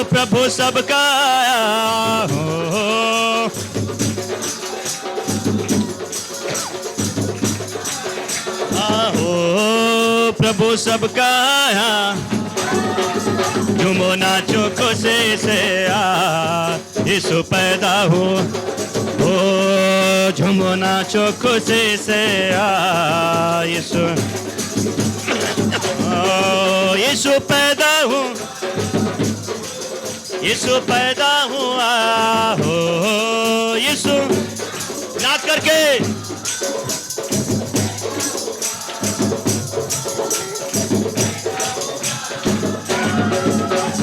प्रभु सबका हो, हो प्रभु सबका झूमो नाचो खुशी से यीशु पैदा हो, झूमो नाचो खुशी से यीशु, यीशु पैदा हो, यीशु पैदा हुआ हो, यीशु नाच करके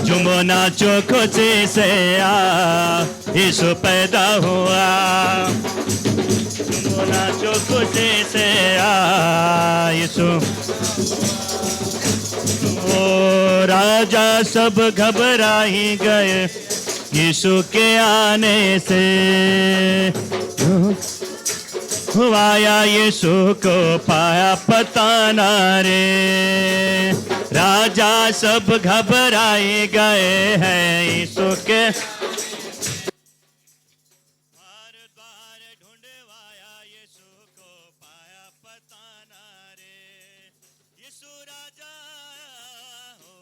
झूमो नाचो खुशी से यीशु पैदा हुआ, झूमो नाचो खुशी से यीशु। ओ राजा सब घबरा ही गए यीशु के आने से, आया यीशु को पाया पता ना रे, राजा सब घबराए गए हैं यीशु के द्वार द्वार ढूंढवाया यीशु को पाया पता ना रे, यीशु राजा हो,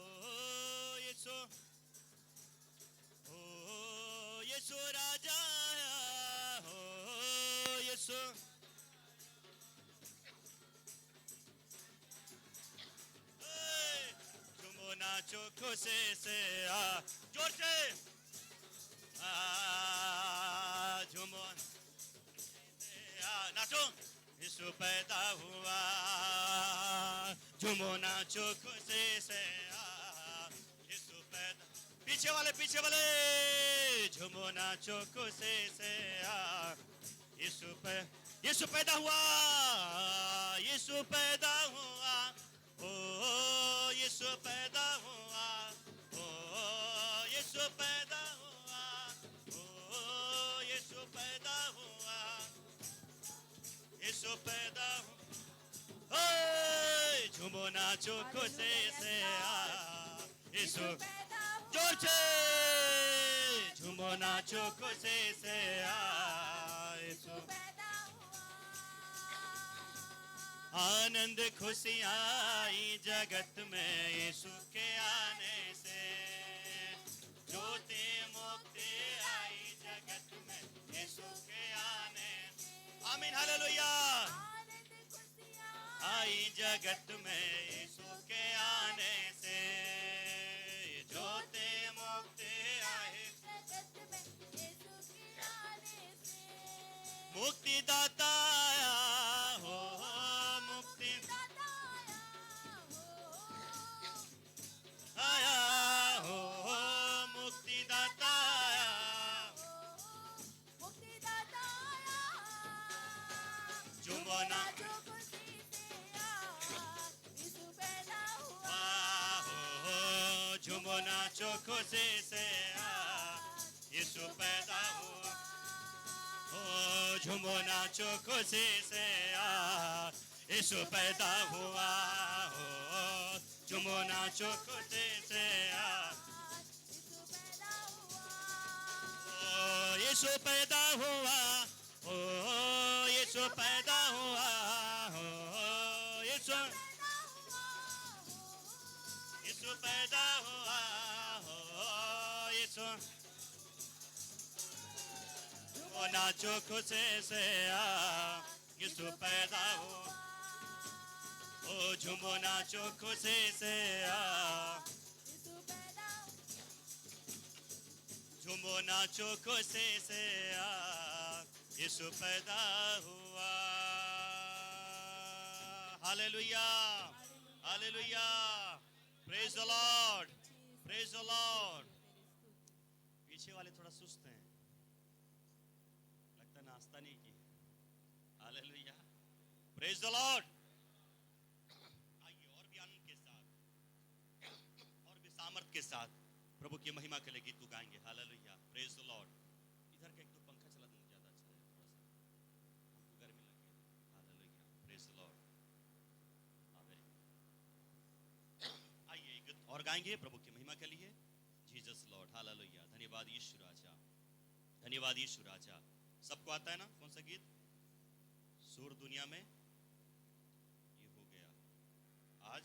यीशु राजा हो, यीशु नाचो खुशी से जोर से झूमो नाचो यीशु पैदा हुआ, झूमो नाचो खुशी से यीशु पैदा, पीछे वाले झूमो नाचो खुशी से यीशु पैदा हुआ, यीशु पैदा हुआ, ओ यीशु पैदा हुआ, ओ यीशु पैदा हुआ, ओ यीशु पैदा हुआ, यीशु पैदा हुआ, झूमो नाचो खुशी से यीशु, जोर से झूमो नाचो खुशी से यीशु, आनंद खुशियाँ आई जगत में यीशु के आने से, ज्योति मुक्ति आई जगत में यीशु के आने से, आमीन हालेलुया, आई जगत में यीशु के आने से, ज्योति मुक्ति आई जगत में यीशु के आने से, मुक्तिदाता हो, आया हो, मुक्तिदाता झूमो नाचो खुशी से यीशु पैदा हुआ, झूमो नाचो खुशी से यीशु पैदा हुआ, झूमो नाचो खुशी से यीशु पैदा हुआ, झूमो नाचो खुशी से यीशु पैदा हुआ, ओ यीशु पैदा हुआ, हो यीशु पैदा हुआ, हो यीशु, झूमो नाचो खुशी से यीशु पैदा हुआ, ओ झूमो नाचो खुशी से झूमो नाचो खुशी से यीशु पैदा हुआ, hallelujah hallelujah, praise the Lord, praise the Lord. पीछे वाले थोड़ा सुस्त हैं, लगता नाश्ता नहीं की, हालेलुया, प्रेज द लॉर्ड। के साथ प्रभु की महिमा के लिए गीत को गाएंगे, हालेलुया, प्रेज द लॉर्ड। इधर का एक दो पंखा चला देना, ज्यादा अच्छा है, थोड़ा सा हमको गर्मी लगी, हालेलुया, प्रेज द लॉर्ड। आइए एक गीत और गाएंगे प्रभु की महिमा के लिए। जी जीसस लॉर्ड, हालेलुया। धन्यवाद यीशु राजा, धन्यवाद यीशु राजा। सबको आता है ना कौन सा गीत? सूर दुनिया में ये हो गया, आज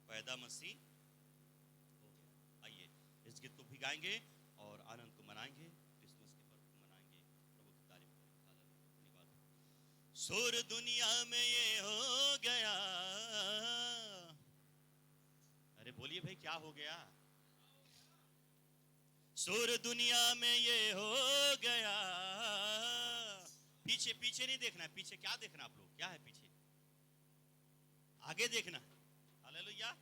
पैदा मसीह हो गया। आइए इस गीत को भी गाएंगे और आनंद को मनाएंगे, क्रिसमस के पर्व को मनाएंगे, प्रभु की तारीफ करेंगे। हालेलुया, धन्यवाद। सूर दुनिया में ये हो गया, अरे बोलिए भाई क्या हो गया? सूर दुनिया में ये हो गया। पीछे पीछे नहीं देखना है, पीछे क्या देखना आप लोग? क्या है पीछे? आगे देखना। हालेलुया।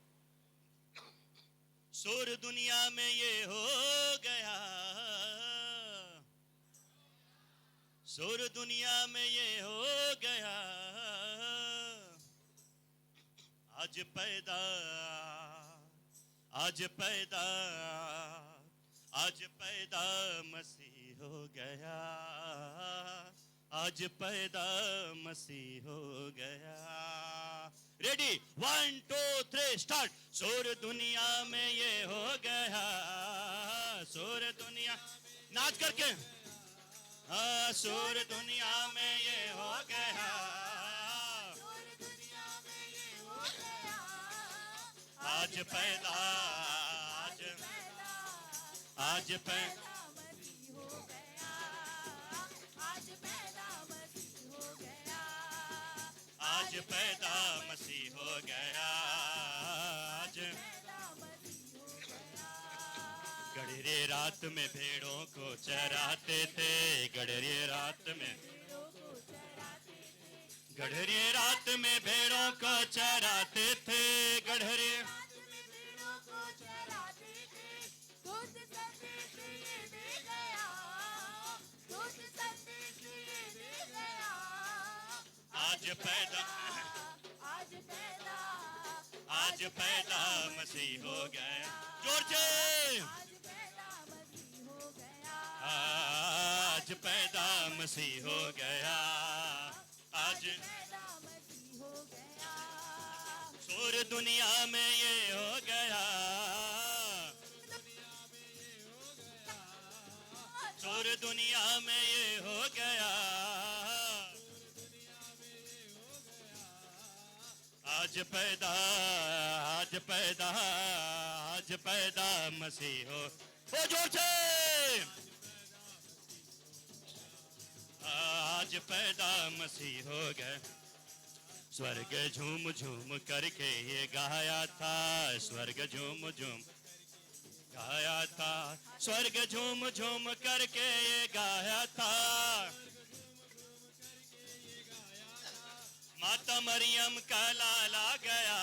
सूर दुनिया में ये हो गया, सूर दुनिया में ये हो गया, आज पैदा, आज पैदा, आज पैदा मसीह हो गया, आज पैदा मसीह हो गया। Ready, 1 2 3 start. सूर दुनिया में ये हो गया, सूर दुनिया, नाच करके, हाँ सूर दुनिया में ये हो गया, आज पैदा, आज पैदा मसीह हो गया, आज पैदा मसीह हो गया, आज पैदा मसीह हो गया, आज पैदा मसीह हो गया। गडरे रात में भेड़ों को चराते थे, गडरे रात में, गडरे रात में भेड़ों को चराते थे, गडरे आज पैदा, आज पैदा, आज पैदा मसीह हो गया। जोर से, आज पैदा मसीह हो गया, आज पैदा मसीह हो गया, आज पैदा मसीह हो गया। सूर दुनिया में ये हो गया, सूर दुनिया में ये हो गया, आज पैदा, आज पैदा, आज पैदा मसीह हो। ओ जोर से, आज पैदा मसीह हो गए। स्वर्ग झूम झूम करके ये गाया था, स्वर्ग झूम झूम गाया था, स्वर्ग झूम झूम करके ये गाया था। माता मरियम का लाला गया,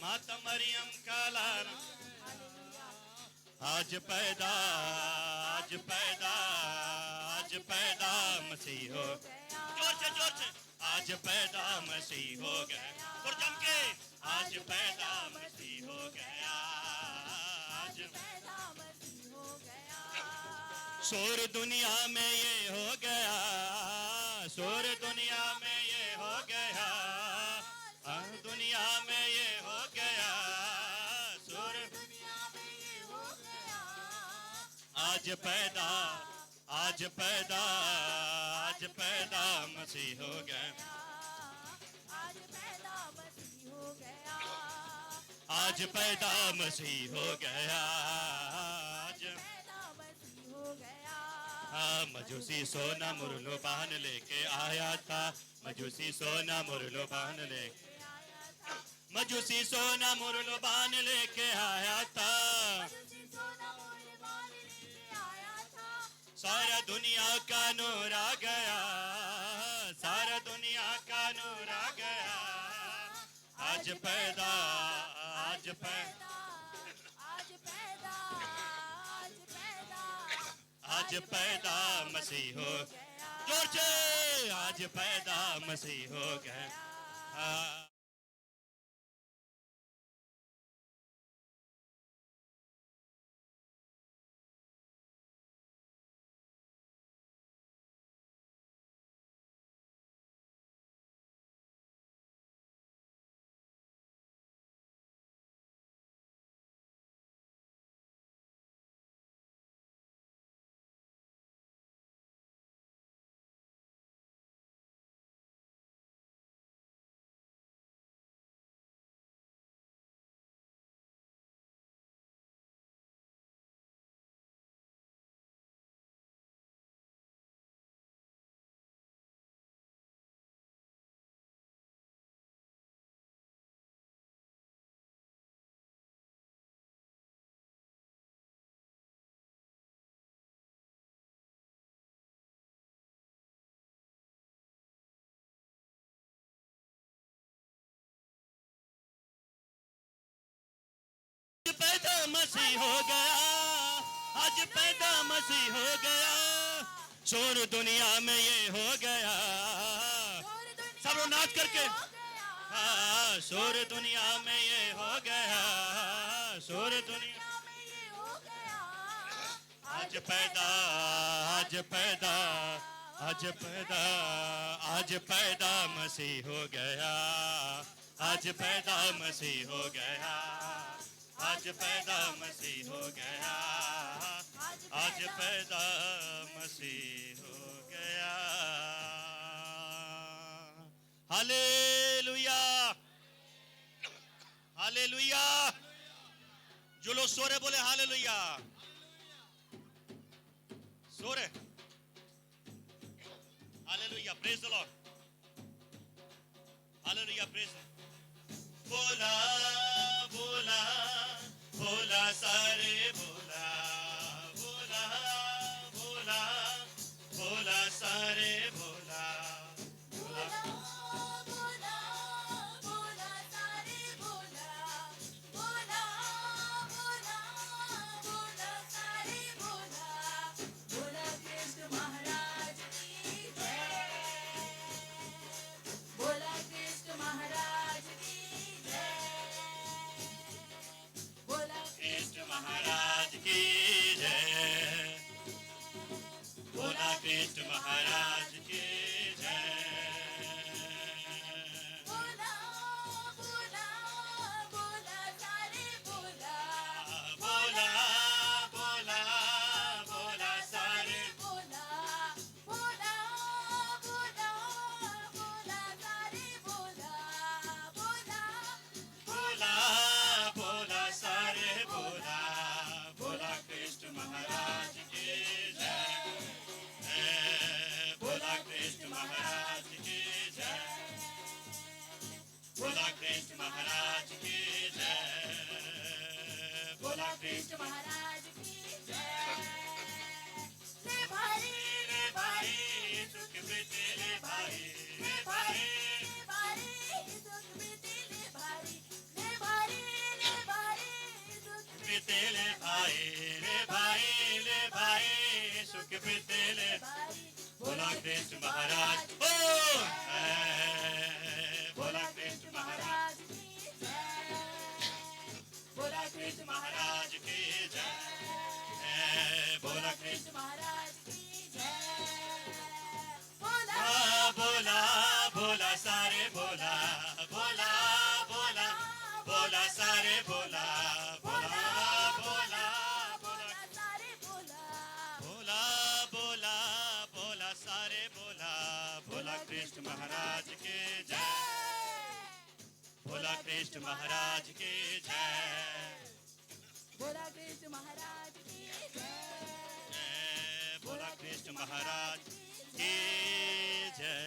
माता मरियम का लाला, आज पैदा, आज पैदा, आज पैदा मसीह हो। जोर से, जोर से, आज पैदा मसीह हो गया। और जम के, आज पैदा मसीह हो गया, आज पैदा मसीह हो गया। शोर दुनिया में ये हो गया, शोर दुनिया में ये हो गया, दुनिया में ये हो गया, शोर दुनिया में ये हो गया। आज पैदा, आज पैदा, आज पैदा मसीह हो गया, आज पैदा मसीह हो गया, आज पैदा मसीह हो गया, आज पैदा मसीह हो गया। मजूसी सोना मुरलो बहन लेके आया था, मजूसी सोना मुरलो बहन लेके आया था, मजूसी सोना मुरलो बहन लेके आया था, सारा दुनिया का नूर आ गया, सारा दुनिया का नूर आ गया। आज पैदा, आज पैदा, आज पैदा, आज पैदा, आज पैदा मसीह हो। जोर से, आज पैदा मसीह हो गया। मसीह हो गया, आज पैदा मसीह हो गया, शोर दुनिया में ये हो गया। सब लोग नाच करके, हाँ, शोर दुनिया में ये हो गया, शोर दुनिया में ये हो गया। आज पैदा, आज पैदा, आज पैदा, आज पैदा मसीह हो गया, आज पैदा मसीह हो गया, आज पैदा मसीह हो गया, आज पैदा मसीह हो गया। Hallelujah, hallelujah. जो लोग सो रहे बोले हालेलुया, सो रहे। Hallelujah, praise the Lord, hallelujah, praise. बोला बोला बोला सारे बोला, बोला बोला बोला सारे बोला, बोला बोला बोला सारे बोला, बोला बोला बोला सारे बोला, बोला कृष्ण महाराज की जय, बोला कृष्ण महाराज की जय, बोला कृष्ण महाराज की जय, बोला कृष्ण महाराज की जय। बोला बोला बोला सारे बोला, बोला बोला बोला सारे बोला, बोला बोला बोला सारे बोला, बोला बोला बोला सारे बोला, बोला कृष्ण महाराज की जय, बोला कृष्ण महाराज की जय, बोला कृष्ण महाराज की जय, बोला कृष्ण महाराज की जय। ले भाई सुख बीते, ले भाई, ले भाई, ले भाई सुख बीते, ले भाई, ले भाई, ले भाई सुख बीते, ले भाई, ले भाई, ले भाई सुख बीते, ले भाई, बोला कृष्ण महाराज, ओ बोला कृष्ण महाराज की जय, बोला कृष्ण महाराज की जय, बोला कृष्ण महाराज की जय। बोला बोला बोला सारे बोला, बोला बोला बोला सारे बोला, बोला बोला बोला सारे बोला, बोला बोला बोला सारे बोला, बोला कृष्ण महाराज के जय, बोला कृष्ण महाराज के जय, बोला कृष्ण महाराज की जय, बोला कृष्ण महाराज की जय।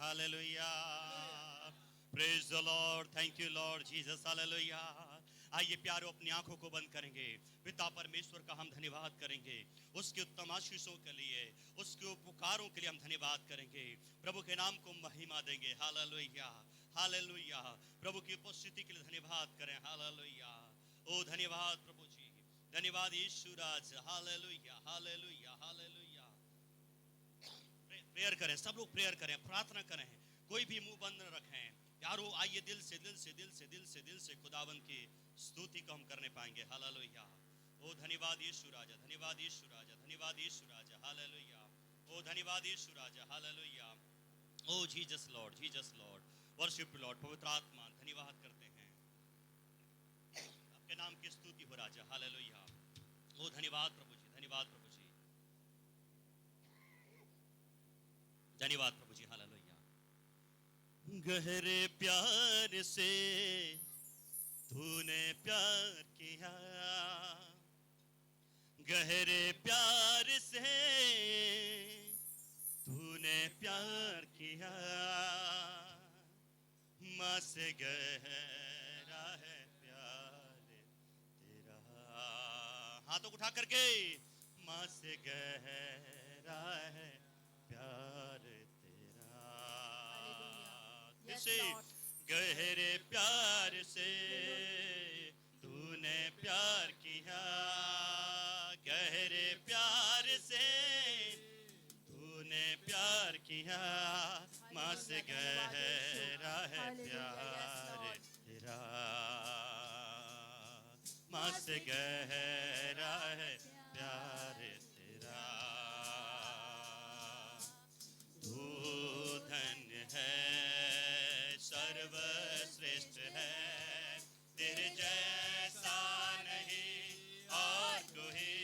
Hallelujah, praise the Lord, thank you Lord Jesus, hallelujah. आइए प्यारो अपनी आंखों को बंद करेंगे, पिता परमेश्वर का हम धन्यवाद करेंगे, उसके उत्तम आशीषों के लिए, उसके उपकारों के लिए हम धन्यवाद करेंगे, प्रभु के नाम को महिमा देंगे। हालेलुया, हालेलुया, प्रभु की उपस्थिति के लिए धन्यवाद करें। हालेलुया, ओ धन्यवाद प्रभु जी, धन्यवाद यीशु राज। Hallelujah, hallelujah, hallelujah. प्रेयर करें, सब लोग प्रेयर करें, प्रार्थना करें, कोई भी मुंह बंद न रखें। यारो आइए दिल से दिल से दिल से दिल से दिल से खुदावंद की स्तुति को हम करने पाएंगे। हालेलुया, ओ धन्यवाद यीशु राजा, धन्यवाद यीशु राजा, धन्यवाद यीशु राजा। हालेलुया, ओ धन्यवाद यीशु राजा। हालेलुया, ओ Jesus Lord, Jesus Lord, worship Lord, पवित्र आत्मा धन्यवाद करते हैं, आपके नाम की स्तुति हो राजा। हालेलुया, ओ धन्यवाद प्रभु जी, धन्यवाद प्रभु जी, धन्यवाद प्रभु जी। हालेलुया। गहरे प्यार से तूने प्यार किया, गहरे प्यार से तूने प्यार किया, माँ से गहरा है प्यार तेरा। हाथों उठा करके, माँ से गहरा है प्यार तेरा। Yes, से Lord. गहरे प्यार से तूने प्यार किया, गहरे प्यार से तूने प्यार किया, माँ से गहरा है प्यार तेरा, माँ से गहरा है प्यार तेरा। तू धन्य है, सर्वश्रेष्ठ है, तेरे जैसा नहीं और कोई।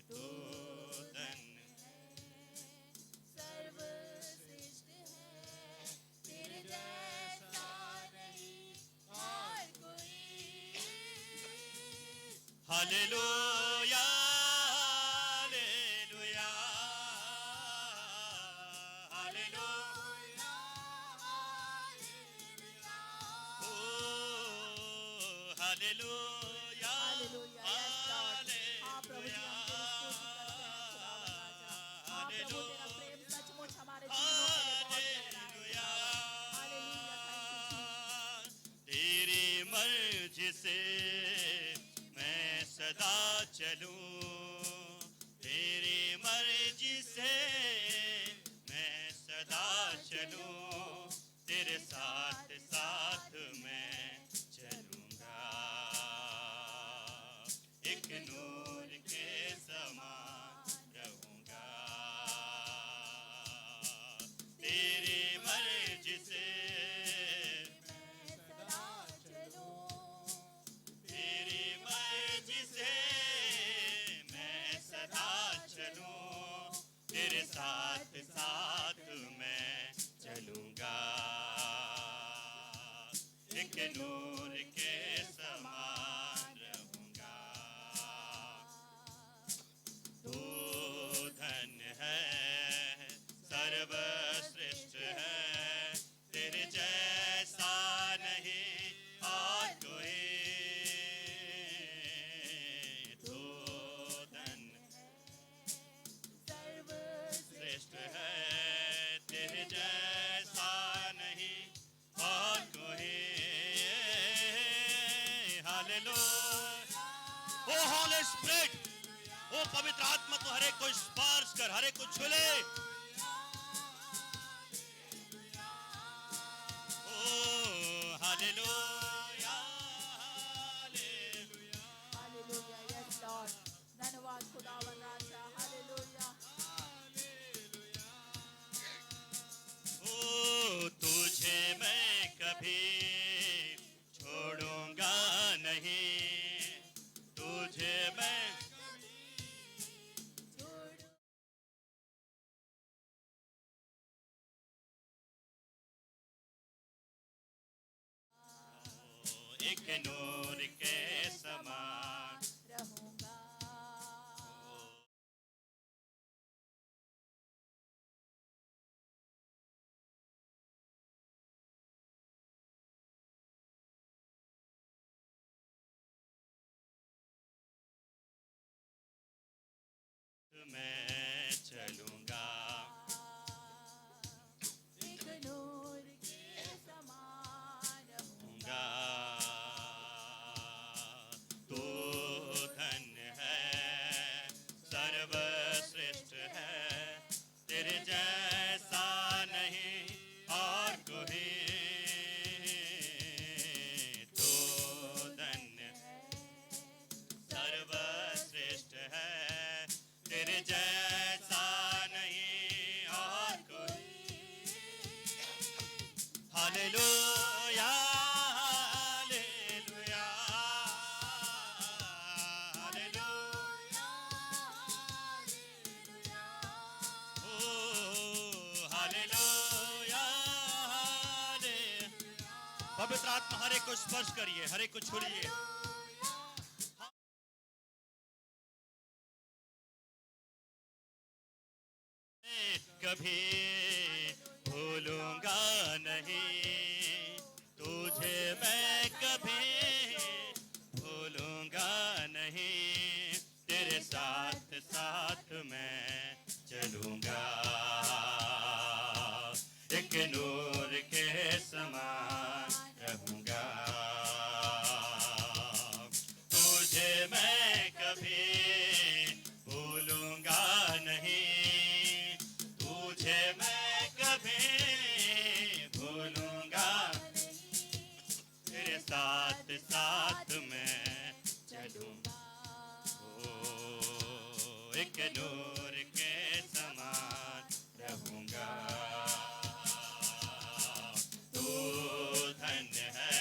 तू धन्य सर्वश्रेष्ठ है, तेरे जैसा नहीं और कोई। Hallelujah, hallelujah, hallelujah, hallelujah, yes Lord। हाँ प्रभु जी, हम तेरी स्तुति करते हैं खुदावन राजा। हाँ प्रभु, तेरा प्रेम सचमुच हमारे जीवनों के लिए बहुत गहरा है खुदावन। Hallelujah, thank you Jesus. तेरी मर्जी से मैं सदा चलूं, तेरी मर्जी से मैं सदा चलूं, तेरे साथ साथ मैं चलूंगा, एक नूर के समान रहूंगा। तेरी मर्जी से सदा चलूं, तेरी मर्जी से मैं सदा चलूं, तेरे साथ साथ मैं चलूंगा, एक नूर के समान रहूंगा। तू धन्य है, सर्वश्रेष्ठ है, तेरे जैसा नहीं और कोई। तू धन्य सर्वश्रेष्ठ श्रेष्ठ है, तेरे जैसा नहीं और कोई। हालेलुया। ओ होली स्पिरिट, ओ पवित्र आत्मा, तो हर एक को स्पर्श कर, हर एक को छू ले। ओ hallelujah, hallelujah. Hallelujah, yes Lord. धन्यवाद खुदावन राजा। हालेलुया। ओ तुझे मैं कभी छोड़ूंगा नहीं, तुझे मैं छोड़ो एक नूर के समान। रहूंगा। मैं चलूंगा, एक नूर के समान रहूंगा। तू धन्य है, सर्वश्रेष्ठ है, तेरे जैसा नहीं और कोई। तू धन्य सर्वश्रेष्ठ है, तेरे जैसा नहीं और कोई। Hallelujah, hallelujah, hallelujah. ओ हालेलुया, हालेलुया। पवित्र आत्मा हर एक को स्पर्श करिए, हर एक को छुड़िए। कभी भूलूंगा नहीं, तुझे मैं कभी भूलूंगा नहीं, तेरे साथ साथ मैं चलूंगा, एक नूर साथ साथ मैं चलूंगा, ओ एक नूर के समान रहूंगा। तू धन्य है,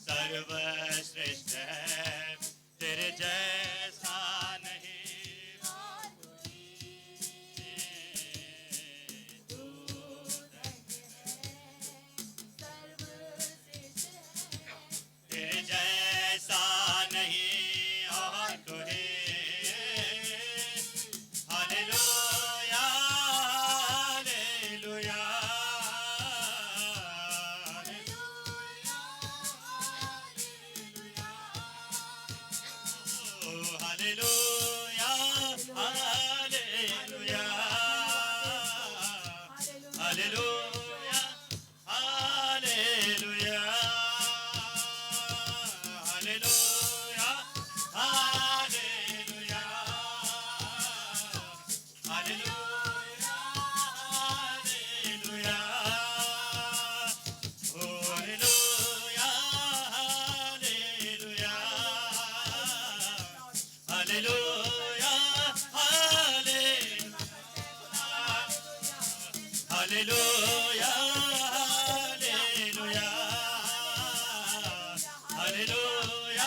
सर्वश्रेष्ठ है, तेरे जैसा नहीं और कोई। तू तेरे जैसा नहीं और कोई। Hallelujah hallelujah hallelujah hallelujah hallelujah hallelujah hallelujah hallelujah hallelujah hallelujah ओ hallelujah hallelujah hallelujah hallelujah hallelujah hallelujah hallelujah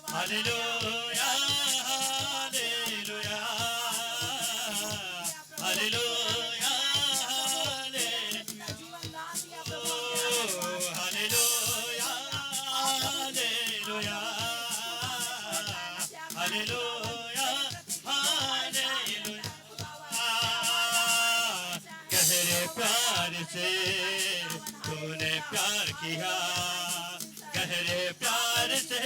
hallelujah hallelujah hallelujah hallelujah hallelujah hallelujah hallelujah. गहरे प्यार से तूने प्यार किया, गहरे प्यार से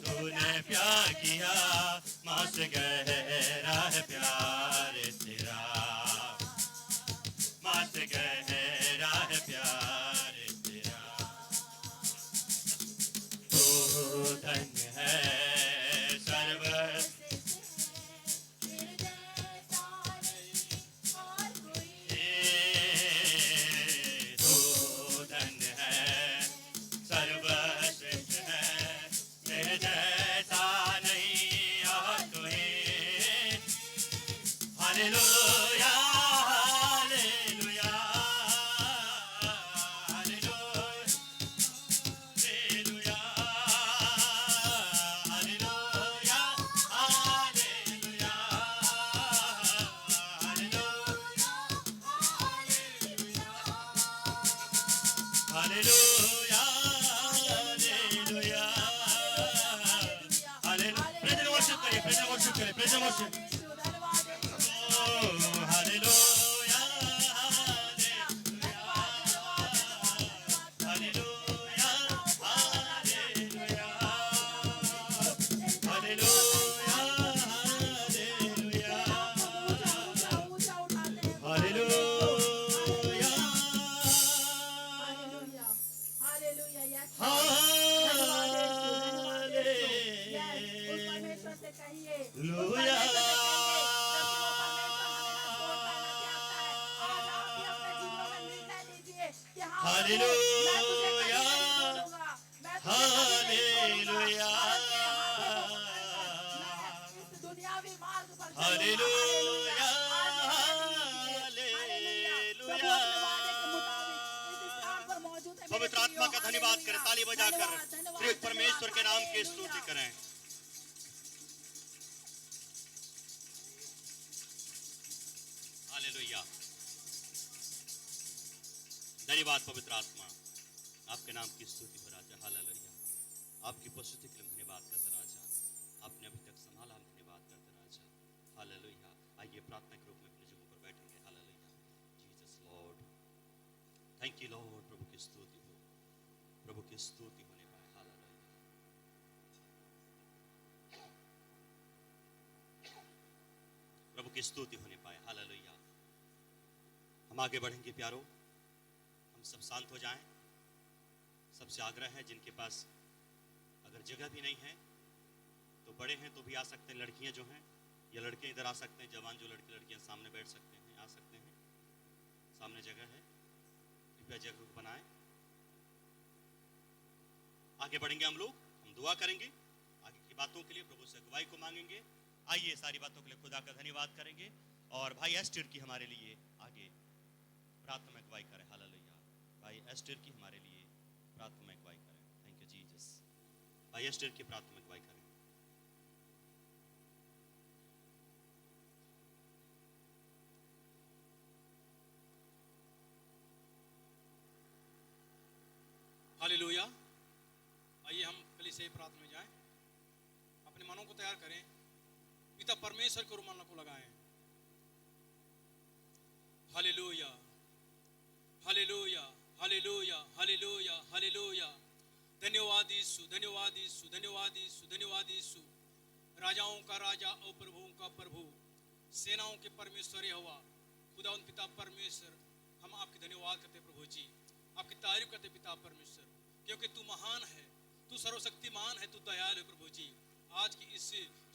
तूने प्यार किया, माँ से गहरा है प्यार तेरा, माँ से गहरा है प्यार तेरा। तू धन्य है सर्व hallelujah hallelujah hallelujah hallelujah hallelujah hallelujah hallelujah. Praise and worship करिए, प्रेज़ एंड वर्शिप करिए, praise and worship. Hallelujah hallelujah hallelujah hallelujah hallelujah hallelujah hallelujah hallelujah hallelujah. पवित्र आत्मा का धन्यवाद करें, ताली बजाकर त्रिएक परमेश्वर के नाम की स्तुति करें। हालेलुया। धन्यवाद पवित्र आत्मा, आपके नाम की स्तुति हो राजा। हालेलुया। आपकी उपस्थिति के लिए धन्यवाद करते राजा, आपने अभी तक संभाला, हम धन्यवाद करते राजा। हालेलुया। आइए प्रार्थना के रूप में अपने जगहों पर बैठेंगे। Hallelujah. Jesus Lord, thank you Lord. प्रभु की स्तुति हो, प्रभु की स्तुति होने पाए। हालेलुया। प्रभु की स्तुति होने पाए। हालेलुया। हम आगे बढ़ेंगे प्यारो, हम सब शांत हो जाएं। सबसे आग्रह है, जिनके पास अगर जगह भी नहीं है तो बड़े हैं तो भी आ सकते हैं, लड़कियां जो हैं या लड़के इधर आ सकते हैं, जवान जो लड़के लड़कियां सामने बैठ सकते हैं, आ सकते हैं, सामने जगह है। आगे बढ़ेंगे हम लोग, हम दुआ करेंगे आगे की बातों के लिए, प्रभु से अगुवाई को मांगेंगे। आइए सारी बातों के लिए खुदा का धन्यवाद करेंगे और भाई एस्टर की हमारे लिए आगे प्रार्थना में अगुवाई करें। हालेलुया। भाई एस्टर की हमारे लिए प्रार्थना में अगुवाई करें। Thank you Jesus. भाई एस्टर की प्रार्थना में अगुवाई करें। हालेलुया। आइए हम कलीसिया प्रार्थना में जाएं, अपने मनों को तैयार करें, पिता परमेश्वर को रुमाल को लगाएं। Hallelujah hallelujah hallelujah hallelujah hallelujah. धन्यवाद यीशु, धन्यवाद यीशु, धन्यवाद यीशु, धन्यवाद यीशु। राजाओं का राजा और प्रभुओं का प्रभु, सेनाओं के परमेश्वर यहोवा खुदावंद पिता परमेश्वर, हम आपके धन्यवाद करते प्रभु जी, आपकी तारीफ करते पिता परमेश्वर, क्योंकि तू महान है, तू सर्वशक्तिमान है, तू दयालु है प्रभु जी। आज की इस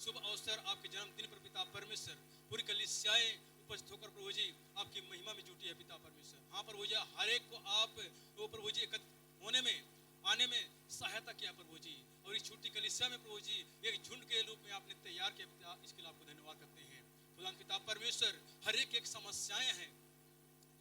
शुभ अवसर आपके जन्मदिन पर पिता परमेश्वर पूरी कलीसियाएं उपस्थित होकर प्रभु जी आपकी महिमा में जुटी है पिता परमेश्वर। हाँ प्रभु जी, हर एक को आप वो प्रभु जी एकत्र होने में आने में सहायता किया प्रभु जी, और इस छोटी कलीसिया में प्रभु जी एक झुंड के रूप में आपने तैयार किया पिता, इसके लिए आपको धन्यवाद करते हैं खुदा पिता परमेश्वर। हर एक समस्याएं हैं,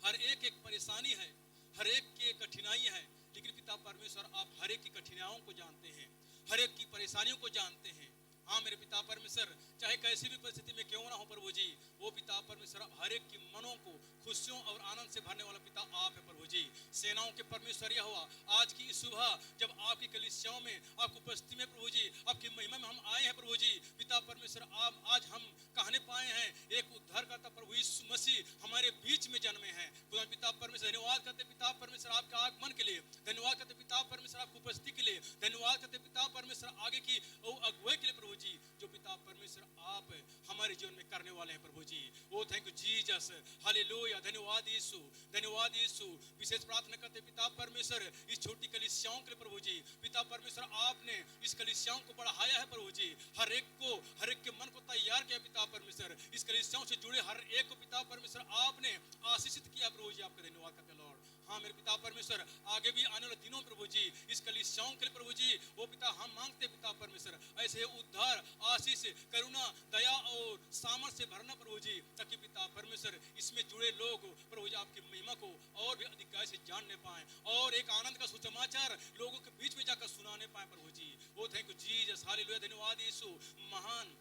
हर एक परेशानी है, हर एक की कठिनाई है, लेकिन पिता परमेश्वर आप हर एक की कठिनाइयों को जानते हैं, हर एक की परेशानियों को जानते हैं। हाँ मेरे पिता परमेश्वर, चाहे कैसी भी परिस्थिति में क्यों ना हो प्रभु जी, वो पिता परमेश्वर हर एक की मनों को खुशियों और आनंद से भरने वाला पिता आप है प्रभु जी। सेनाओं के परमेश्वर यह हुआ आज की इस सुबह जब आपकी कलीसियाओं में आपकी उपस्थिति में प्रभु जी आपकी महिमा में हम आए हैं प्रभु जी। पिता परमेश्वर आप आज हम कहने पाए हैं एक उद्धारकर्ता प्रभु यीशु मसीह हमारे बीच में जन्मे हैं। खुदा पिता परमेश्वर धन्यवाद करते पिता परमेश्वर आपके आगमन के लिए, धन्यवाद करते पिता परमेश्वर आपकी उपस्थिति के लिए, धन्यवाद करते पिता परमेश्वर आगे की अगुवाई के लिए प्रभु जी, जो पिता परमेश्वर आप हमारे जीवन में करने वाले हैं प्रभु जी। ओ थैंक यू जीसस, हालेलुया। धन्यवाद यीशु, धन्यवाद यीशु। विशेष प्रार्थना करते पिता परमेश्वर इस छोटी कलीसियाओं के लिए प्रभु जी, पिता परमेश्वर आपने इस कलीसियाओं को बढ़ाया है प्रभु जी, हर एक के मन को तैयार किया पिता परमेश्वर, इस कलीसियाओं से जुड़े हर एक को पिता परमेश्वर आपने आशीषित किया प्रभु जी। आपका धन्यवाद करते लॉर्ड। हाँ मेरे पिता परमेश्वर, आगे भी आने वाले दिनों प्रभु जी इस कलीसियाओं के लिए प्रभु जी वो पिता हम मांगते पिता परमेश्वर ऐसे उद्धार, आशीष, करुणा, दया और सामर्थ से भरना प्रभु जी, ताकि पिता परमेश्वर इसमें जुड़े लोग प्रभु जी आपकी महिमा को और भी अधिक से जानने पाए और एक आनंद का सुसमाचार लोगों के बीच में जाकर सुनाने पाए प्रभु जी। वो थैंक यू जीसस, हालेलुया। धन्यवाद यीशु, महान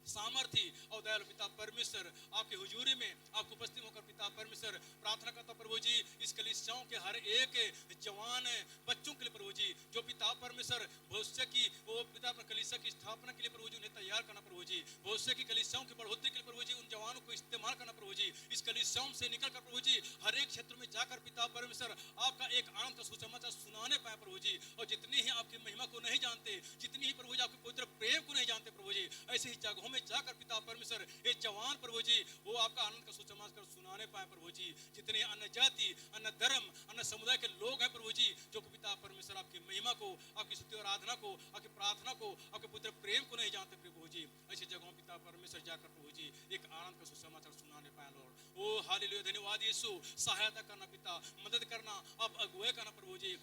सामर्थी और दयालु पिता परमेश्वर आपके हुजूरी में आपको उपस्थित होकर पिता परमेश्वर प्रार्थना करता प्रभु जी इस कलीसियाओं के हर एक जवान बच्चों के लिए प्रभु जी, जो पिता परमेश्वर भविष्य की वो पिता कलीसिया की स्थापना के लिए प्रभु जी उन्हें तैयार करना प्रभु जी, भविष्य की कलीसियाओं की बढ़ोतरी के लिए प्रभु जी उन जवानों को इस्तेमाल करना प्रभु जी, इस कलीसियाओं से निकलकर प्रभु जी हर एक क्षेत्र में जाकर पिता परमेश्वर आपका एक आनंद का सुसमाचार सुनाने पाए प्रभु जी। और जितनी ही आपकी महिमा को नहीं जानते, जितनी ही प्रभु जी आपके पवित्र प्रेम को नहीं जानते प्रभु जी, ऐसे ही जगहों में जाकर पिता परमेश्वर ये जवान प्रभु जी वो आपका आनंद का सुसमाचार सुनाने पाए प्रभु जी। जितने अन्य जाति, अन्य धर्म, अन्य समुदाय के लोग हैं प्रभु जी, जो कि पिता परमेश्वर आपकी महिमा को, आपकी स्तुति और आराधना को, आपकी प्रार्थना को, आपके पुत्र प्रेम को नहीं जानते प्रभु जी, ऐसे जगहों पिता परमेश्वर जाकर प्रभु जी एक आनंद का सुसमाचार सुनाने पाए लॉर्ड। ओ हालेलुया, धन्यवाद यीशु। सहायता करना पिता, मदद करना, अब अगुवाई करना प्रभु जी।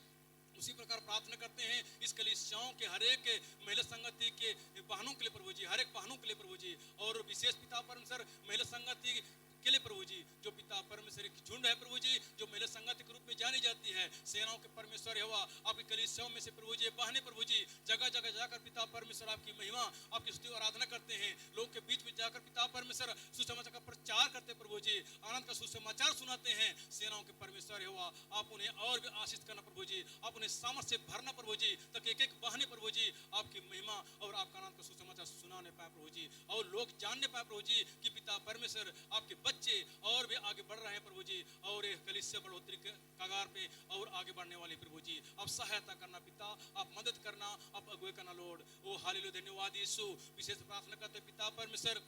उसी प्रकार प्रार्थना करते हैं इस कलीसियाओं के हर एक महिला संगति के बहनों के लिए प्रभु जी, हर एक बहनों के लिए प्रभु जी, और विशेष पिता परमेश्वर महिला संगति के लिए प्रभु जी, जो पिता परमेश्वर की झुंड है प्रभु जी, जो महिला संगति के रूप में जानी जाती है। सेनाओं के परमेश्वर हुआ आपकी कलीसियाओं में से प्रभु जी बहने प्रभु जी जगह जगह जाकर पिता परमेश्वर आपकी महिमा, आपकी स्तुति और आराधना करते हैं। लोग के बीच में जाकर पिता परमेश्वर सुसमाचार का प्रचार करते प्रभु जी, आनंद का सुसमाचार सुनाते हैं। सेनाओं के परमेश्वर हुआ आप उन्हें और भी आशीष करना प्रभु जी, आप उन्हें सामर्थ से भरना प्रभु जी, ताकि एक एक बहने प्रभु जी आपकी महिमा और आपका आनंद का सुसमाचार सुनाने पाए प्रभु जी, और लोग जानने पाए प्रभु जी कि पिता परमेश्वर आपके बच्चे और भी आगे बढ़ रहे हैं प्रभु जी, और कलीसिया बढ़ोतरी के कगार पे और आगे बढ़ने वाले प्रभु जी। आप सहायता करना पिता, आप मदद करना, आप अगुवाई करना लॉर्ड। ओ हालेलुया, धन्यवाद यीशु। विशेष प्रार्थना करते पिता परमेश्वर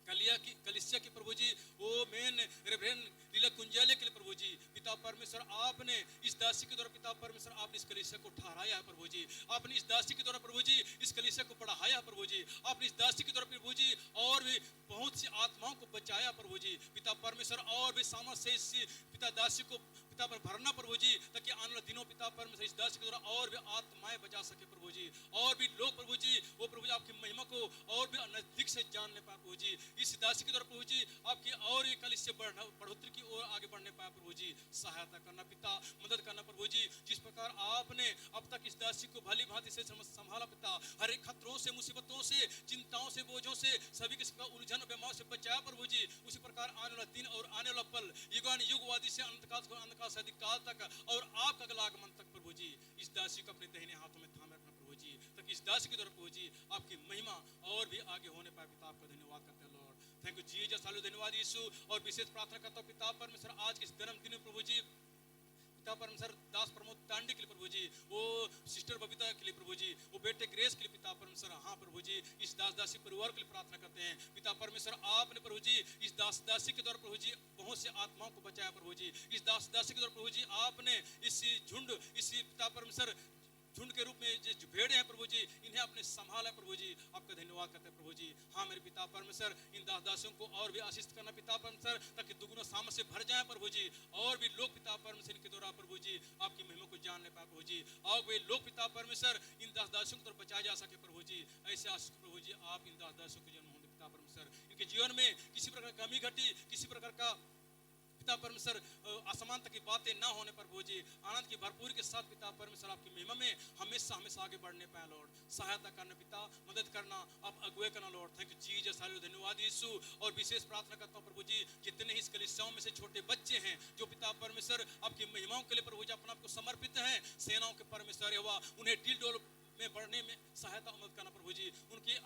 कलीसिया की प्रभु जी वो मेन रेवरेंड लीला कुंजाले के लिए प्रभु जी, पिता परमेश्वर आपने इस दासी के द्वारा पिता परमेश्वर आपने इस कलीसिया को ठहराया है प्रभु जी, आपने इस दासी के द्वारा प्रभु जी इस कलीसिया को बढ़ाया है प्रभु जी, आपने इस दासी के द्वारा प्रभु जी और भी बहुत सी आत्माओं को बचाया प्रभु जी, पिता परमेश्वर और भी सामर्थ से इस पिता दासी को पिता पर भरना प्रभु जी, ताकि आने वाले दिनों पिता परमेश्वर इस दास के द्वारा और भी आत्माएं बचा सके प्रभु जी, और भी लोग प्रभु जी वो प्रभु जी आपकी महिमा को और भी नजदीक से जानने पाए प्रभु जी। इस दास के द्वारा प्रभु जी आपकी और एक कल इससे बढ़ोतरी की ओर आगे बढ़ने पाए प्रभु जी। सहायता करना पिता, मदद करना प्रभु जी। जिस प्रकार आपने अब तक इस दासी को भली भांति से संभाला पिता, हर एक खतरों से, मुसीबतों से, चिंताओं से, बोझों से, सभी किस्म का उलझन बीमार से बचाया प्रभु जी। उसी प्रकार आने वाला दिन और आने वाला पल युगान युगवादी से अंधकार से अधिक काल तक और आपका अगला आगमन तक प्रभु जी इस दासी को अपने दाहिने हाथों में थामे रखना प्रभु जी, ताकि इस दासी के द्वारा प्रभु जी आपकी महिमा और भी आगे होने पाए पिता। आपका धन्यवाद करते हैं Lord, thank you Jesus, hallelujah, धन्यवाद यीशु। और विशेष प्रार्थना करता हूं पिता परमेश्वर आज के इस जन्मदिन में प्रभु जी पिता परमेश्वर दास प्रमोद तांडे के लिए प्रभु जी, वो सिस्टर बबीता के लिए प्रभु जी, वो बेटे ग्रेस के लिए पिता परमेश्वर, हाँ प्रभु जी इस दास दासी परिवार के लिए प्रार्थना करते हैं पिता परमेश्वर। आपने प्रभु जी इस दास दासी के द्वारा प्रभु जी बहुत से आत्माओं को बचाया प्रभु जी। इस दास दासी के द्वारा प्रभु जी आपने इस झुंड, इस पिता परमेश्वर झुंड के रूप में जो भेड़े हैं प्रभु जी, इन्हें आपने संभाला प्रभु जी। आपका धन्यवाद करते हैं प्रभु जी। हाँ मेरे पिता परमेश्वर, इन दास दासियों को और भी आशीष करना पिता परमेश्वर, ताकि दुगुना सामर्थ से भर जाए प्रभु जी, और भी लोग पिता परमेश्वर इनके द्वारा प्रभु जी आपकी महिमा को जानने पाए प्रभु जी, और वे लोग पिता परमेश्वर इन दास दासियों को बचाया जा सके प्रभु जी। ऐसे आशीष प्रभु जी आप इन दास दासियों के जन्म होने पिता परमेश्वर, इनके जीवन में किसी प्रकार की कमी घटी, किसी प्रकार का पिता परमेश्वर असमानता की बातें ना होने पर प्रभु जी आनंद की भरपूरी के साथ पिता परमेश्वर आपकी महिमा में हमेशा हमेशा आगे बढ़ने पाए लॉर्ड। सहायता करना पिता, मदद करना, आप अगुवाई करना Lord. Thank you Jesus, hallelujah, धन्यवाद यीशु। और विशेष प्रार्थना करता हूं प्रभु जी जितने ही इस कलीसियाओं में से छोटे बच्चे हैं जो पिता परमेश्वर आपकी महिमाओं के लिए प्रभु जी अपने आप को समर्पित हैं, सेनाओं के परमेश्वर यहोवा उन्हें दिल डोल में बढ़ने में सहायता मदद करना प्रभु जी। उन्हें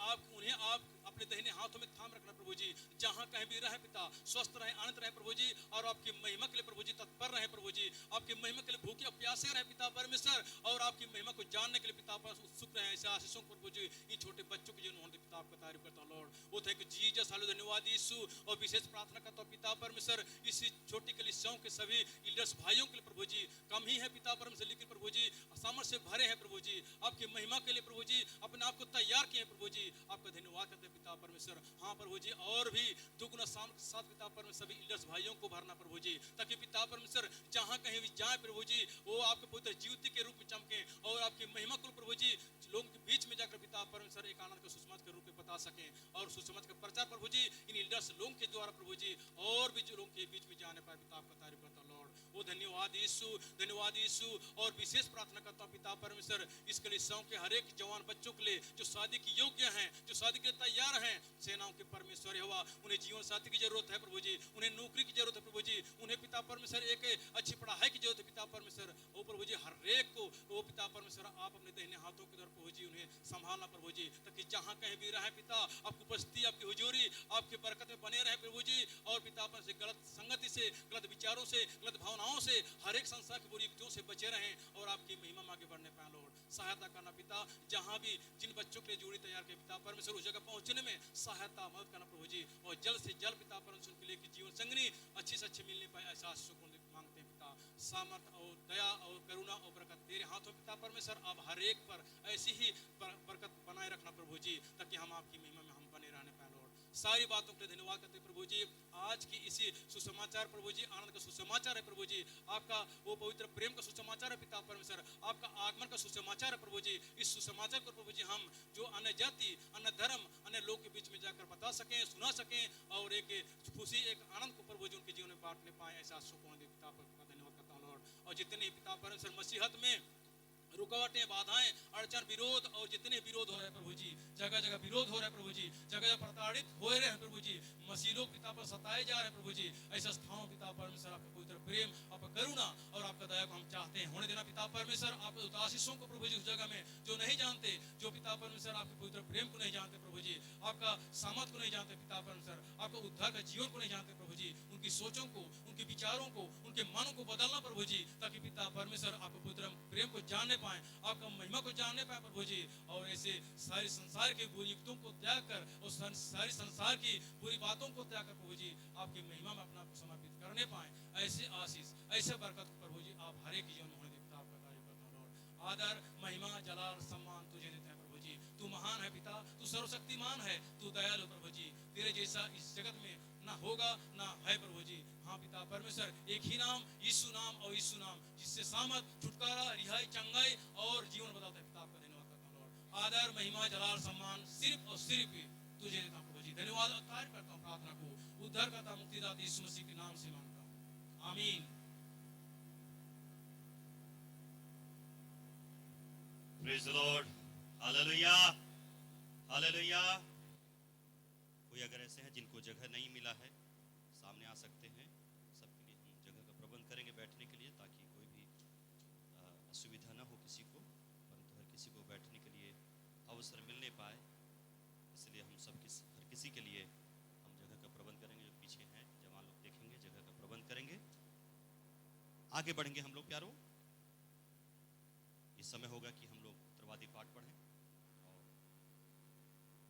आप अपने दाहिने हाथों में थाम रखना प्रभु जी, जहां कहीं भी रहे पिता, स्वस्थ रहे, आनंद रहे प्रभु जी, और आपकी महिमा के लिए प्रभु जी तत्पर रहे प्रभु जी, आपकी महिमा के लिए भूखे और प्यासे रहे पिता परमेश्वर, और आपकी महिमा को जानने के लिए पिता पर उत्सुक रहे। ऐसे आशीषों को प्रभु जी इन छोटे बच्चों के जीवन होने पिता आपका तारीफ करता हूं लॉर्ड। वो थैंक यू जीसस, हालेलुया, धन्यवाद यीशु। और विशेष प्रार्थना करता हूं पिता परमेश्वर इस छोटी कलीसियाओं के सभी लीडर्स भाइयों के लिए प्रभु जी, कम ही है पिता परमेश्वर लेकिन प्रभु जी सामर्थ से भरे हैं प्रभु जी, आपकी महिमा के लिए प्रभु जी अपने आप को तैयार किए प्रभु जी। आपका धन्यवाद करते पिता परमेश्वर। हाँ प्रभु जी और भी दुगुना साथ पिता परमेश्वर सभी लीडर्स भाइयों को भरना प्रभु जी, ताकि पिता परमेश्वर जहां कहीं भी जाए प्रभु जी वो आपके पवित्र जीवती के रूप में चमके, और आपकी महिमा को प्रभु जी लोगों के बीच में जाकर पिता परमेश्वर एक आनंद के सुसमाचार के रूप में बता सके, और सुसमाचार का प्रचार प्रभु जी इन लीडर्स लोगों के द्वारा प्रभु जी और भी जो लोगों के बीच में जाने पाए पिता आपका तारीफ करता लॉर्ड। वो धन्यवाद यीशु, धन्यवाद यीशु। और विशेष प्रार्थना करता हूं पिता परमेश्वर इस कलीसियाओं के हर एक जवान बच्चों के लिए जो शादी की योग्य हैं, जो शादी के लिए तैयार हैं, सेनाओं के परमेश्वर यहोवा उन्हें जीवन साथी की जरूरत है प्रभु जी, उन्हें नौकरी की जरूरत है प्रभु जी, उन्हें पिता परमेश्वर एक अच्छी पढ़ाई की जरूरत है पिता परमेश्वर। वो प्रभु जी हर एक को वो पिता परमेश्वर आप अपने दाहिने हाथों के द्वारा प्रभु जी उन्हें संभालना प्रभु जी, ताकि जहां कहीं भी रहे पिता आपकी उपस्थिति, आपकी हुजूरी, आपकी बरकत में बने रहे प्रभु जी। और पिता परमेश्वर गलत संगति से, गलत विचारों से, गलत भावनाओं से, हर एक संसार की बुरी युक्तियों से बचे रहें, और आपकी महिमा में आगे बढ़ने पाए लॉर्ड। सहायता करना पिता, जहां भी जिन बच्चों के लिए जोड़ी तैयार किए पिता परमेश्वर उस जगह पहुंचने में सहायता मदद करना प्रभु जी, और जल्द से जल्द पिता परमेश्वर के लिए जीवन संगनी अच्छी से अच्छी मिलने पाए ऐसा आशीषों को मांगते हैं पिता। सामर्थ और दया और करुणा और बरकत तेरे हाथों पिता परमेश्वर, आप हर एक पर ऐसी ही बरकत बनाए रखना प्रभु जी, ताकि हम आपकी महिमा में हम बने रहने पाए लॉर्ड। सारी बातों के लिए धन्यवाद करते प्रभु जी। आज की इसी सुसमाचार प्रभु जी आनंद का सुसमाचार है प्रभु जी, आपका वो पवित्र प्रेम का सुसमाचार है पिता परमेश्वर, आपका आगमन का सुसमाचार है प्रभु जी। इस सुसमाचार को प्रभु जी हम जो अन्य जाति, अन्य धर्म, अन्य लोग के बीच में जाकर बता सकें, सुना सकें, और एक खुशी, एक आनंद को प्रभु जी उनके जीवन में बांटने पाए ऐसा सुकून दे पिता पर धन्यवाद करता हूँ लॉर्ड। और जितने पिता परमेश्वर मसीहत में रुकावटें, बाधाएं, अड़चन, विरोध, और जितने विरोध हो रहे हैं प्रभु जी, जगह जगह विरोध हो रहा है प्रभु जी, जगह जगह प्रताड़ित हो रहे हैं प्रभु जी, मसीहों पिता पर सताए जा रहे हैं प्रभु जी, ऐसे स्थानों पिता परमेश्वर आपका पवित्र प्रेम, आपका करुणा और आपका दया को हम चाहते हैं होने देना पिता परमेश्वर। आप उस आशीषों को प्रभु जी उस जगह में जो नहीं जानते, जो पिता परमेश्वर आपके पवित्र प्रेम को नहीं जानते प्रभु जी, आपका सामर्थ को नहीं जानते पिता परमेश्वर, आपका उद्धार का जीवन को नहीं जानते प्रभु जी, उनकी सोचों को, उनके विचारों को, उनके मनों को बदलना प्रभु जी, ताकि पिता परमेश्वर आपको पवित्र प्रेम को जानने पाए, आपका महिमा को जानने पाए प्रभु जी, और ऐसे सारे संसार के बुरी युक्तों को त्याग कर और सारी संसार की बुरी बातों को त्याग कर प्रभु जी आपकी महिमा में अपना को समर्पित करने पाए। ऐसे आशीष, ऐसे बरकत प्रभु जी आप हर एक जीवन में होने देता आपका कार्य करता हूं लॉर्ड। आदर, महिमा, जलाल, सम्मान तुझे देते हैं प्रभु जी। तू महान है पिता, तू सर्वशक्तिमान है, तू दयालु प्रभु जी, तेरे जैसा इस जगत में ना होगा ना है प्रभु जी। हाँ पिता परमेश्वर, एक ही नाम, यीशु नाम और यीशु नाम, जिससे सामर्थ, छुटकारा, रिहाई, चंगाई और जीवन बदलता है। पिता आपका धन्यवाद करता हूँ लॉर्ड। आदर, महिमा, जलाल, सम्मान सिर्फ और सिर्फ तुझे देता हूँ प्रभु जी। धन्यवाद और कार्य करता हूँ प्रार्थना को उद्धारकर्ता मुक्तिदाता यीशु मसीह के नाम से मांगता हूँ, आमीन। Praise the Lord, hallelujah, hallelujah. कोई अगर ऐसे हैं जिनको जगह नहीं मिला है, सामने आ सकते हैं। सबके लिए हम जगह का प्रबंध करेंगे बैठने के लिए, ताकि कोई भी असुविधा ना हो किसी को, परंतु हर किसी को बैठने के लिए अवसर मिलने पाए, इसलिए हम सब हर किसी के लिए हम जगह का प्रबंध करेंगे। जो पीछे हैं जवान लोग देखेंगे, जगह का प्रबंध करेंगे। आगे बढ़ेंगे हम लोग प्यारो। इस समय होगा कि हम लोग उत्तरवादी पाठ पढ़ें और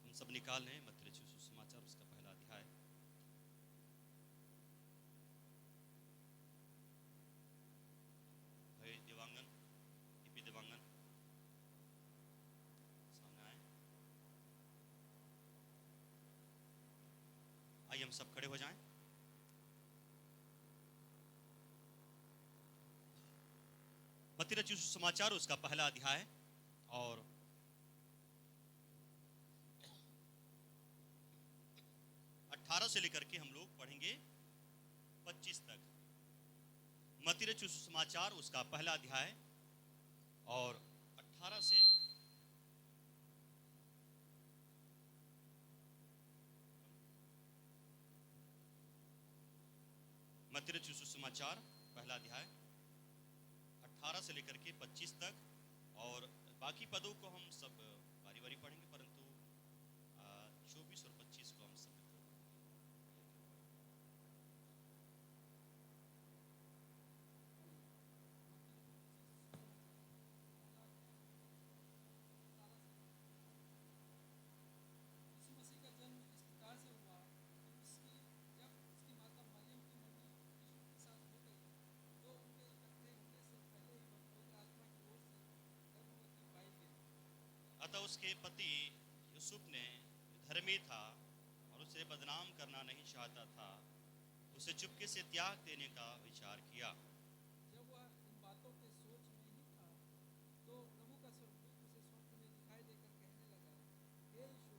हम सब निकाल लें मत्ती रचित सुसमाचार उसका पहला अध्याय। भाई देवांगन, टीपी देवांगन सामने आए। आइए हम सब खड़े हो जाएं। मत्ती रचित सुसमाचार उसका पहला अध्याय और 18 से लेकर के हम लोग पढ़ेंगे 25 तक। मत्ती रचित सुसमाचार उसका पहला अध्याय और 18 से मत्ती रचित सुसमाचार पहला अध्याय 18 से लेकर के 25 तक, और बाकी पदों को हम सब बारी बारी पढ़ेंगे, परंतु 24 और 25 को हम सब मिलकर पढ़ेंगे। यीशु मसीह का जन्म इस प्रकार से हुआ कि जब उसकी माता मरियम की मम्मी यीशु के साथ हो गई, तो उनके इकट्ठे होने से पहले ही वह पवित्र आत्मा की ओर से गर्भवती पाई गई। अतः उसके पति यूसुफ ने धर्मी था और उसे बदनाम करना नहीं चाहता था, उसे चुपके से त्याग देने का विचार किया। जब वह इन बातों के सोच में ही था, तो प्रभु का स्वर्गदूत उसे स्वप्न में दिखाई देकर कहने लगा, हे यीशु,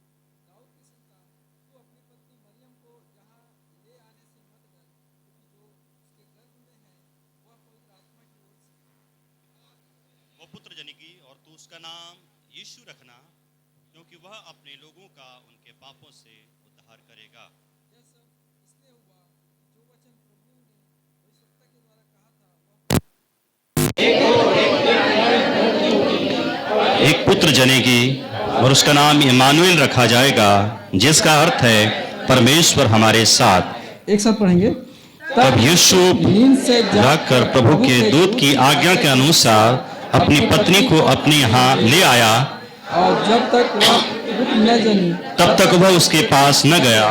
दाऊद की संतान, तू अपनी पत्नी मरियम को यहाँ ले आने से मत डर, क्योंकि जो उसके गर्भ में है वह पवित्र आत्मा की ओर से है। वो पुत्र जनेगी और तू उसका नाम यीशु रखना, क्योंकि वह अपने लोगों का उनके पापों से उद्धार करेगा। यह सब इसलिए हुआ जो वचन प्रभु ने भविष्यवक्ता के द्वारा कहा था, वह एक पुत्र जनेगी और उसका नाम इम्मानुएल रखा जाएगा, जिसका अर्थ है परमेश्वर हमारे साथ। एक साथ पढ़ेंगे। तब यूसुफ नींद से जागकर प्रभु के दूत की आज्ञा के अनुसार अपनी पत्नी को अपने यहाँ ले आया, और जब तक वह पुत्र न जनी तब तक वह उसके पास न गया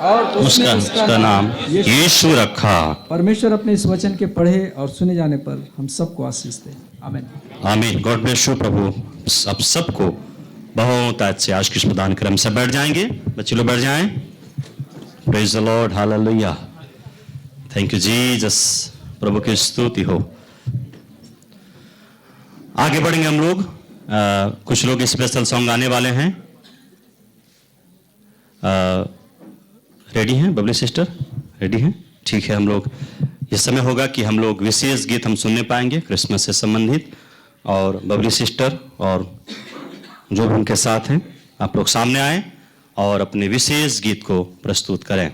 और उसका नाम यीशु रखा। परमेश्वर अपने इस वचन के पढ़े और सुने जाने पर हम सबको आशीष दे। आमीन। आमीन। God bless you. प्रभु अब सबको बहुत अच्छे आशीष प्रदान करें। हम सब बैठ जाएंगे, बच्चे लोग बैठ जाएं। Praise the Lord, hallelujah. Thank you Jesus. प्रभु की स्तुति हो। आगे बढ़ेंगे हम लोग। कुछ लोग स्पेशल सॉन्ग गाने वाले हैं। रेडी हैं बबली सिस्टर? रेडी हैं? ठीक है। हम लोग ये समय होगा कि हम लोग विशेष गीत हम सुनने पाएंगे क्रिसमस से संबंधित, और बबली सिस्टर और जो भी उनके साथ हैं, आप लोग सामने आए और अपने विशेष गीत को प्रस्तुत करें।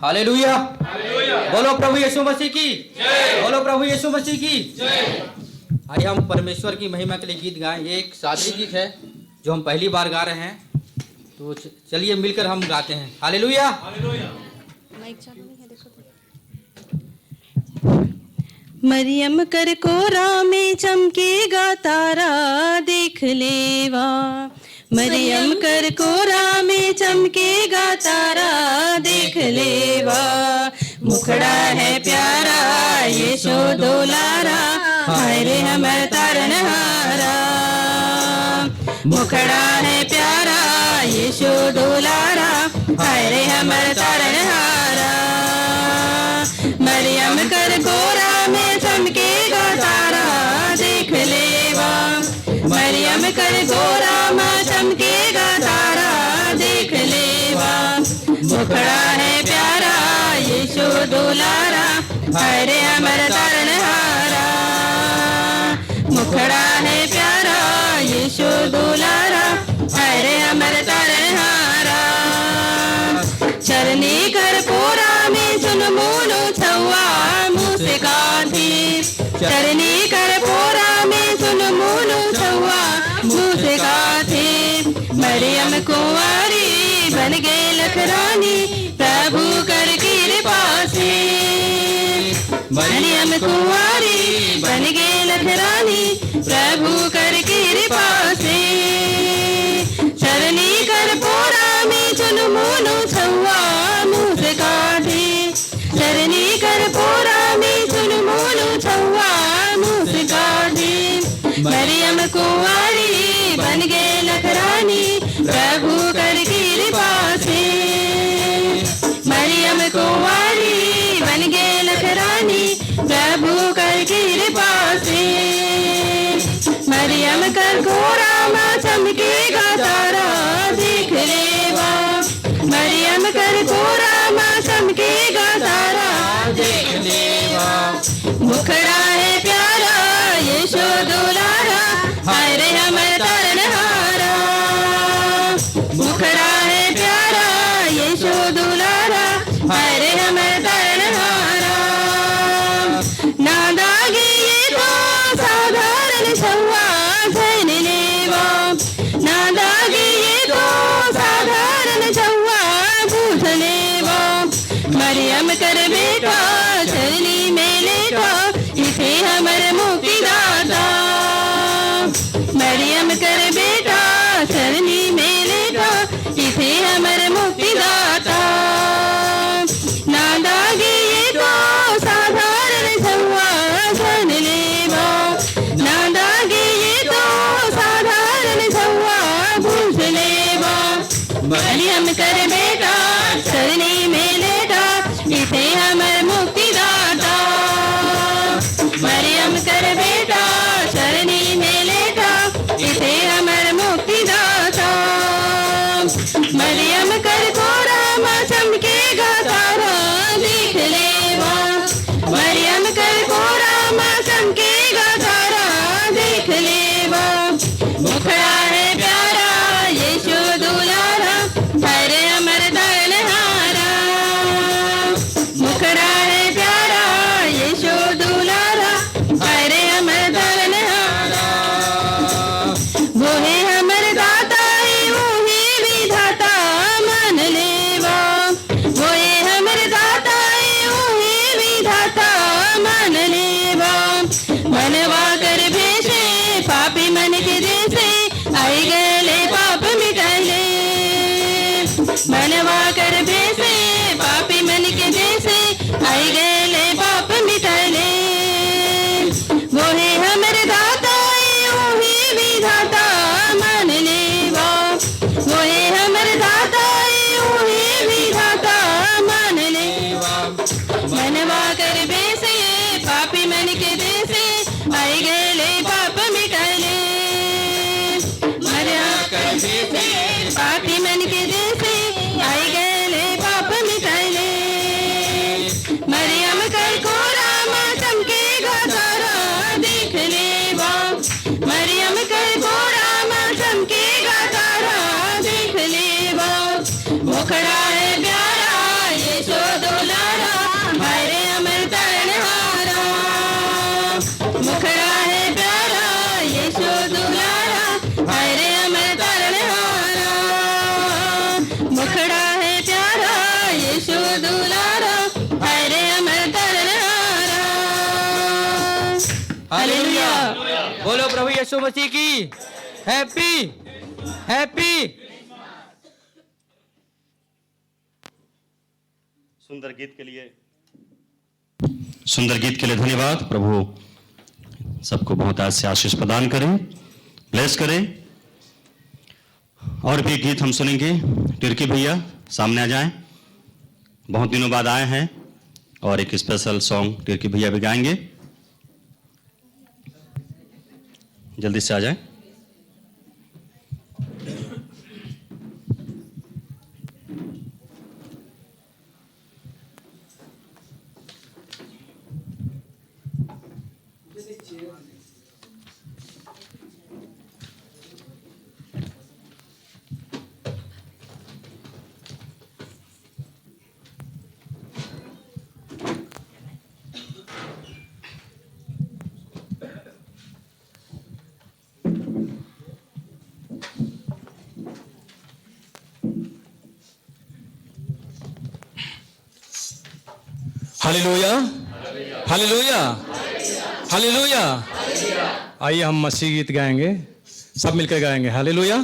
हालेलुया। बोलो प्रभु यीशु मसीह की जय। बोलो प्रभु यीशु मसीह की जय। आइए हम परमेश्वर की महिमा के लिए गीत गाएं। ये एक शास्त्रीय गीत है जो हम पहली बार गा रहे हैं। तो चलिए मिलकर हम गाते हैं हालेलुया। माइक चालू नहीं है, देखो तो। मरियम कर कोरा में चमकेगा तारा देख लेवा, मरियम कर कोरा में चमकेगा तारा देख लेवा। मुखड़ा है प्यारा यीशु दुलारा, हाय रे हमर तारनहारा। मुखड़ा है प्यारा यीशु दुलारा, हाय रे हमर तारनहारा। मरियम कर कोरा में चमकेगा तारा देख लेवा, मरियम कर कोरा में चमकेगा तारा देख लेवा। मुखड़ा है प्यारा यीशु दुलारा, हाय रे हमर तारनहारा। मुखड़ा है प्यारा यीशु दुलारा, हाय रे हमर तारनहारा। चरनी कर पोरा में चुन मोनो छुआ मुँह से काटी, चरनी कर पोरा में चुन मोनो छुआ मुँह से काटी। मरियम कुंवारी बन गई लखरानी प्रभु कर कृपा से। मरियम कुंवारी बन गई लखरानी प्रभु कर कृपा से। चरनी कर पोरा में चुन मोनो छुआ मुँह से काटी, चरनी कर पोरा में चुन मोनो छुआ मुँह से काटी। मरियम कुंवारी बन गए लखरानी प्रभु कर कृपा से। मरियम कुंवारी बन गए लखरानी प्रभु कर कृपा से। मरियम कर कोरा में चमकेगा तारा देख लेवा, मरियम कर कोरा में चमकेगा तारा देख लेवा। मुखड़ा है प्यारा यीशु दुलारा, हाय रे हमर तारनहारा। मुखड़ा है प्यारा यीशु दुलारा, हाय रे हमर तारनहारा। ना दागे ये तो साधारण छुआ धन लेवा, ना दागे ये तो साधारण छुआ पूछ लेवा। मरियम कर बेटा चरनी में लेटा, इसे हमर मुक्तिदाता। मरियम कर बेटा चरनी में लेटा, इसे हमर मुक्तिदाता। ना दागे ये तो साधारण छुआ धन लेवा, ना दागे ये तो साधारण छुआ पूछ लेवा। मरियम कर बेटा चरनी में लेटा, इसे हमर मुक्तिदाता। मरियम कर बेटा यीशु मसीह की हैप्पी हैप्पी। सुंदर गीत के लिए धन्यवाद। प्रभु सबको बहुत आज से आशीष प्रदान करें, ब्लेस करें। और भी गीत हम सुनेंगे। टिर्की भैया सामने आ जाएं, बहुत दिनों बाद आए हैं और एक स्पेशल सॉन्ग टिर्की भैया भी गाएंगे। जल्दी से आ जाएं। Hallelujah hallelujah hallelujah. आइए हम मसीह गीत गाएंगे, सब मिलकर गाएंगे हालेलुया।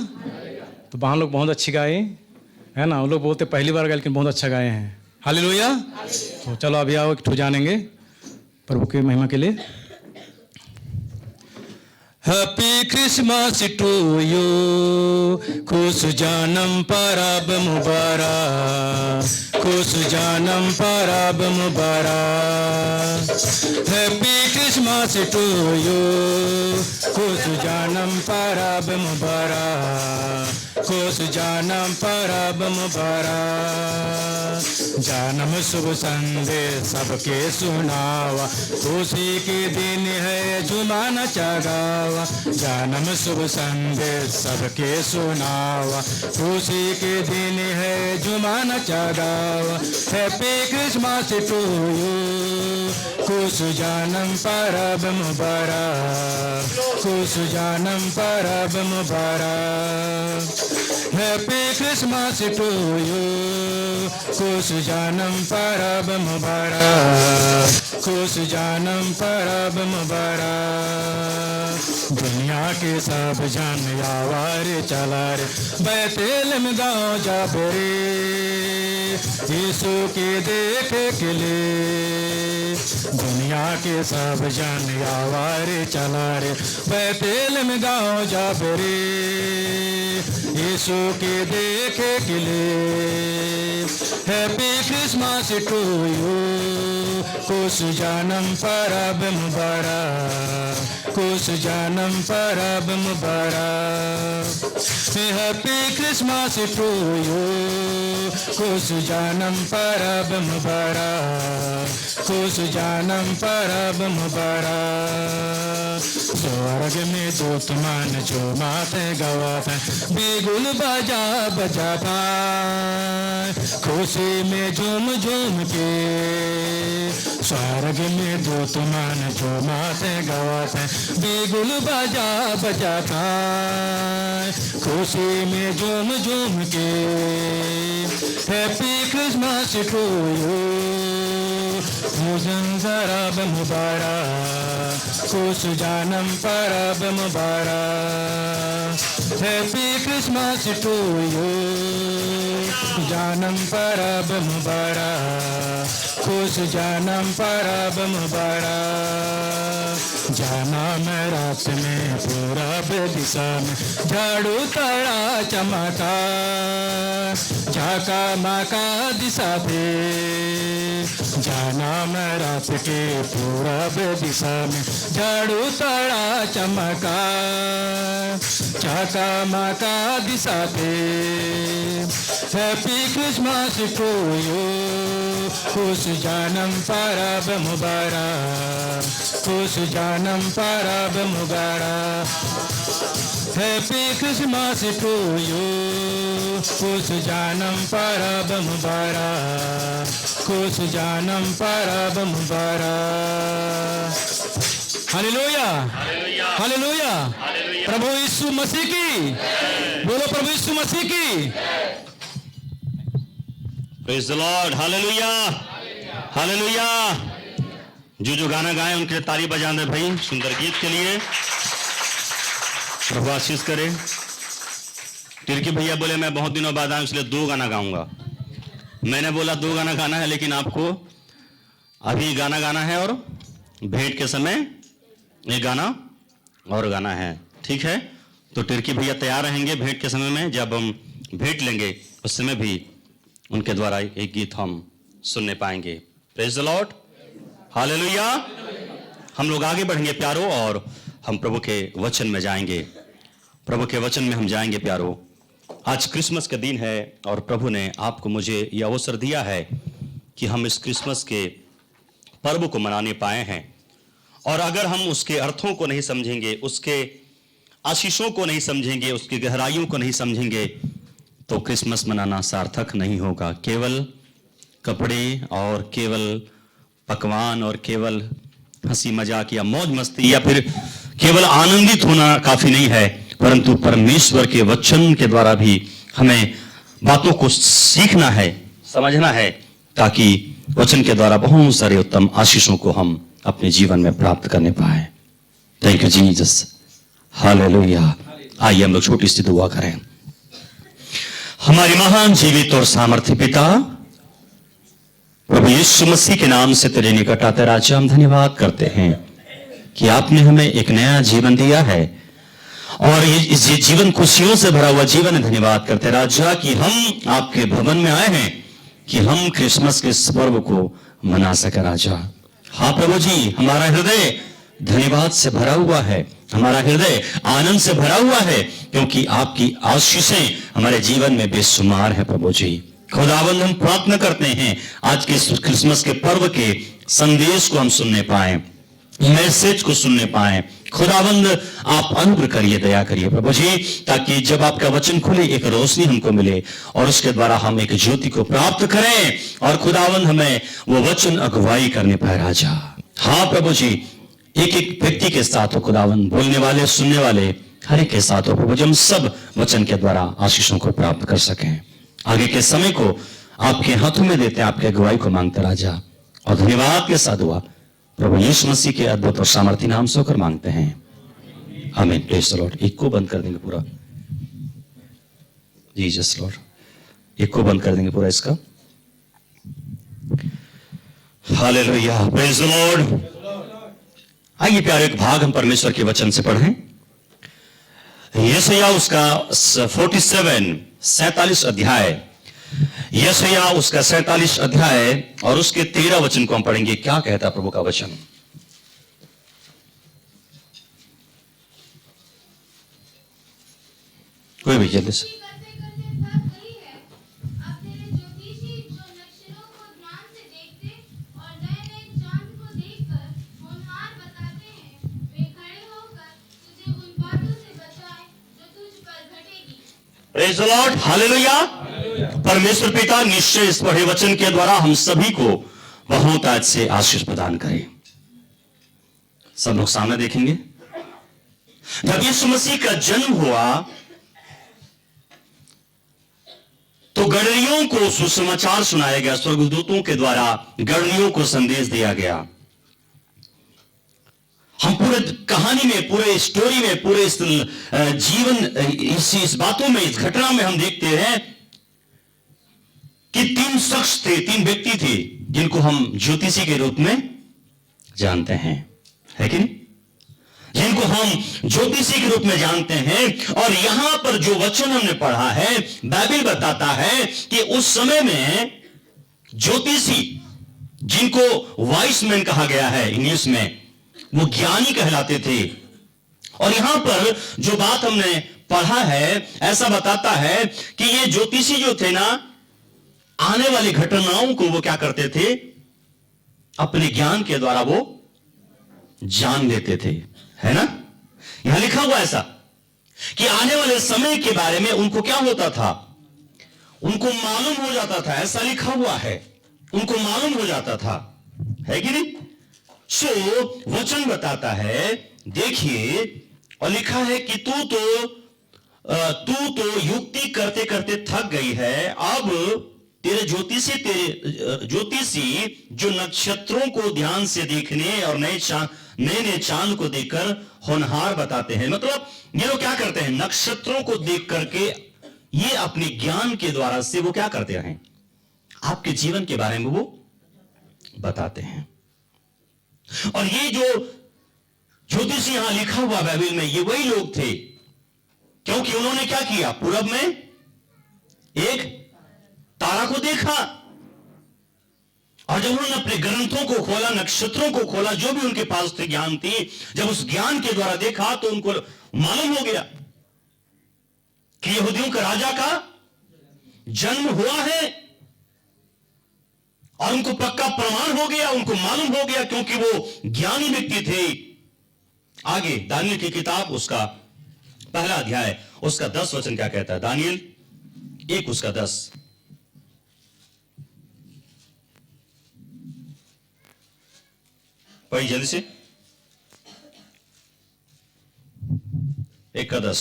तो वहाँ लोग बहुत अच्छी गाए है ना, वो लोग बोलते पहली बार गाए लेकिन बहुत अच्छा गाए हैं हालेलुया। तो चलो अभी आओ एक ठो जानेंगे प्रभु की महिमा के लिए। हैप्पी क्रिसमस टू यू, खुश जानम परब मुबारक, खुश जानम परब मुबारक। हैप्पी क्रिसमस टू यू, खुश जानम परब मुबारक, खुश जानम परब मुबारक। जानम शुभ संदेश सबके सुनावा, खुशी के दिन है जुमान चगावा। जानम शुभ संदेश सबके सुनावा, खुशी के दिन है जुमान चगावा। हैप्पी क्रिसमस टू यू, खुश जानम परब मुबारक, खुश जानम परब मुबारक। हैप्पी क्रिसमस टू यू, खुश जानम परब मुबारक, खुश जानम परब मुबारक। दुनिया के सब जन यावार चला रे, बैतेल में गाँव जाब रे, यीशु के देखे के लिए। दुनिया के सब जन यावार चला रे, बैतेल में गाँव जाब रे, यीशु के देखे के लिए। हैप्पी क्रिसमस टू यू, खुश जानम परब मुबारक, खुश जानम परब मुबारक। हैप्पी क्रिसमस टू यू, खुश जानम परब मुबारक, खुश जानम परब मुबारक। स्वर्ग में दूत मान जो माते गवाते, बिगुल बजा बजा पाए, खुशी में झूम झूम के। स्वर्ग में दूत मान जो माते गवाते, बिगुल बजा बजा पाए, खुशी में झूम झूम के। हैप्पी क्रिसमस टू यू, खुशन परब मुबारक, खुश जानम परब मुबारक। हैप्पी क्रिसमस टू यू, जानम परब मुबारक, खुश जानम परब मुबारक। जाना मैं रात में पूरब दिशा में, झाड़ू तड़ा चमका, झाका माका दिशा पे। जाना मैं रात के पूरब दिशा में, झाड़ू तड़ा चमका, झाका माका दिशा पे। हैप्पी क्रिसमस टू यू, खुश जानम परब मुबारक, खुश जानम परब मुबारक। हैप्पी क्रिसमस टू यू, खुश जानम परब मुबारक, खुश जानम परब मुबारक। Hallelujah hallelujah. प्रभु यीशु मसीह की, बोलो प्रभु यीशु मसीह की। Praise the Lord, hallelujah hallelujah. जो गाना गाए उनके लिए ताली बजा दे भाई, सुंदर गीत के लिए। प्रभु आशीष करे। तिरकी भैया बोले मैं बहुत दिनों बाद आया इसलिए 2 गाना गाऊंगा। मैंने बोला 2 गाना गाना है, लेकिन आपको अभी गाना गाना है और भेंट के समय एक गाना और गाना है, ठीक है। तो तिरकी भैया तैयार रहेंगे भेंट के समय में, जब हम भेंट लेंगे उस समय भी उनके द्वारा एक गीत हम सुनने पाएंगे। Praise the Lord, hallelujah. हम लोग आगे बढ़ेंगे प्यारो, और हम प्रभु के वचन में जाएंगे। प्रभु के वचन में हम जाएंगे प्यारो। आज क्रिसमस का दिन है और प्रभु ने आपको मुझे यह अवसर दिया है कि हम इस क्रिसमस के पर्व को मनाने पाए हैं। और अगर हम उसके अर्थों को नहीं समझेंगे, उसके आशीषों को नहीं समझेंगे, उसकी गहराइयों को नहीं समझेंगे, तो क्रिसमस मनाना सार्थक नहीं होगा। केवल कपड़े और केवल पकवान और केवल हंसी मजाक या मौज मस्ती या फिर केवल आनंदित होना काफी नहीं है, परंतु परमेश्वर के वचन के द्वारा भी हमें बातों को सीखना है, समझना है, ताकि वचन के द्वारा बहुत सारे उत्तम आशीषों को हम अपने जीवन में प्राप्त करने पाए। Thank you Jesus, hallelujah. आइए हम लोग छोटी सी दुआ करें। हमारे महान जीवित और सामर्थ्य पिता प्रभु यीशु मसीह के नाम से तेरे निकट आते राजा, हम धन्यवाद करते हैं कि आपने हमें एक नया जीवन दिया है, और ये जीवन खुशियों से भरा हुआ जीवन है। धन्यवाद करते राजा कि हम आपके भवन में आए हैं कि हम क्रिसमस के इस पर्व को मना सके राजा। हाँ प्रभु जी, हमारा हृदय धन्यवाद से भरा हुआ है, हमारा हृदय आनंद से भरा हुआ है, क्योंकि आपकी आशीषें हमारे जीवन में बेशुमार है प्रभु जी। खुदावंद, हम प्रार्थना करते हैं आज के क्रिसमस के पर्व के संदेश को हम सुनने पाए, मैसेज को सुनने पाए। खुदावंद, आप अनुग्रह करिए, दया करिए प्रभु जी, ताकि जब आपका वचन खुले एक रोशनी हमको मिले और उसके द्वारा हम एक ज्योति को प्राप्त करें, और खुदावंद हमें वो वचन अगुवाई करने पाए राजा। हाँ प्रभु जी, एक एक व्यक्ति के साथ हो खुदावंद, बोलने वाले सुनने वाले हर एक के साथ हो प्रभु जी, हम सब वचन के द्वारा आशीषों को प्राप्त कर सकें। आगे के समय को आपके हाथों में देते, आपके अगुवाई को मांगते राजा, और धन्यवाद के साथ हुआ प्रभु यीशु मसीह के अद्भुत और सामर्थ्य नाम से होकर मांगते हैं, आमीन। Praise the Lord. एक को बंद कर देंगे पूरा, जीसस लॉर्ड, एक को बंद कर देंगे पूरा इसका। Hallelujah, praise the Lord. आइए प्यारे, एक भाग हम परमेश्वर के वचन से पढ़ें। यशायाह उसका 47 अध्याय, यशायाह उसका 47 अध्याय और उसके 13 वचन को हम पढ़ेंगे। क्या कहता है प्रभु का वचन? कोई भी जल्दी से। Praise the Lord, hallelujah. परमेश्वर पिता निश्चय इस पढ़े वचन के द्वारा हम सभी को बहुत आज से आशीष प्रदान करे। सब लोग सामने देखेंगे। जब यीशु मसीह का जन्म हुआ तो गड़रियों को सुसमाचार सुनाया गया, स्वर्गदूतों के द्वारा गड़रियों को संदेश दिया गया। हम पूरे कहानी में, पूरे स्टोरी में, पूरे इस जीवन, इस बातों में, इस घटना में हम देखते हैं कि 3 शख्स थे, 3 व्यक्ति थे, जिनको हम ज्योतिषी के रूप में जानते हैं, है कि नहीं? जिनको हम ज्योतिषी के रूप में जानते हैं। और यहां पर जो वचन हमने पढ़ा है, बाइबल बताता है कि उस समय में ज्योतिषी, जिनको वाइस मैन कहा गया है इंग्लिश में, वो ज्ञानी कहलाते थे। और यहां पर जो बात हमने पढ़ा है, ऐसा बताता है कि ये ज्योतिषी जो थे ना, आने वाली घटनाओं को वो क्या करते थे, अपने ज्ञान के द्वारा वो जान लेते थे, है ना? यहां लिखा हुआ ऐसा कि आने वाले समय के बारे में उनको क्या होता था, उनको मालूम हो जाता था। ऐसा लिखा हुआ है, उनको मालूम हो जाता था, है कि नहीं? सो वचन बताता है, देखिए, और लिखा है कि तू तो युक्ति करते करते थक गई है। अब तेरे ज्योतिषी जो नक्षत्रों को ध्यान से देखने और नए चांद को देखकर होनहार बताते हैं। मतलब ये लोग क्या करते हैं, नक्षत्रों को देख करके ये अपने ज्ञान के द्वारा से वो क्या करते हैं, आपके जीवन के बारे में वो बताते हैं। और ये जो ज्योतिष यहां लिखा हुआ बाइबल में, ये वही लोग थे, क्योंकि उन्होंने क्या किया, पूरब में एक तारा को देखा, और जब उन्होंने अपने ग्रंथों को खोला, नक्षत्रों को खोला, जो भी उनके पास थे ज्ञान थी, जब उस ज्ञान के द्वारा देखा तो उनको मालूम हो गया कि यहूदियों के राजा का जन्म हुआ है, और उनको पक्का प्रमाण हो गया, उनको मालूम हो गया, क्योंकि वो ज्ञानी व्यक्ति थे। आगे दानियल की किताब उसका पहला अध्याय उसका 10 वचन क्या कहता है, दानियल 1 उसका 10। पढ़िए जल्दी से, 1 का 10।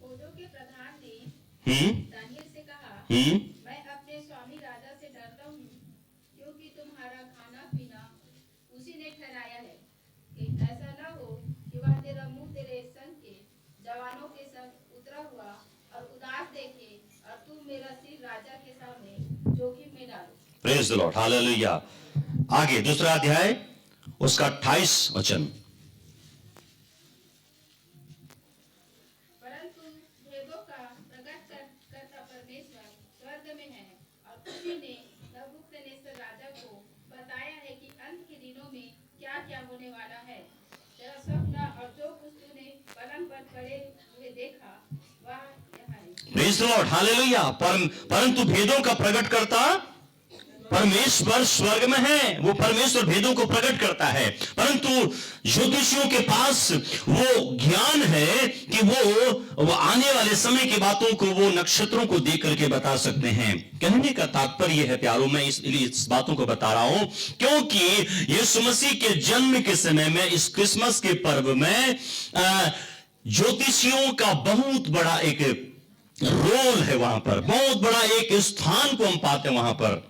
फौजों के प्रधान ने दानियल से कहा, मैं अपने स्वामी राजा से डरता हूँ, क्योंकि तुम्हारा खाना पीना उसी ने ठहराया है, कि ऐसा न हो कि वह तेरा मुंह तेरे संग के जवानों के संग उतरा हुआ और उदास देखे, और तू मेरा सिर राजा के सामने जोखिम में डालो। Praise the Lord, hallelujah. आगे दूसरा अध्याय उसका 28 वचन। परंतु भेदों का प्रकट करता परमेश्वर स्वर्ग में है, और उसी ने नबूकदनेस्सर राजा को बताया है कि अंत के दिनों में क्या क्या होने वाला है। तेरा स्वप्न और जो कुछ तूने पलंग पर पड़े हुए देखा वह यहाँ है। Praise the Lord, hallelujah. परंतु भेदों का प्रकट करता परमेश्वर स्वर्ग में है, वो परमेश्वर भेदों को प्रकट करता है। परंतु ज्योतिषियों के पास वो ज्ञान है कि वो आने वाले समय की बातों को वो नक्षत्रों को देख करके बता सकते हैं। कहने का तात्पर्य है प्यारों, मैं इसलिए इस बातों को बता रहा हूं क्योंकि यीशु मसीह के जन्म के समय में, इस क्रिसमस के पर्व में ज्योतिषियों का बहुत बड़ा एक रोल है, वहां पर बहुत बड़ा एक स्थान को हम पाते हैं वहां पर।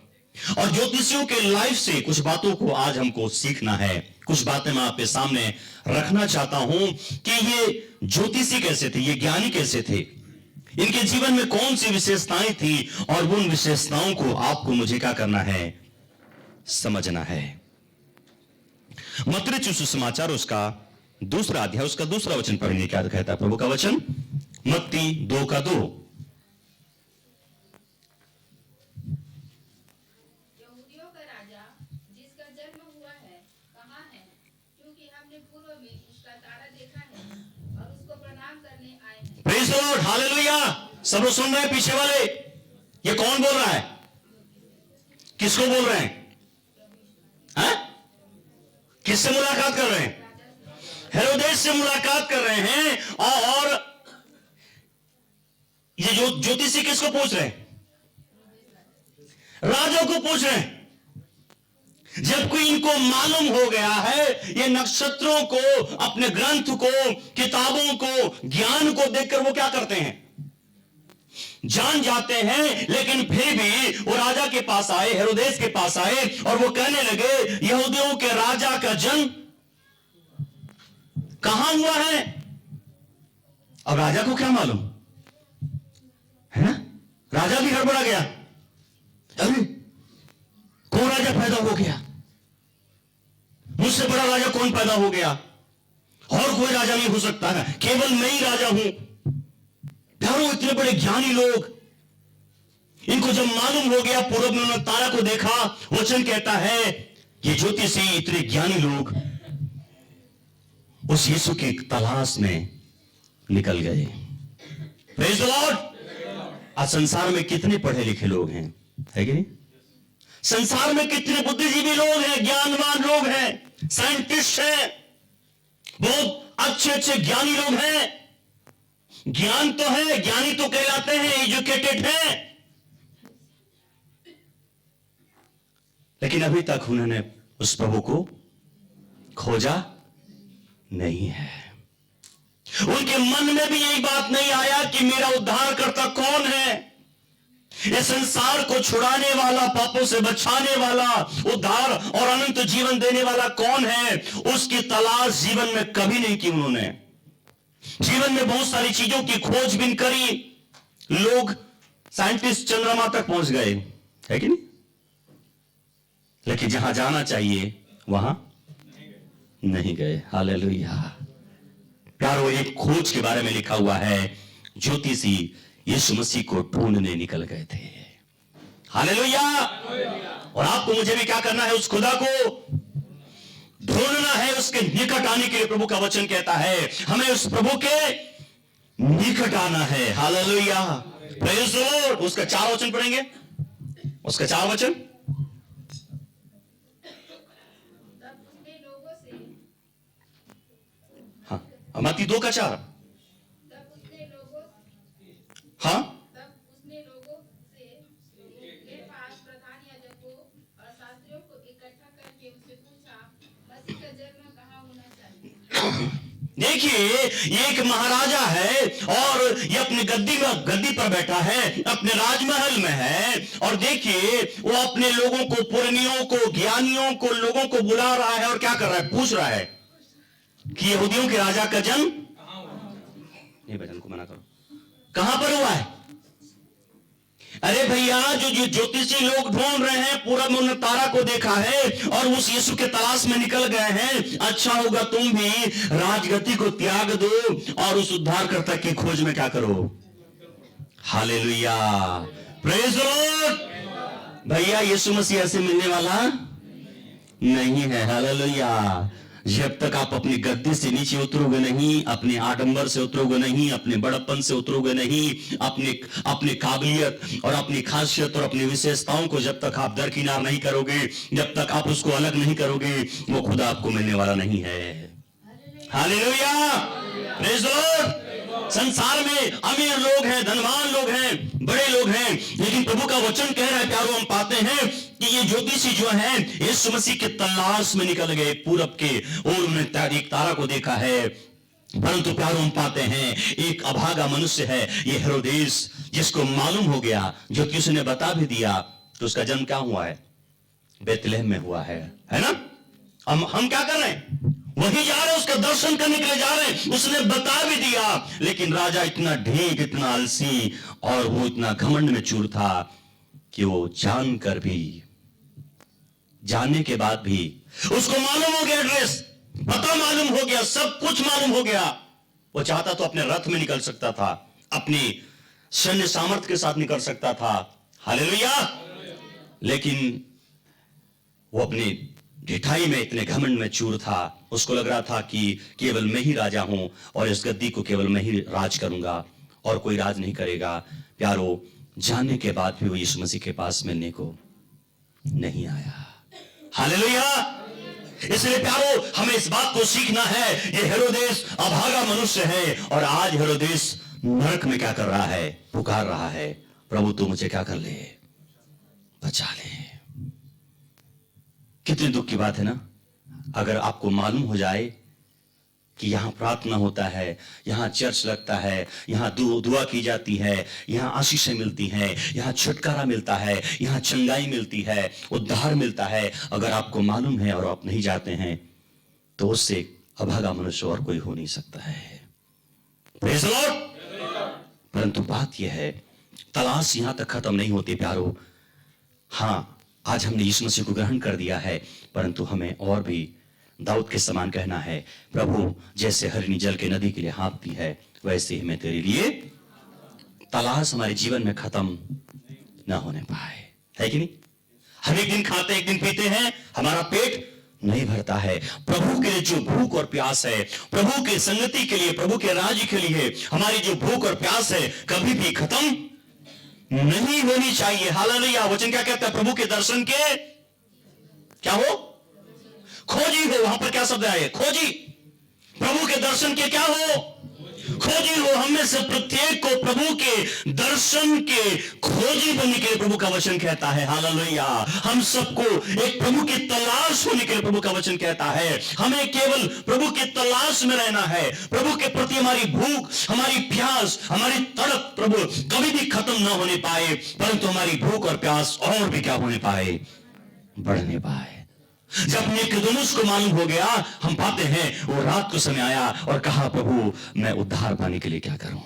और ज्योतिषियों के लाइफ से कुछ बातों को आज हमको सीखना है, कुछ बातें मैं आपके सामने रखना चाहता हूं कि ये ज्योतिषी कैसे थे, ये ज्ञानी कैसे थे, इनके जीवन में कौन सी विशेषताएं थी, और उन विशेषताओं को आपको मुझे क्या करना है, समझना है। मत्ती सुसमाचार उसका दूसरा अध्याय उसका दूसरा वचन पढ़ेंगे, क्या कहता है प्रभु का वचन, मत्ती 2 का 2। Praise the Lord, hallelujah. सब लोग सुन रहे हैं पीछे वाले, ये कौन बोल रहा है, किसको बोल रहे हैं, किससे मुलाकात कर रहे हैं, हेरोदेस से मुलाकात कर रहे हैं। और ये जो ज्योतिषी किसको पूछ रहे हैं, राजा को पूछ रहे हैं। जबकि इनको मालूम हो गया है, ये नक्षत्रों को, अपने ग्रंथ को, किताबों को, ज्ञान को देखकर वो क्या करते हैं, जान जाते हैं। लेकिन फिर भी वो राजा के पास आए, हेरोदेस के पास आए, और वो कहने लगे यहूदियों के राजा का जन्म कहां हुआ है। अब राजा को क्या मालूम है ना, राजा भी हड़बड़ा गया, अरे कौन राजा पैदा हो गया, मुझसे बड़ा राजा कौन पैदा हो गया, और कोई राजा नहीं हो सकता है, केवल मैं ही राजा हूं। प्यारों, इतने बड़े ज्ञानी लोग, इनको जब मालूम हो गया, पूरब में उन्होंने तारा को देखा, वचन कहता है ये ज्योतिषी, इतने ज्ञानी लोग उस यीशु की तलाश में निकल गए। Praise the Lord. आज संसार में कितने पढ़े लिखे लोग हैं, है कि नहीं? संसार में कितने बुद्धिजीवी लोग हैं, ज्ञानवान लोग हैं, साइंटिस्ट हैं, बहुत अच्छे अच्छे ज्ञानी लोग हैं। ज्ञान तो है, ज्ञानी तो कहलाते हैं, एजुकेटेड हैं, लेकिन अभी तक उन्होंने उस प्रभु को खोजा नहीं है। उनके मन में भी यही बात नहीं आया कि मेरा उद्धारकर्ता कौन है, इस संसार को छुड़ाने वाला, पापों से बचाने वाला, उद्धार और अनंत जीवन देने वाला कौन है, उसकी तलाश जीवन में कभी नहीं की उन्होंने। जीवन में बहुत सारी चीजों की खोजबीन करी, लोग साइंटिस्ट चंद्रमा तक पहुंच गए, है कि नहीं? लेकिन जहां जाना चाहिए वहां नहीं गए। हालेलुया। प्यारो, एक खोज के बारे में लिखा हुआ है, ज्योतिषी यीशु मसीह को ढूंढने निकल गए थे। हालेलुया। और आपको मुझे भी क्या करना है? उस खुदा को ढूंढना है, उसके निकट आने के लिए प्रभु का वचन कहता है हमें उस प्रभु के निकट आना है। हालेलुया। Praise the Lord. उसका 4 वचन पढ़ेंगे, उसका 4 वचन। हाँ, मत्ती 2 का 4। हाँ, तब उसने लोगों से के पास प्रधान याजकों और शास्त्रियों को इकट्ठा करके उनसे पूछा, मसीह का जन्म कहाँ होना चाहिए? देखिए, ये एक महाराजा है और ये अपनी गद्दी पर बैठा है, अपने राजमहल में है। और देखिए, वो अपने लोगों को, पुरनियों को, ज्ञानियों को, लोगों को बुला रहा है और क्या कर रहा है? पूछ रहा है कि यहूदियों के राजा का जन्म, ये भजन को मना करो, कहां पर हुआ है? अरे भैया, जो ज्योतिषी लोग ढूंढ रहे हैं, पूरब में उन्होंने तारा को देखा है और उस यीशु के तलाश में निकल गए हैं। अच्छा होगा तुम भी राजगद्दी को त्याग दो और उस उद्धारकर्ता की खोज में क्या करो। हालेलुया। Praise the Lord. भैया, यीशु मसीह ऐसे मिलने वाला नहीं है। हालेलुया। जब तक आप अपनी गद्दी से नीचे उतरोगे नहीं, अपने आडंबर से उतरोगे नहीं, अपने बड़प्पन से उतरोगे नहीं, अपनी काबिलियत और अपनी खासियत और अपनी विशेषताओं को जब तक आप दरकिनार नहीं करोगे, जब तक आप उसको अलग नहीं करोगे, वो खुदा आपको मिलने वाला नहीं है। हालेलुया। Praise the Lord. संसार में अमीर लोग हैं, धनवान लोग हैं, बड़े लोग हैं, लेकिन प्रभु का वचन कह रहा है प्यारो, हम पाते हैं कि ये ज्योतिषी जो हैं यीशु मसीह के तलाश में निकल गए पूरब के, और उन्होंने एक तारा को देखा है। परंतु प्यारो, हम पाते हैं एक अभागा मनुष्य है, ये हेरोदेस, जिसको मालूम हो गया, ज्योतिषी ने बता भी दिया, तो उसका जन्म क्या हुआ है? बेतलहम में हुआ है ना? हम क्या कर रहे हैं? वही जा रहे हैं, उसका दर्शन करने के लिए जा रहे हैं। उसने बता भी दिया, लेकिन राजा इतना ढीठ, इतना आलसी और वो इतना घमंड में चूर था कि वो जानकर भी, जानने के बाद भी, उसको मालूम हो गया, एड्रेस पता मालूम हो गया, सब कुछ मालूम हो गया। वो चाहता तो अपने रथ में निकल सकता था, अपनी सैन्य सामर्थ्य के साथ निकल सकता था। हालेलुया। लेकिन वो अपनी ढिठाई में, इतने घमंड में चूर था। उसको लग रहा था कि केवल मैं ही राजा हूं और इस गद्दी को केवल मैं ही राज करूंगा और कोई राज नहीं करेगा। प्यारो, जानने के बाद भी वो यीशु मसीह के पास मिलने को नहीं आया। हालेलुया। इसलिए प्यारो, हमें इस बात को सीखना है, ये हेरोदेस अभागा मनुष्य है और आज हेरोदेस नरक में क्या कर रहा है? पुकार रहा है, प्रभु तू मुझे क्या कर ले? बचा ले। कितनी दुख की बात है ना, अगर आपको मालूम हो जाए कि यहां प्रार्थना होता है, यहां चर्च लगता है, यहां दुआ की जाती है, यहां आशीषें मिलती हैं, यहां छुटकारा मिलता है, यहां चंगाई मिलती है, उद्धार मिलता है, अगर आपको मालूम है और आप नहीं जाते हैं, तो उससे अभागा मनुष्य और कोई हो नहीं सकता है। Praise the Lord. परंतु बात यह है, तलाश यहां तक खत्म नहीं होती प्यारो। हां, आज हमने यीशु मसीह को ग्रहण कर दिया है, परंतु हमें और भी दाऊद के समान कहना है, प्रभु जैसे हरिणी जल के नदी के लिए हाँफती है, वैसे ही मैं तेरे लिए। तलाश हमारे जीवन में खत्म ना होने पाए, है कि नहीं? हम एक दिन खाते, एक दिन पीते हैं, हमारा पेट नहीं भरता है। प्रभु के लिए जो भूख और प्यास है, प्रभु के संगति के लिए, प्रभु के राज्य के लिए हमारी जो भूख और प्यास है, कभी भी खत्म नहीं होनी चाहिए। हालेलुया। वचन क्या कहता है? प्रभु के दर्शन के क्या हो? खोजी हो। वहां पर क्या शब्द आए? खोजी। प्रभु के दर्शन के क्या हो? खोजी हो। हम में से प्रत्येक को प्रभु के दर्शन के खोजी बनने के लिए प्रभु का वचन कहता है। हालेलुया। हम सबको एक प्रभु की तलाश होने के लिए प्रभु का वचन कहता है। हमें केवल प्रभु की तलाश में रहना है। प्रभु के प्रति हमारी भूख, हमारी प्यास, हमारी तड़प प्रभु कभी भी खत्म ना होने पाए, परंतु हमारी भूख और प्यास और भी क्या होने पाए, बढ़ने पाए। जब निकोदेमुस को मालूम हो गया, हम पाते हैं वो रात को समय आया और कहा, प्रभु मैं उद्धार पाने के लिए क्या करूं।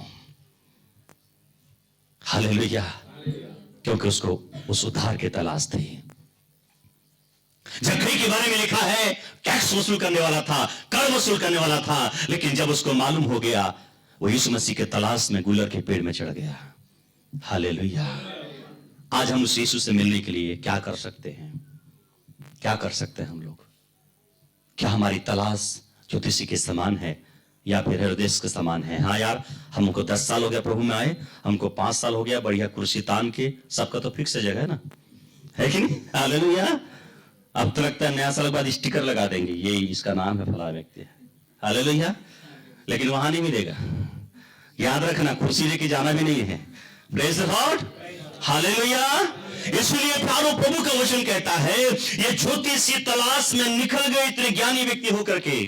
हालेलुया। क्योंकि उसको उस उद्धार की तलाश थी। जक्कई के बारे में लिखा है, टैक्स वसूल करने वाला था, कर वसूल करने वाला था, लेकिन जब उसको मालूम हो गया, वो यीशु मसीह के तलाश में गुलर के पेड़ में चढ़ गया। हालेलुया। आज हम उस यीशु से मिलने के लिए क्या कर सकते हैं? क्या कर सकते हैं हम लोग? क्या हमारी तलाश ज्योतिषी के समान है या फिर हेरोदेस के समान है? हाँ यार, हमको 10 साल हो गया प्रभु में आए, हमको 5 साल हो गया, बढ़िया कुर्सी तान के, सबका तो फिक्स जगह है ना, है कि नहीं? हालेलुया। अब तो लगता है नया साल के बाद स्टिकर लगा देंगे, ये इसका नाम है फला व्यक्ति। हालेलुया। लेकिन वहां नहीं मिलेगा। याद रखना, कुर्सी लेके जाना भी नहीं है। Praise the Lord. हालेलुया। इसलिए प्यारो, प्रभु का वचन कहता है, ये ज्योतिषी तलाश में निकल गए इतने ज्ञानी व्यक्ति होकर के।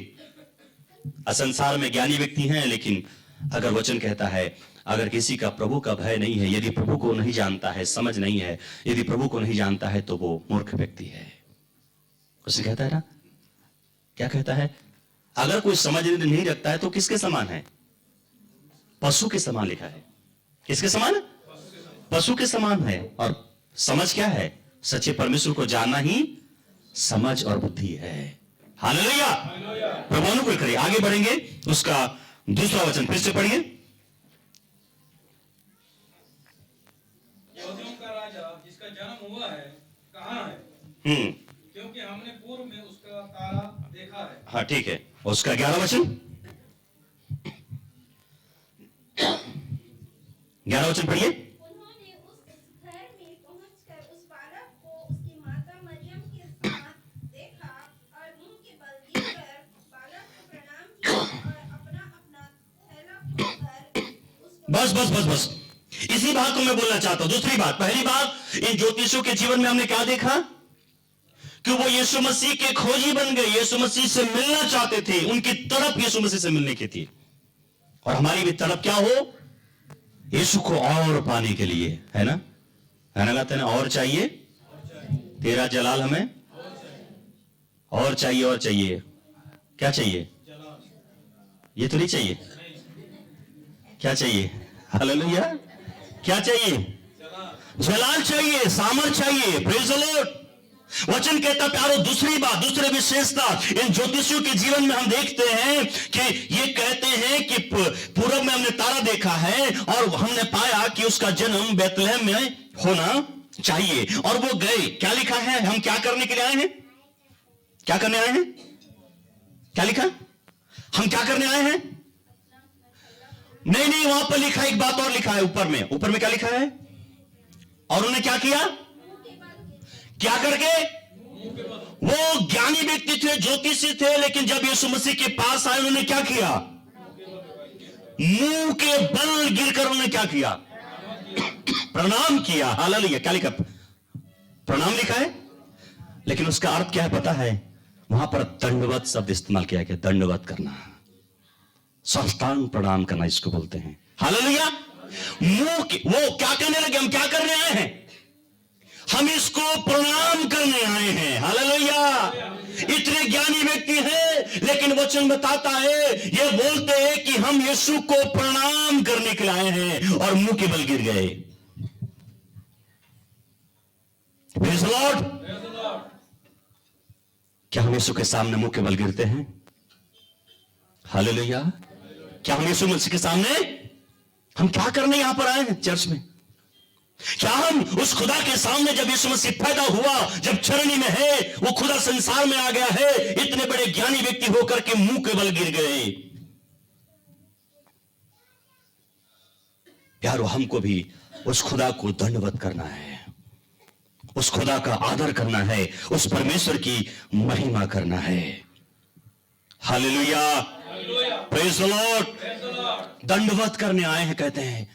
संसार में ज्ञानी व्यक्ति हैं, लेकिन अगर वचन कहता है, अगर किसी का प्रभु का भय नहीं है, यदि प्रभु को नहीं जानता है, समझ नहीं है, यदि प्रभु को नहीं जानता है, तो वो मूर्ख व्यक्ति है। उसे कहता है ना, क्या कहता है? अगर कोई समझ नहीं रखता है तो किसके समान है? पशु के समान लिखा है। किसके समान? पशु के समान है। और समझ क्या है? सच्चे परमेश्वर को जानना ही समझ और बुद्धि है। हालेलुया। प्रभु अनुकूल करिए। आगे बढ़ेंगे, उसका दूसरा वचन फिर से पढ़िए। यहूदियों का राजा जिसका जन्म हुआ है कहाँ है? क्योंकि हमने पूर्व में उसका तारा देखा है। हाँ ठीक है, उसका 11 वचन, 11 वचन पढ़िए। उन्होंने उस घर में पहुंचकर उस बालक को उसकी माता मरियम के साथ देखा और मुंह के बल गिरकर बालक को प्रणाम किया और अपना अपना थैला खोलकर उसको बस बस बस बस, इसी बात को मैं बोलना चाहता हूं। दूसरी बात, पहली बात, इन ज्योतिषियों के जीवन में हमने क्या देखा कि वो यीशु मसीह के खोजी बन गए, यीशु मसीह से मिलना चाहते थे, उनकी तड़प यीशु मसीह से मिलने की थी। और हमारी भी तड़प क्या हो? यीशु को और पाने के लिए, है ना? है ना? कहते हैं ना, और चाहिए तेरा जलाल, हमें और चाहिए, और चाहिए। क्या चाहिए? ये तो नहीं चाहिए। क्या चाहिए? हालेलुया। क्या चाहिए? जलाल चाहिए, सामर्थ चाहिए। Praise the Lord. वचन कहता प्यारो, दूसरी बात, दूसरी विशेषता इन ज्योतिषियों के जीवन में हम देखते हैं कि ये कहते हैं कि पूरब में हमने तारा देखा है और हमने पाया कि उसका जन्म बैतलहम में होना चाहिए, और वो गए। क्या लिखा है? हम क्या करने के लिए आए हैं? क्या करने आए हैं? क्या लिखा? हम क्या करने आए हैं? नहीं नहीं, वहां पर लिखा, एक बात और लिखा है ऊपर में। ऊपर में क्या लिखा है? और उन्होंने क्या किया? क्या करके? वो ज्ञानी व्यक्ति थे, ज्योतिषी थे, लेकिन जब यीशु मसीह के पास आए, उन्होंने क्या किया? मुंह के बल गिरकर उन्होंने क्या किया? प्रणाम किया। हालेलुया। क्या लिखा? प्रणाम लिखा है, लेकिन उसका अर्थ क्या है पता है? वहां पर दंडवत शब्द इस्तेमाल किया गया। दंडवत करना, साष्टांग प्रणाम करना, इसको बोलते हैं। हालेलुया। मुंह के, वो क्या करने लगे? हम क्या करने आए हैं? हम इसको प्रणाम करने आए हैं। हालेलुया। इतने ज्ञानी व्यक्ति हैं, लेकिन वचन बताता है, ये बोलते हैं कि हम यीशु को प्रणाम करने के लिए आए हैं, और मुंह के बल गिर गए। Praise the Lord. क्या हम यीशु के सामने मुंह के बल गिरते हैं? हालेलुया। क्या हम यीशु मसीह के सामने, हम क्या करने यहां पर आए हैं चर्च में? क्या हम उस खुदा के सामने, जब यीशु मसीह पैदा हुआ, जब चरनी में है, वो खुदा संसार में आ गया है, इतने बड़े ज्ञानी व्यक्ति होकर के मुंह के बल गिर गए? प्यारो, हमको भी उस खुदा को दंडवत करना है, उस खुदा का आदर करना है, उस परमेश्वर की महिमा करना है। Hallelujah, praise the Lord. दंडवत करने आए हैं, कहते हैं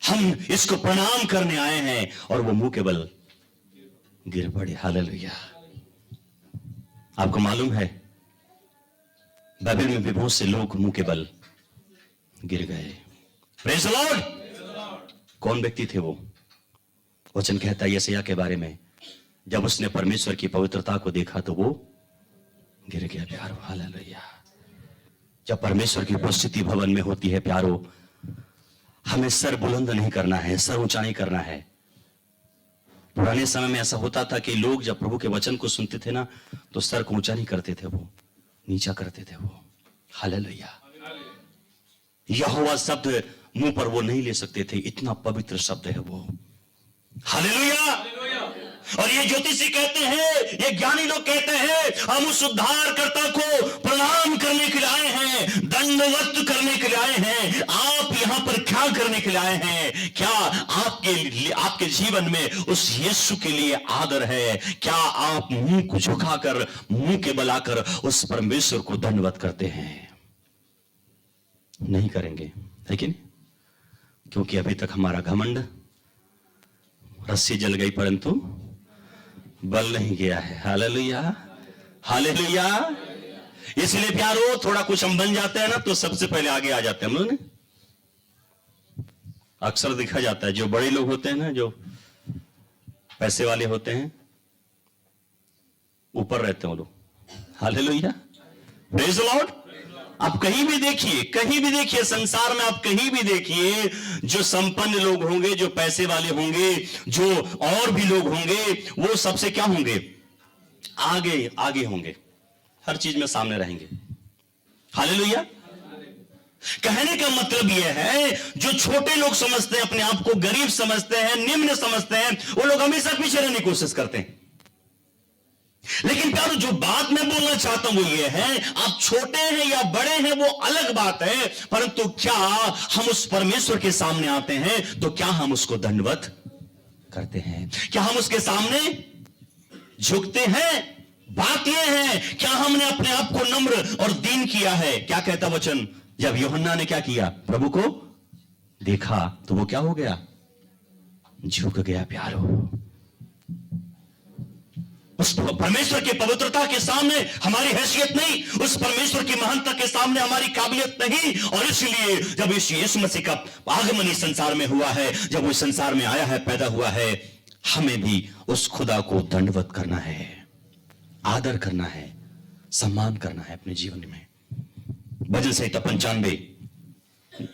हम इसको प्रणाम करने आए हैं, और वो मुंह के बल गिर पड़े। हालेलुया। आपको मालूम है बाइबल में भी बहुत से लोग मुंह के बल गिर गए। Praise the Lord. कौन व्यक्ति थे वो? वचन कहता है यशायाह के बारे में, जब उसने परमेश्वर की पवित्रता को देखा तो वो गिर गया। प्यारो, हालेलुया। जब परमेश्वर की उपस्थिति भवन में होती है प्यारो, हमें सर बुलंद नहीं करना है, सर ऊंचा नहीं करना है। पुराने समय में ऐसा होता था कि लोग जब प्रभु के वचन को सुनते थे ना, तो सर को ऊंचा नहीं करते थे, वो नीचा करते थे वो। हालेलुया। यहोवा शब्द मुंह पर वो नहीं ले सकते थे, इतना पवित्र शब्द है वो। हालेलुया। और ये ज्योतिषी कहते हैं, ये ज्ञानी लोग कहते हैं, हम उस उद्धारकर्ता को प्रणाम करने के लिए आए हैं, दंडवत करने के लिए आए हैं। आप यहां पर क्या करने के लिए आए हैं? क्या आपके जीवन में उस यीशु के लिए आदर है? क्या आप मुंह को झुकाकर, मुंह के बल आकर उस परमेश्वर को दंडवत करते हैं? नहीं करेंगे, लेकिन क्योंकि अभी तक हमारा घमंड, रस्सी जल गई परंतु बल नहीं गया है। Hallelujah, hallelujah. इसलिए प्यारो, थोड़ा कुछ हम बन जाते हैं ना, तो सबसे पहले आगे आ जाते हैं हम लोग। अक्सर देखा जाता है जो बड़े लोग होते हैं ना, जो पैसे वाले होते हैं, ऊपर रहते हैं वो लोग। Hallelujah, praise the Lord. आप कहीं भी देखिए, कहीं भी देखिए, संसार में आप कहीं भी देखिए, जो संपन्न लोग होंगे, जो पैसे वाले होंगे, जो और भी लोग होंगे, वो सबसे क्या होंगे? आगे आगे होंगे, हर चीज में सामने रहेंगे। हालेलुया। कहने का मतलब यह है, जो छोटे लोग समझते हैं, अपने आप को गरीब समझते हैं, निम्न समझते हैं, वो लोग हमेशा पीछे रहने की कोशिश करते हैं। लेकिन प्यारो, जो बात मैं बोलना चाहता हूं वो ये है, आप छोटे हैं या बड़े हैं वो अलग बात है, परंतु क्या हम उस परमेश्वर के सामने आते हैं तो क्या हम उसको दंडवत करते हैं? क्या हम उसके सामने झुकते हैं? बात यह है, क्या हमने अपने आप को नम्र और दीन किया है? क्या कहता वचन, जब यूहन्ना ने क्या किया? प्रभु को देखा तो वो क्या हो गया? झुक गया। प्यारो, उस परमेश्वर की पवित्रता के सामने हमारी हैसियत नहीं, उस परमेश्वर की महानता के सामने हमारी काबिलियत नहीं। और इसलिए जब यीशु मसीह का आगमन इस संसार में हुआ है, जब वो संसार में आया है, पैदा हुआ है, हमें भी उस खुदा को दंडवत करना है, आदर करना है, सम्मान करना है अपने जीवन में। भजन संहिता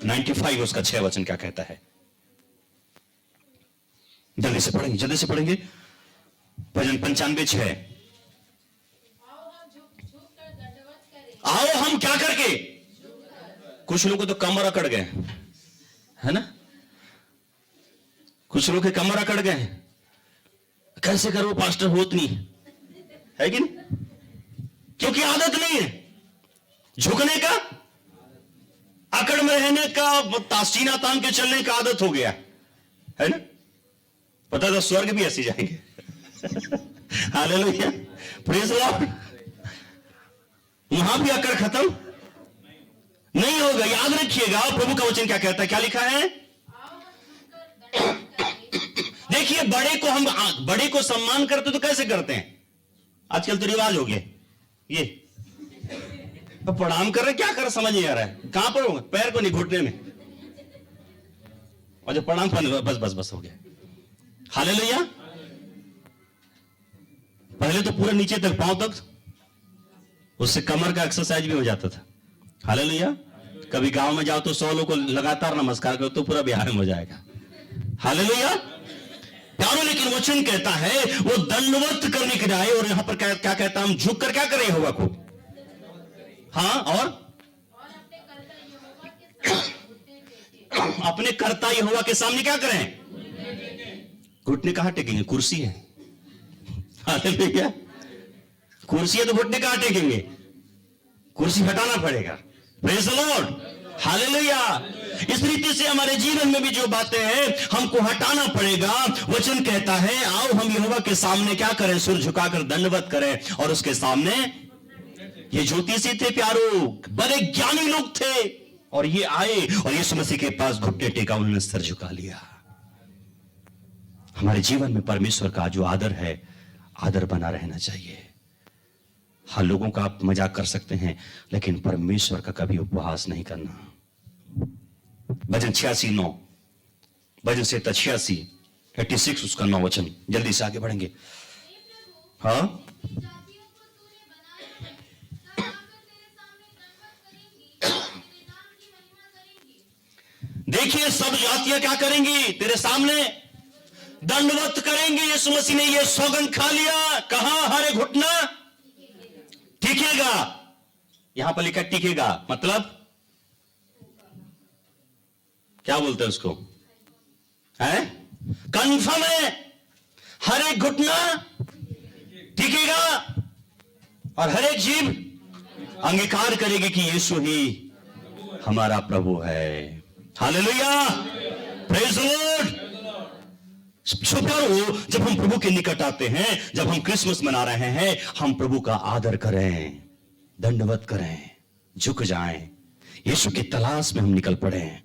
95 उसका 6 वचन क्या कहता है? जल्दी से पढ़ेंगे, जल्दी से पढ़ेंगे। भजन 95:6। आओ हम क्या करके? कुछ लोगों को तो कमर अकड़ गए, है ना? कुछ लोग के कमर अकड़ गए, कैसे करो पास्टर, होत नहीं है कि नहीं? क्योंकि आदत नहीं है झुकने का, अकड़ में रहने का, तासीना तान के चलने का आदत हो गया, है ना? पता था स्वर्ग भी ऐसे जाएंगे। Hallelujah, praise the Lord. वहां भी अकड़ खत्म नहीं होगा। याद रखिएगा प्रभु का वचन क्या कहता है, क्या लिखा है? देखिए, बड़े को सम्मान करते तो कैसे करते हैं? आजकल तो रिवाज हो गया ये, तो प्रणाम कर रहे, क्या कर समझ नहीं आ रहा है। कहां पर होगा? पैर को नहीं, घुटने में, और जो प्रणाम कर बस बस बस हो गया। हालेलुया। पहले तो पूरे नीचे तक, पांव तक, उससे कमर का एक्सरसाइज भी हो जाता था। हालेलुया। कभी गांव में जाओ तो 100 लोग को लगातार नमस्कार करो तो पूरा बिहार में हो जाएगा। हालेलुया प्यारो। लेकिन वचन कहता है वो दंडवत करने के लिए आए, और यहां पर क्या कहता है? हम झुक कर क्या करें यहोवा को? हाँ, और अपने कर्ता यहोवा के सामने क्या करें? घुटने कहां टेकेंगे? कुर्सी है। हालेलुया। कुर्सी है तो घुटने कहां टेकेंगे? कुर्सी हटाना पड़ेगा। Praise the Lord. हालेलुया। इस रीति से हमारे जीवन में भी जो बातें हैं हमको हटाना पड़ेगा। वचन कहता है आओ हम यहोवा के सामने क्या करें? सिर झुकाकर दंडवत करें और उसके सामने ये ज्योतिषी थे प्यारो, बड़े ज्ञानी लोग थे, और ये आए और यीशु मसीह के पास घुटने टेका, उन्होंने सर झुका लिया। हमारे जीवन में परमेश्वर का जो आदर है, आदर बना रहना चाहिए। हाँ, लोगों का आप मजाक कर सकते हैं, लेकिन परमेश्वर का कभी उपहास नहीं करना। भजन 86:9, भजन से 86 उसका 9 वचन। जल्दी से आगे बढ़ेंगे। हाँ, जातियों को तूने बनाया है, सब आकर तेरे सामने दंडवत करेंगी, तेरे नाम की महिमा करेंगी। देखिए सब जातियां क्या करेंगी? तेरे सामने दंडवत करेंगे। यीशु मसीह ने यह सौगंध खा लिया। कहां? हर एक घुटना टिकेगा। यहां पर लिखा टिकेगा, मतलब क्या बोलते हैं उसको? है कंफर्म है, हर एक घुटना टिकेगा और हर एक जीव अंगीकार करेगी कि यीशु ही हमारा प्रभु है। Hallelujah, praise the Lord. प्यारो, जब हम प्रभु के निकट आते हैं, जब हम क्रिसमस मना रहे हैं, हम प्रभु का आदर करें, दंडवत करें, झुक जाएं। यीशु की तलाश में हम निकल पड़े हैं।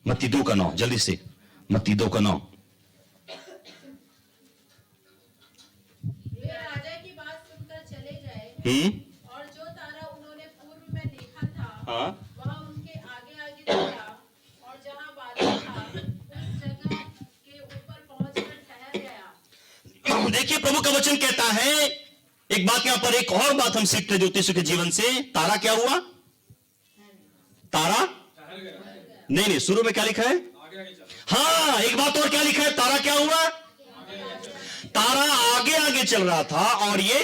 मत्ती 2:9, जल्दी से मत्ती 2:9। वे राजा की बात सुनकर चले गए और जो तारा उन्होंने पूर्व में देखा था हाँ, वह उनके आगे आगे चला और जहां बादल था उस जगह के ऊपर पहुंचकर ठहर गया। देखिए प्रभु का वचन कहता है, एक बात यहां पर, एक और बात हम सीखते हैं ज्योतिषी के जीवन से। तारा क्या हुआ? तारा नहीं, शुरू में क्या लिखा है? हाँ, एक बात और क्या लिखा है? तारा क्या हुआ? तारा आगे आगे चल रहा था और ये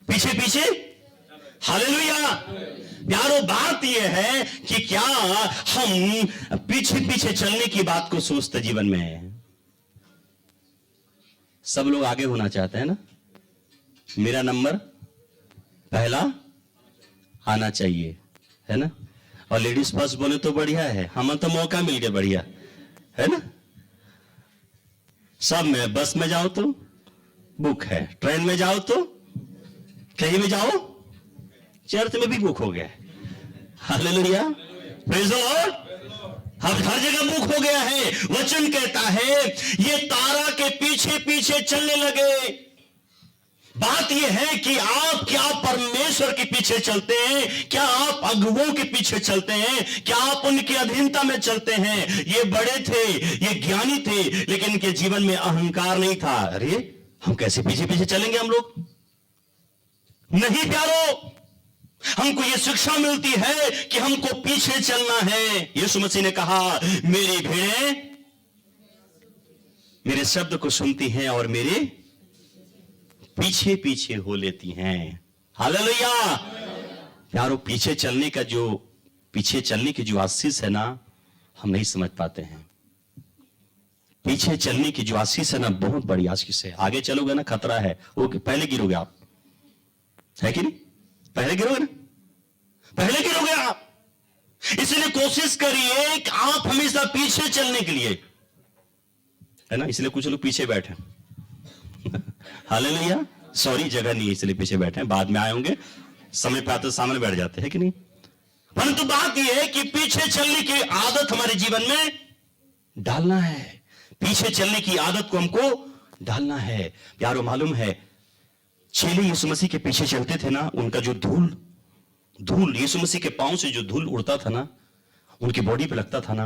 पीछे पीछे। हालेलुया। प्यारो, बात यह है कि क्या हम पीछे पीछे चलने की बात को सोचते जीवन में? सब लोग आगे होना चाहते हैं ना, मेरा नंबर पहला आना चाहिए, है ना। और लेडीज फर्स्ट बोले तो बढ़िया है, हमें तो मौका मिल गया, बढ़िया है ना। सब में, बस में जाओ तो बुक है, ट्रेन में जाओ तो, कहीं में जाओ, चर्च में भी बुक हो गया। Hallelujah, praise the Lord. अब हर जगह बुक हो गया है। वचन कहता है ये तारा के पीछे पीछे चलने लगे। बात यह है कि आप क्या परमेश्वर के पीछे चलते हैं? क्या आप अगुवों के पीछे चलते हैं? क्या आप उनकी अधीनता में चलते हैं? ये बड़े थे, ये ज्ञानी थे, लेकिन इनके जीवन में अहंकार नहीं था। अरे हम कैसे पीछे पीछे चलेंगे हम लोग? नहीं प्यारो, हमको यह शिक्षा मिलती है कि हमको पीछे चलना है। यीशु मसीह ने कहा, मेरी भेड़ें मेरे शब्द को सुनती हैं और मेरे पीछे पीछे हो लेती हैं। हालेलुया। प्यारो, पीछे चलने की जो आशीष है ना, हम नहीं समझ पाते हैं। पीछे चलने की जो आशीष है ना, बहुत बड़ी आशीष है। आगे चलोगे ना, खतरा है, वो पहले गिरोगे आप, है कि नहीं? पहले गिरोगे ना, पहले गिरोगे आप। इसलिए कोशिश करिए कि आप हमेशा पीछे चलने के लिए, है ना। इसलिए कुछ लोग पीछे बैठे हालेलुया, सॉरी, जगह नहीं है इसलिए पीछे बैठे हैं, बाद में आए होंगे, समय पे आते सामने बैठ जाते हैं, कि नहीं। परंतु बात यह है कि पीछे चलने की आदत हमारे जीवन में डालना है। पीछे चलने की आदत को हमको डालना है। प्यारो, मालूम है चेले यीशु मसीह के पीछे चलते थे ना, उनका जो धूल यीशु मसीह के पांव से जो धूल उड़ता था ना, उनकी बॉडी पे लगता था ना,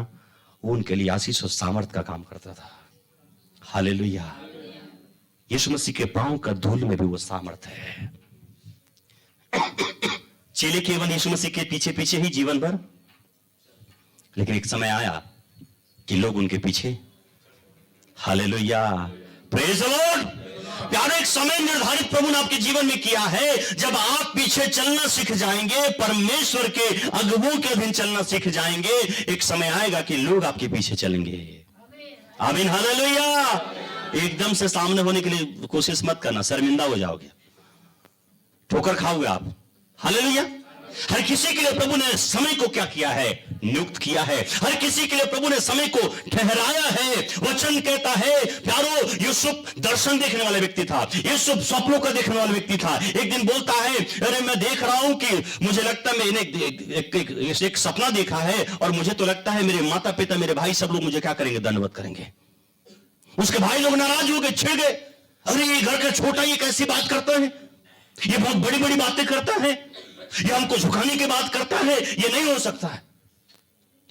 वो उनके लिए आशीष और सामर्थ का काम करता था। हालेलुया। यीशु मसीह के पांव का धूल में भी वो सामर्थ है। चेले केवल यीशु मसीह के पीछे पीछे ही जीवन भर, लेकिन एक समय आया कि लोग उनके पीछे। Hallelujah, praise the Lord. प्यारे, एक समय निर्धारित प्रभु ने आपके जीवन में किया है। जब आप पीछे चलना सीख जाएंगे, परमेश्वर के अगुवों के अधीन चलना सीख जाएंगे, एक समय आएगा कि लोग आपके पीछे चलेंगे। आमीन, हालेलुया। एकदम से सामने होने के लिए कोशिश मत करना, शर्मिंदा हो जाओगे, ठोकर खाओगे आप। हालेलुया। हर किसी के लिए प्रभु ने समय को क्या किया है? नियुक्त किया है। हर किसी के लिए प्रभु ने समय को ठहराया है। वचन कहता है प्यारो, यूसुफ दर्शन देखने वाला व्यक्ति था, यूसुफ स्वप्नों का देखने वाला व्यक्ति था। एक दिन बोलता है, अरे मैं देख रहा हूं कि मुझे लगता है मैंने एक सपना देखा है और मुझे तो लगता है मेरे माता पिता, मेरे भाई, सब लोग मुझे क्या करेंगे, दंडवत करेंगे। उसके भाई लोग नाराज हो गए, छिड़ गए। अरे ये घर का छोटा, ये कैसी बात करता है, ये बहुत बड़ी बड़ी बातें करता है, ये हमको झुकाने की बात करता है, ये नहीं हो सकता है।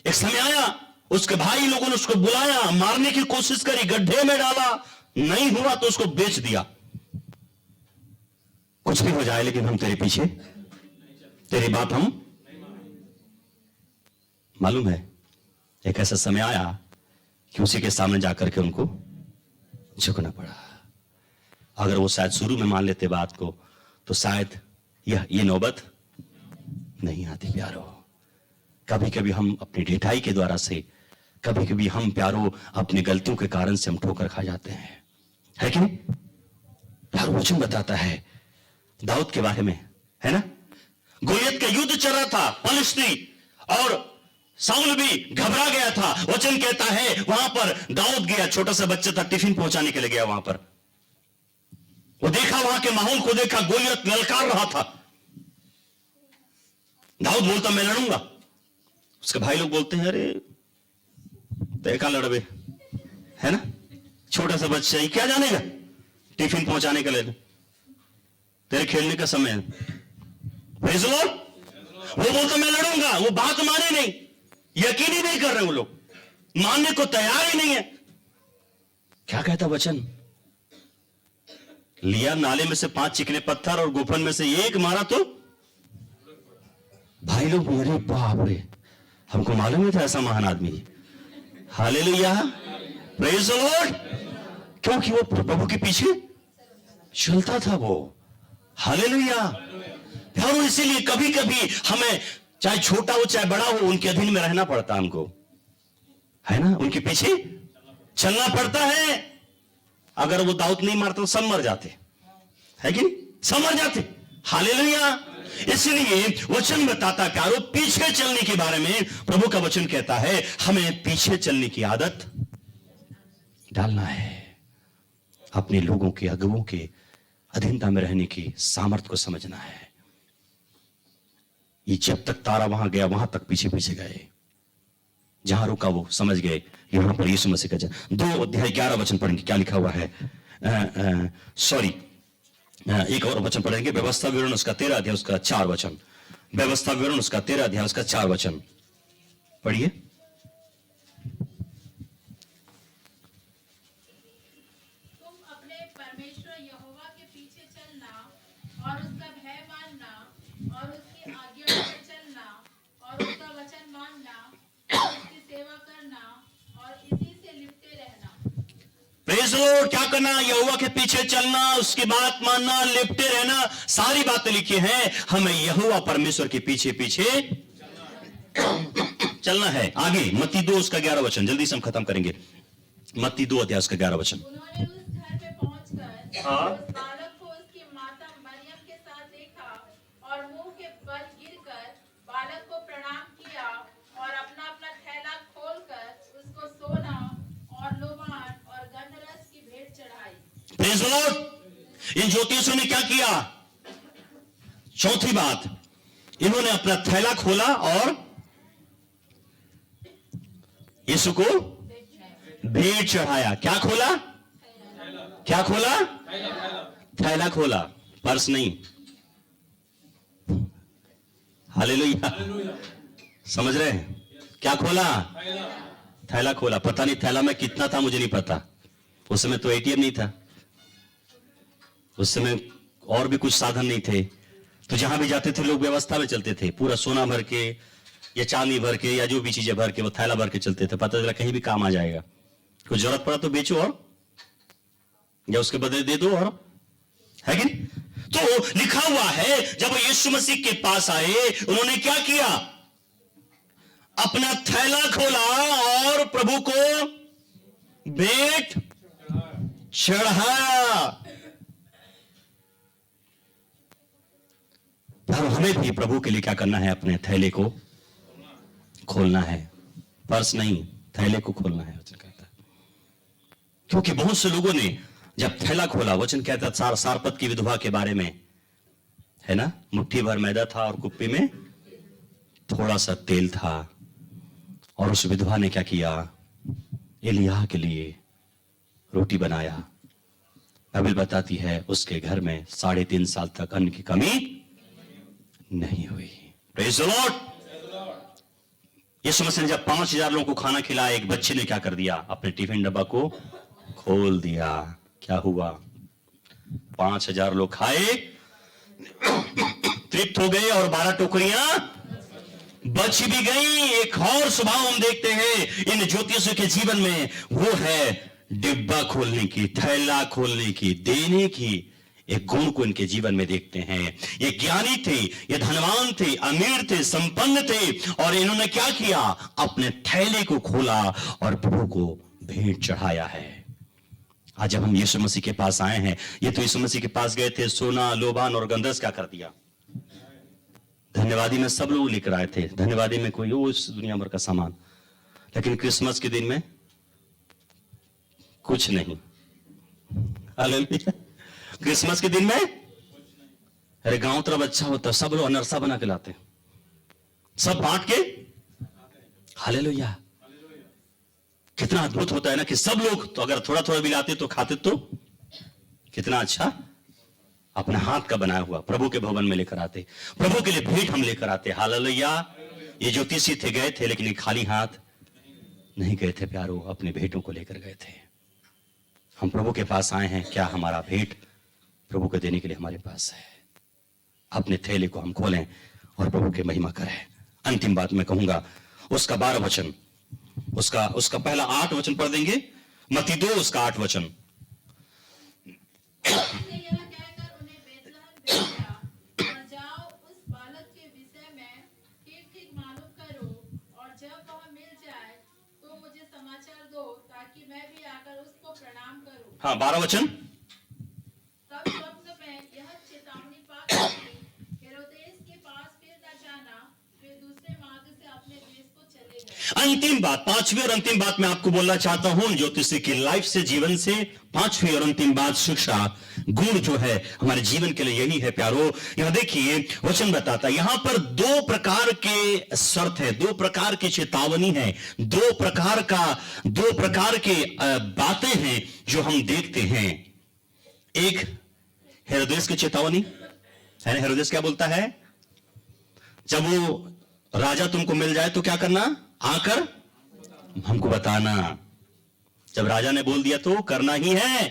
एक समय आया, उसके भाई लोगों ने उसको बुलाया, मारने की कोशिश करी, गड्ढे में डाला, नहीं हुआ तो उसको बेच दिया। कुछ भी हो जाए लेकिन हम तेरे पीछे, तेरी बात हम, मालूम है एक ऐसा समय आया कि उसी के सामने जाकर के उनको झुकना पड़ा। अगर वो शायद शुरू में मान लेते बात को तो शायद ये नौबत नहीं आती। प्यारो, कभी कभी हम अपनी ढिठाई के द्वारा से, कभी कभी हम प्यारो अपनी गलतियों के कारण से हम ठोकर खा जाते हैं, है कि नहीं? प्यारो वचन बताता है दाऊद के बारे में, है ना, गोलियत का युद्ध चल रहा था फलिस्ती, और साउल भी घबरा गया था। वचन कहता है वहां पर दाऊद गया, छोटा सा बच्चा था, टिफिन पहुंचाने के लिए गया वहां पर। वो देखा, वहां के माहौल को देखा, गोलियत ललकार रहा था। दाऊद बोलता मैं लड़ूंगा। उसके भाई लोग बोलते हैं अरे देखा लड़बे, है ना, छोटा सा बच्चा ही क्या जानेगा टिफिन पहुंचाने के लिए, तेरे खेलने का समय है। Praise the Lord. वो बोलता मैं लड़ूंगा, वो बात माने नहीं, यकीन ही नहीं कर रहे, वो लोग मानने को तैयार ही नहीं है। क्या कहता वचन, लिया नाले में से 5 चिकने पत्थर और गोफन में से एक मारा तो भाई लोग, मेरे बाप रे, हमको मालूम था ऐसा महान आदमी। Hallelujah, praise the Lord. क्योंकि वो प्रभु के पीछे चलता था वो। हालेलुया। और इसीलिए कभी कभी हमें चाहे छोटा हो चाहे बड़ा हो, उनके अधीन में रहना पड़ता हमको, है ना, उनके पीछे चलना पड़ता है। अगर वो दाऊद नहीं मारते तो सब मर जाते, है कि नहीं, सब मर जाते। हालेलुया। इसलिए वचन बताता प्यारो पीछे चलने के बारे में। प्रभु का वचन कहता है हमें पीछे चलने की आदत डालना है, अपने लोगों के, अगुओं के अधीनता में रहने की सामर्थ्य को समझना है। ये जब तक तारा वहां गया वहां तक पीछे पीछे गए, जहां रुका वो समझ गए यहां पर यीशु मसीह का 2 अध्याय 11 वचन पढ़ेंगे, क्या लिखा हुआ है, एक और वचन पढ़ेंगे, व्यवस्था विवरण उसका 13 अध्याय उसका 4 वचन, व्यवस्था विवरण उसका 13 अध्याय उसका 4 वचन पढ़िए। तुम अपने परमेश्वर यहोवा के पीछे चलना और उसका भय मानना और उसकी आज्ञाओं पर चलना और उसका वचन मानना और उसकी सेवा करना और इसी से लिपटे रहना। Praise the Lord. क्या करना, यहोवा के पीछे चलना, उसकी बात मानना, लिपटे रहना, सारी बातें लिखी हैं। हमें यहोवा परमेश्वर के पीछे पीछे चलना है। आगे मत्ती 2 उसका 11 वचन, जल्दी से हम खत्म करेंगे। मत्ती 2 अध्याय उसका 11 वचन। उन्होंने उस घर में पहुंचकर उस बालक को उसकी माता मरियम के साथ देखा और मुंह के बल गिरकर बालक को प्रणाम किया और अपना अपना थैला खोलकर उसको सोना और लोबान और गंधरस की भेंट चढ़ाई। Praise the Lord. इन ज्योतिषियों ने क्या किया, चौथी बात, इन्होंने अपना थैला खोला और यीशु को भेंट चढ़ाया। क्या खोला, क्या खोला, थैला खोला, पर्स नहीं। हालेलुया, समझ रहे हैं, क्या खोला, थैला खोला। पता नहीं थैला में कितना था, मुझे नहीं पता, उस समय तो एटीएम नहीं था, उस समय और भी कुछ साधन नहीं थे, तो जहां भी जाते थे लोग व्यवस्था में चलते थे, पूरा सोना भर के या चांदी भर के या जो भी चीजें भर के वो थैला भर के चलते थे। पता चला कहीं भी काम आ जाएगा, कुछ जरूरत पड़ा तो बेचो और या उसके बदले दे दो, और है कि नहीं? तो लिखा हुआ है जब यीशु मसीह के पास आए उन्होंने क्या किया, अपना थैला खोला और प्रभु को भेंट चढ़ाया। और हमें भी प्रभु के लिए क्या करना है, अपने थैले को खोलना है, पर्स नहीं, थैले को खोलना है, वचन कहता है। क्योंकि बहुत से लोगों ने जब थैला खोला, वचन कहता सारपत की विधवा के बारे में, है ना, मुट्ठी भर मैदा था और कुप्पी में थोड़ा सा तेल था। और उस विधवा ने क्या किया? एलिय्याह के लिए रोटी बनाया। बाइबल बताती है उसके घर में 3.5 साल तक अन्न की कमी नहीं हुई। Praise the Lord. यीशु मसीह ने जब 5000 लोगों को खाना खिलाया, एक बच्चे ने क्या कर दिया? अपने टिफिन डब्बा को खोल दिया। क्या हुआ? 5000 लोग खाए, तृप्त हो गए और 12 टोकरियां बच भी गई। एक और स्वभाव हम देखते हैं इन ज्योतिषियों के जीवन में, वो है डिब्बा खोलने की, थैला खोलने की, देने की। एक गुण को इनके जीवन में देखते हैं। ये ज्ञानी थे, ये धनवान थे, अमीर थे, संपन्न थे, और इन्होंने क्या किया? अपने थैले को खोला और प्रभु को भेंट चढ़ाया है। आज जब हम यीशु मसीह के पास आए हैं, ये तो यीशु मसीह के पास गए थे, सोना, लोबान और गंधर्स क्या कर दिया? धन्यवादी में सब लोग लेकर आए थे, धन्यवादी में कोई उस दुनिया भर का सामान, लेकिन क्रिसमस के दिन में कुछ नहीं। हालेलुया। क्रिसमस के दिन में, अरे गांव तरफ अच्छा होता, सब लोग अनरसा बना के लाते, सब बांट के। हालेलुया। कितना अद्भुत होता है ना कि सब लोग तो अगर थोड़ा थोड़ा भी लाते तो खाते, तो कितना अच्छा। अपने हाथ का बनाया हुआ प्रभु के भवन में लेकर आते, प्रभु के लिए भेंट हम लेकर आते। हालेलुया। ये ज्योतिषी थे, गए थे, लेकिन ये खाली हाथ नहीं गए थे प्यारो, अपने भेंटों को लेकर गए थे। हम प्रभु के पास आए हैं, क्या हमारा भेंट प्रभु को देने के लिए हमारे पास है? अपने थैले को हम खोलें और प्रभु की महिमा करें। अंतिम बात मैं कहूंगा, उसका 12 वचन, उसका पहला 8 वचन पढ़ देंगे, मत्ती 2 उसका 8 वचन। उसने यह कहकर उन्हें बेतलहम भेजा, और जाओ उस बालक के विषय में ठीक-ठीक मालूम करो, और जब वह मिल जाए तो मुझे समाचार दो, ताकि मैं भी आकर उसको प्रणाम करूं। हाँ, 12 वचन। तब स्वप्न में यह चेतावनी पाकर हेरोदेस के पास फिर न जाना, फिर दूसरे मार्ग से अपने देश को चले गए। अंतिम बात, 5वीं और अंतिम बात मैं आपको बोलना चाहता हूं ज्योतिषी की लाइफ से, जीवन से। 5वीं और अंतिम बात, शिक्षा, गुण जो है हमारे जीवन के लिए यही है प्यारो। यहां देखिए वचन बताता है, यहां पर 2 प्रकार के शर्त है, 2 प्रकार की चेतावनी है, 2 प्रकार के बातें हैं जो हम देखते हैं। एक हेरोदेस की चेतावनी है ना। हेरोदेस क्या बोलता है? जब वो राजा तुमको मिल जाए तो क्या करना? आकर हमको बताना। जब राजा ने बोल दिया तो करना ही है।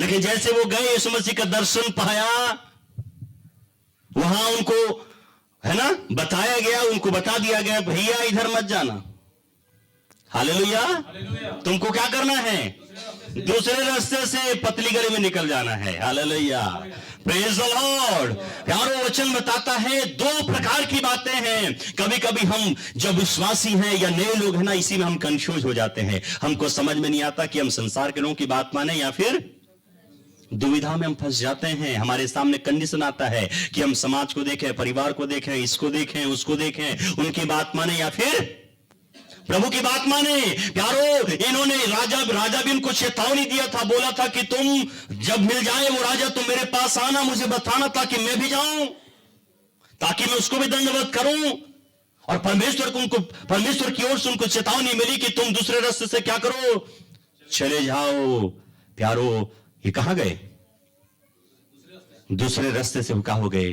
लेकिन जैसे वो गए, यीशु मसीह का दर्शन पाया, वहां उनको, है ना, बताया गया, उनको बता दिया गया, भैया इधर मत जाना। हालेलुया। तुमको क्या करना है? दूसरे रास्ते से पतली गली में निकल जाना है। हालेलुया। Praise the Lord. प्यारो वचन बताता है 2 प्रकार की बातें हैं। कभी कभी हम जब विश्वासी हैं या नए लोग हैं ना, इसी में हम कंफ्यूज हो जाते हैं। हमको समझ में नहीं आता कि हम संसार के लोगों की बात माने या फिर दुविधा में हम फंस जाते हैं। हमारे सामने कंडीशन आता है कि हम समाज को देखें, परिवार को देखें, इसको देखें, उसको देखें, उनकी बात माने या फिर प्रभु की बात माने। प्यारो, इन्होंने राजा भी उनको चेतावनी दिया था, बोला था कि तुम जब मिल जाए वो राजा, तुम मेरे पास आना, मुझे बताना ताकि मैं भी जाऊं, ताकि मैं उसको भी दंडवत करूं। और परमेश्वर की ओर से उनको चेतावनी मिली कि तुम दूसरे रास्ते से क्या करो? चले जाओ। प्यारो, ये कहां गए? दूसरे रास्ते से वो क्या हो गए?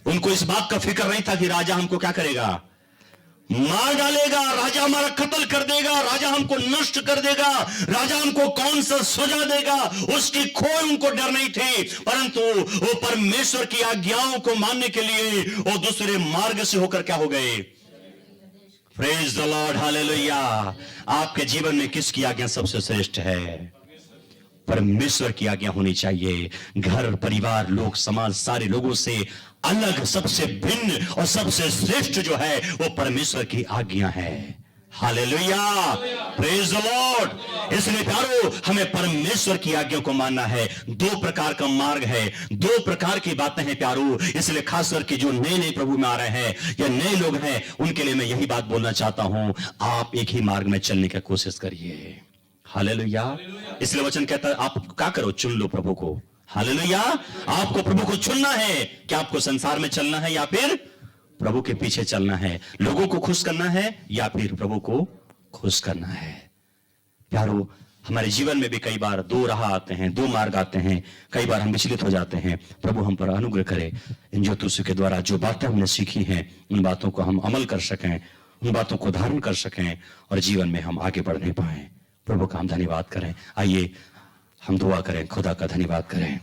उनको इस बात का फिक्र नहीं था कि राजा हमको क्या करेगा? मार डालेगा, राजा हमारा कत्ल कर देगा, राजा हमको नष्ट कर देगा, राजा हमको कौन सा सजा देगा, उसकी कोई उनको डर नहीं थी। परंतु वो परमेश्वर की आज्ञाओं को मानने के लिए वो दूसरे मार्ग से होकर क्या हो गए? Praise the Lord. हालेलुया। आपके जीवन में किसकी आज्ञा सबसे श्रेष्ठ है? परमेश्वर की आज्ञा होनी चाहिए। घर, परिवार, लोग, समाज, सारे लोगों से अलग, सबसे भिन्न और सबसे श्रेष्ठ जो है वो परमेश्वर की आज्ञा है। हालेलुया। Praise the Lord. इसलिए प्यारो, हमें परमेश्वर की आज्ञा को मानना है। 2 प्रकार का मार्ग है, 2 प्रकार की बातें हैं प्यारो। इसलिए खास करके जो नए प्रभु में आ रहे हैं या नए लोग हैं, उनके लिए मैं यही बात बोलना चाहता हूं, आप एक ही मार्ग में चलने की कोशिश करिए। हालेलुया। इसलिए वचन कहता है आप क्या करो, चुन लो प्रभु को। हालेलुया। आपको प्रभु को चुनना है कि आपको संसार में चलना है या फिर प्रभु के पीछे चलना है, लोगों को खुश करना है या फिर प्रभु को खुश करना है। प्यारो, हमारे जीवन में भी कई बार दो राह आते हैं, दो मार्ग आते हैं, कई बार हम विचलित हो जाते हैं। प्रभु हम पर अनुग्रह करे, इन ज्योतिषियों के द्वारा जो बातें हमने सीखी हैं उन बातों को हम अमल कर सकें, उन बातों को धारण कर सकें और जीवन में हम आगे बढ़ने पाएं। प्रभु का हम धन्यवाद करें। आइए हम दुआ करें, खुदा का धन्यवाद करें।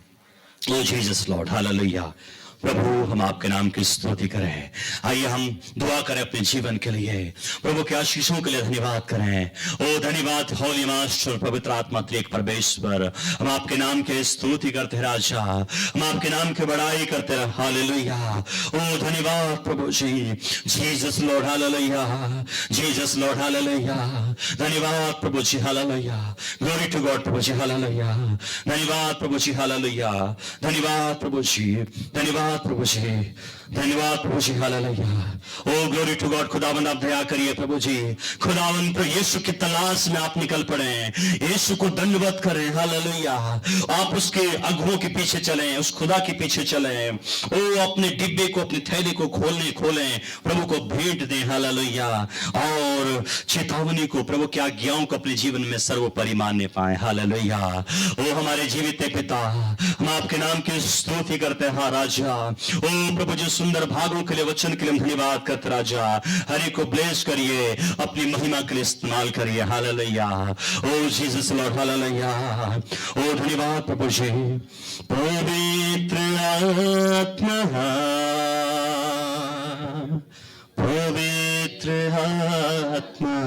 ओ जीसस लॉर्ड, हालेलुया। प्रभु हम आपके नाम की स्तुति करें। आइए हम दुआ करें अपने जीवन के लिए, प्रभु के आशीषों के लिए धन्यवाद करें। ओ धन्यवाद होली मास्टर, पवित्र आत्मा त्रिएक परमेश्वर, हम आपके नाम के स्तुति करते हैं राजा, हम आपके नाम की बड़ाई करते हैं। हालेलुया। ओ धन्यवाद प्रभु जी, Jesus Lord, hallelujah, Jesus Lord, hallelujah. धन्यवाद प्रभु जी, हालेलुया। ग्लोरी टू गॉड प्रभु जी, हालेलुया। धन्यवाद प्रभु जी, हालेलुया। धन्यवाद प्रभु जी, धन्यवाद प्रभु जी, धन्यवाद प्रभु जी, हालेलुया। ओ ग्लोरी टू गॉड। खुदावंद आप दया करिए प्रभु जी, खुदावंद प्रभु यीशु की तलाश में आप निकल पड़े, यीशु को दंडवत करें। हालेलुया। आप उसके अगुओं के पीछे चलें, उस खुदा के पीछे चलें। ओ अपने डिब्बे को, अपने थैले को खोलें, प्रभु को भेंट दें। हालेलुया। और चेतावनी को, प्रभु की आज्ञाओं को अपने जीवन में सर्वोपरि मानने पाए। हालेलुया। ओ हमारे जीवित पिता, हम आपके नाम की स्तुति करते हैं। हाँ राजा, ओ प्रभु जी सुंदर भागों के लिए, वचन के लिए हम धन्यवाद करते राजा। हरि को ब्लेस करिए, अपनी महिमा के लिए इस्तेमाल करिए। हालेलुया। ओ जीसस लॉर्ड, हालेलुया। ओ धन्यवाद प्रभु जी। पवित्र आत्मा, पवित्र आत्मा,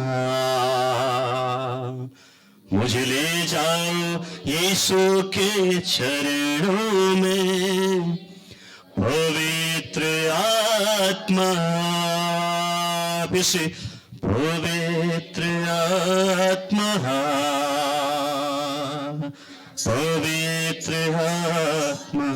मुझे ले जाओ यीशु के चरणों में। पवित्र आत्मा, विषय पवित्र आत्मा, पवित्र आत्मा,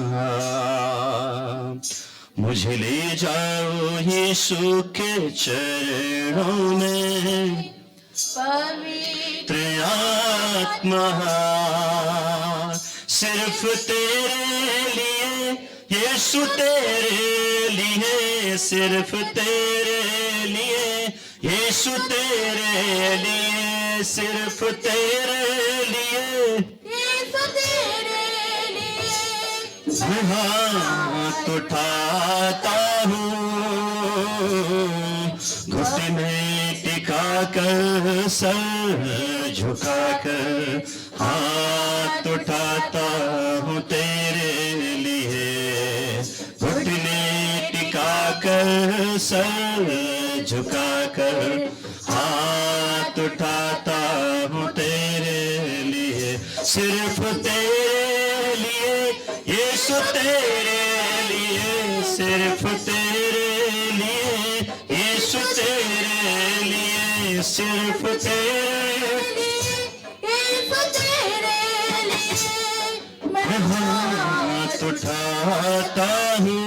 मुझे ले जाओ यीशु के चरणों में। पवित्र आत्मा, सिर्फ तेरे लिए यीशु, तेरे लिए, सिर्फ तेरे लिए यीशु, तेरे लिए, सिर्फ तेरे लिए यीशु, तेरे लिए मैं हाथ उठाता हूँ, घुटने टिका कर, सर झुका कर हाथ उठाता हूँ तेरे लिए। घुटने टिका कर, सर झुका कर हाथ उठाता हूँ तेरे लिए। सिर्फ तेरे लिए यीशु, तेरे लिए, सिर्फ तेरे लिए यीशु, तेरे लिए, सिर्फ तेरे लिए यीशु, तेरे लिए मैं हाथ उठाता हूँ।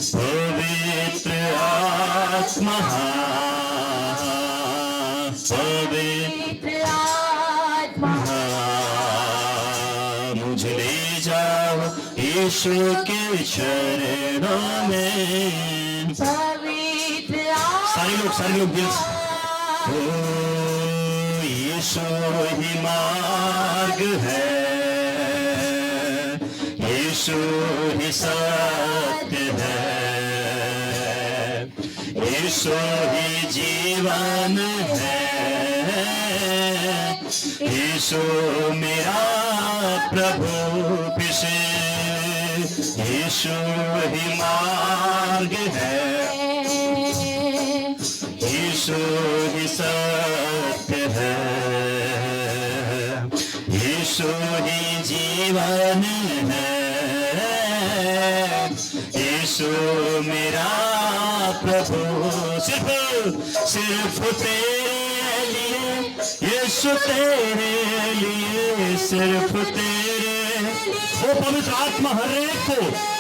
पवित्र आत्मा, पवित्र आत्मा, मुझे ले जाओ यीशु के चरणों में। सारे लोग दिल से, यीशु ही मार्ग है, यीशु ही सत्य है, यीशु ही जीवन है, यीशु मेरा प्रभु पिछे, यीशु ही मार्ग है, यीशु ही सत्य है, यीशु ही जीवन है, यीशु मेरा प्रभु। सिर्फ तेरे लिए यीशु, तेरे लिए, सिर्फ तेरे। ओ पवित्र आत्मा हर एक को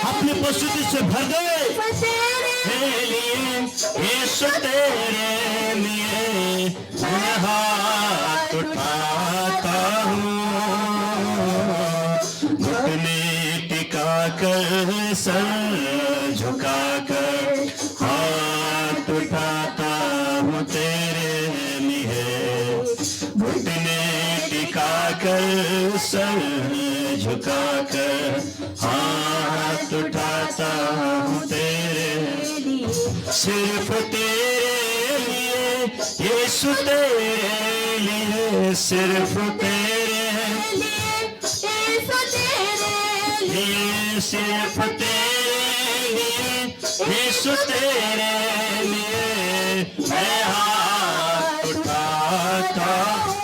अपनी उपस्थिति से भर दे। लिए, यीशु तेरे लिए मैं हाथ उठाता हूँ। घुटने टिका कर सर झुका कर हाथ उठाता हूँ तेरे लिए। घुटने टिका कर सर झुका कर हाथ उठाता हूँ तेरे लिए। सिर्फ तेरे लिए, यीशु तेरे लिए, सिर्फ तेरे लिए, सिर्फ तेरे लिए, यीशु तेरे लिए मैं हाथ उठाता हूँ।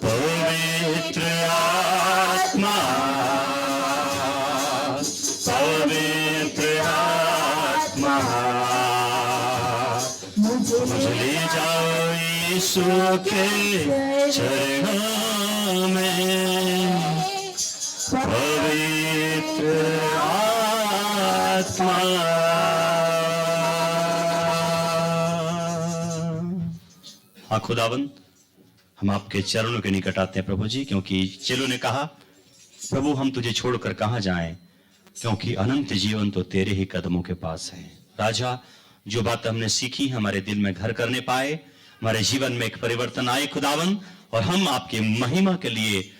पवित्र आत्मा, पवित्र आत्मा, मुझे ले जाओ यीशु के चरणों में। पवित्र आत्मा। हाँ खुदावंद, हम आपके चरणों के निकट आते हैं प्रभु जी, क्योंकि चेलों ने कहा प्रभु हम तुझे छोड़कर कहाँ जाएं, क्योंकि अनंत जीवन तो तेरे ही कदमों के पास है। राजा, जो बात हमने सीखी हमारे दिल में घर करने पाए, हमारे जीवन में एक परिवर्तन आए खुदावन, और हम आपके महिमा के लिए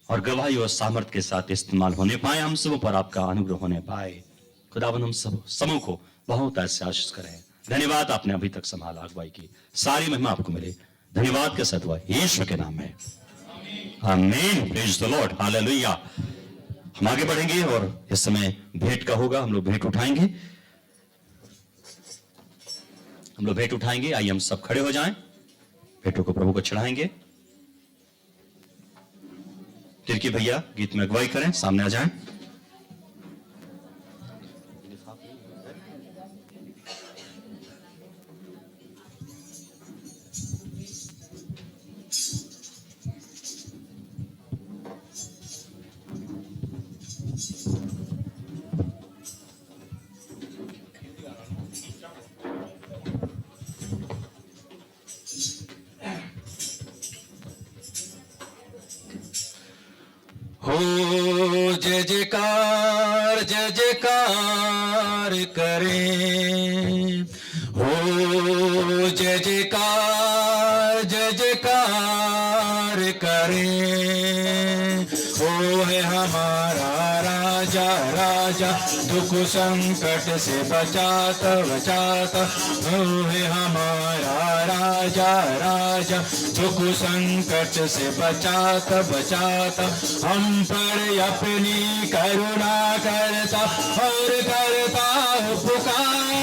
और गवाही और सामर्थ के साथ इस्तेमाल होने पाए, हम सबों पर आपका अनुग्रह होने पाए खुदावन। हम सबों को बहुत ऐसे आशीष करें। धन्यवाद, आपने अभी तक संभाला अगुवाई की, सारी महिमा आपको मिले। धन्यवाद के साथ यीशु के नाम में आमीन। Praise the Lord, hallelujah. हम आगे बढ़ेंगे और इस समय भेंट का होगा, हम लोग भेंट उठाएंगे। हम लोग भेंट उठाएंगे। आइए हम सब खड़े हो जाएं, भेंटों को प्रभु को चढ़ाएंगे। तिरकी भैया गीत में अगुवाई करें, सामने आ जाएं। हो जय जयकार, जय जयकार करें। हो जय जयकार, जय जयकार करें। वो है हमारा राजा, राजा दुख संकट से बचाता बचाता। वो है हमारा राजा, राजा दुख संकट से बचाता बचाता। हम पर अपनी करुणा करता और करता पुकार।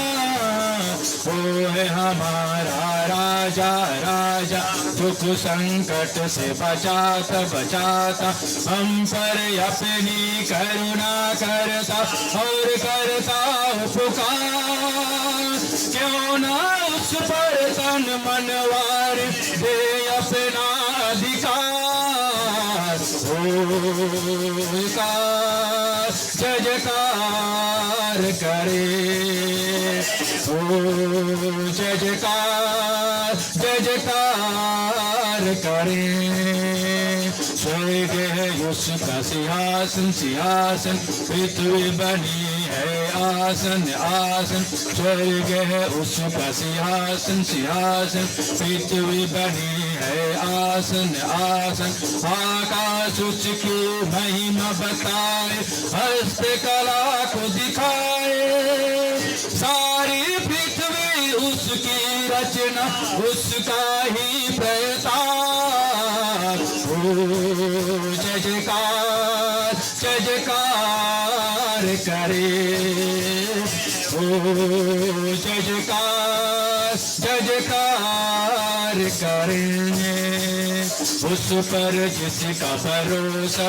वो है हमारा राजा, राजा दुख संकट से बचाता बचाता। हम पर अपनी करुणा करता और करता पुकार। क्यों ना उस पर तन मनवार दे अपना अधिकार। ओ जय जयकार करे। ओ जय जयकार, जय जयकार करें। स्वर्ग है उसका सिंहासन, सिंहासन पृथ्वी बनी है आसन, आसन। स्वर्ग है उसका सिंहासन, सिंहासन पृथ्वी बनी है आसन, आसन। आकाश उसकी महिमा बताए, हस्तकला को दिखाए। सारी पृथ्वी उसकी रचना, उसका ही प्रताप। ओ जय जयकार, जय जयकार करे। ओ जय जयकार, जय जयकार करेंगे। उस पर जिसका भरोसा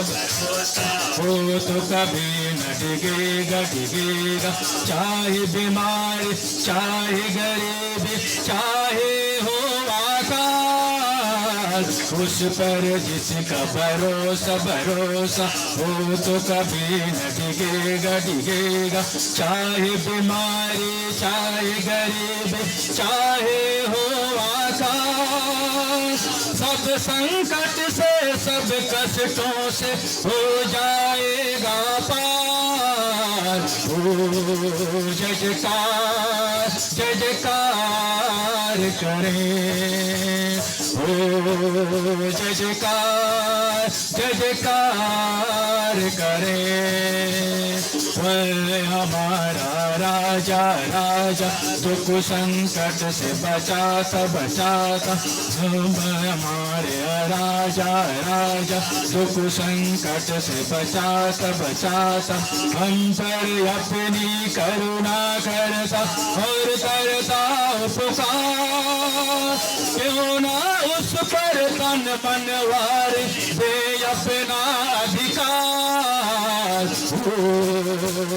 वो तो कभी न डिगेगा, डिगेगा। चाहे बीमारी, चाहे गरीबी, चाहे हो आकाश। उस पर जिसका भरोसा भरोसा वो तो कभी न डिगेगा डिगेगा। चाहे बीमारी चाहे गरीबी चाहे हो आकाश, सब संकट से सब कष्टों से हो जाएगा पार। ओ जय जयकार जय जयकार करें, ओ जय जयकार जय जयकार करें। वह हमारा राजा राजा दुख संकट से बचाता बचाता, हमारे राजा राजा दुख संकट से बचाता बचाता, हम पर अपनी करुणा करता और करता उपकार। क्यों ना उस पर तन मन वार दे अपना अधिकार।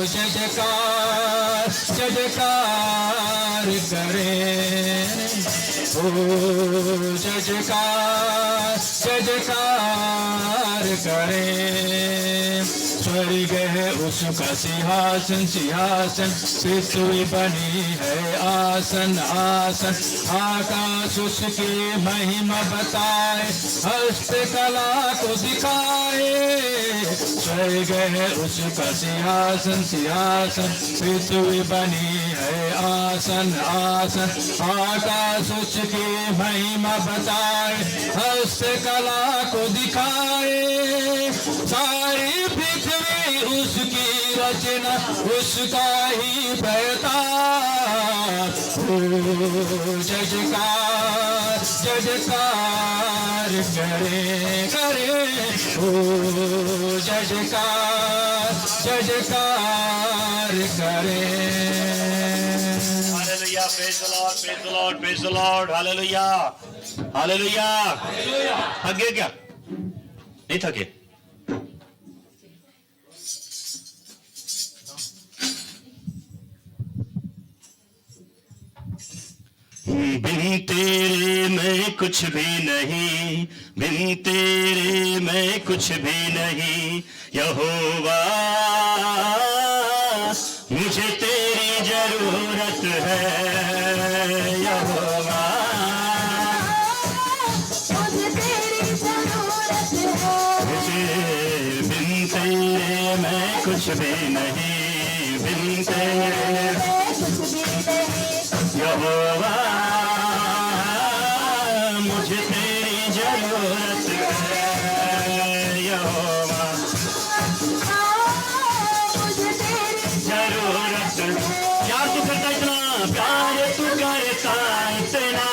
जय जयकार जय जयकार करें, ओ जय जयकार जय जयकार करें। स्वर्ग है उसका सिंहासन सिंहासन, पृथ्वी बनी है आसन आसन। आकाश उसकी महिमा बताए, हस्तकला को दिखाए। स्वर्ग है उसका सिंहासन सिंहासन, पृथ्वी बनी है आसन आसन। आकाश उसकी महिमा बताए, हस्तकला को दिखाए। सारी पृथ्वी उसकी रचना उसका ही प्रताप। जय जयकार जय जयकार करें करें, ओ जय जयकार जय जयकार करें। Hallelujah, praise the Lord, praise the Lord, praise the Lord, hallelujah, hallelujah. थक गए क्या? नहीं थके? बिन तेरे मैं कुछ भी नहीं, बिन तेरे मैं कुछ भी नहीं। यहोवा मुझे तेरी जरूरत है, यहोवा मुझे तेरी जरूरत है। बिन तेरे मैं कुछ भी नहीं, बिन तेरे कुछ भी नहीं, यहोवा मुझे तेरी जरूरत है, यहोवा मुझे तेरी जरूरत है। प्यार तू करता इतना, प्यार तू करता इतना,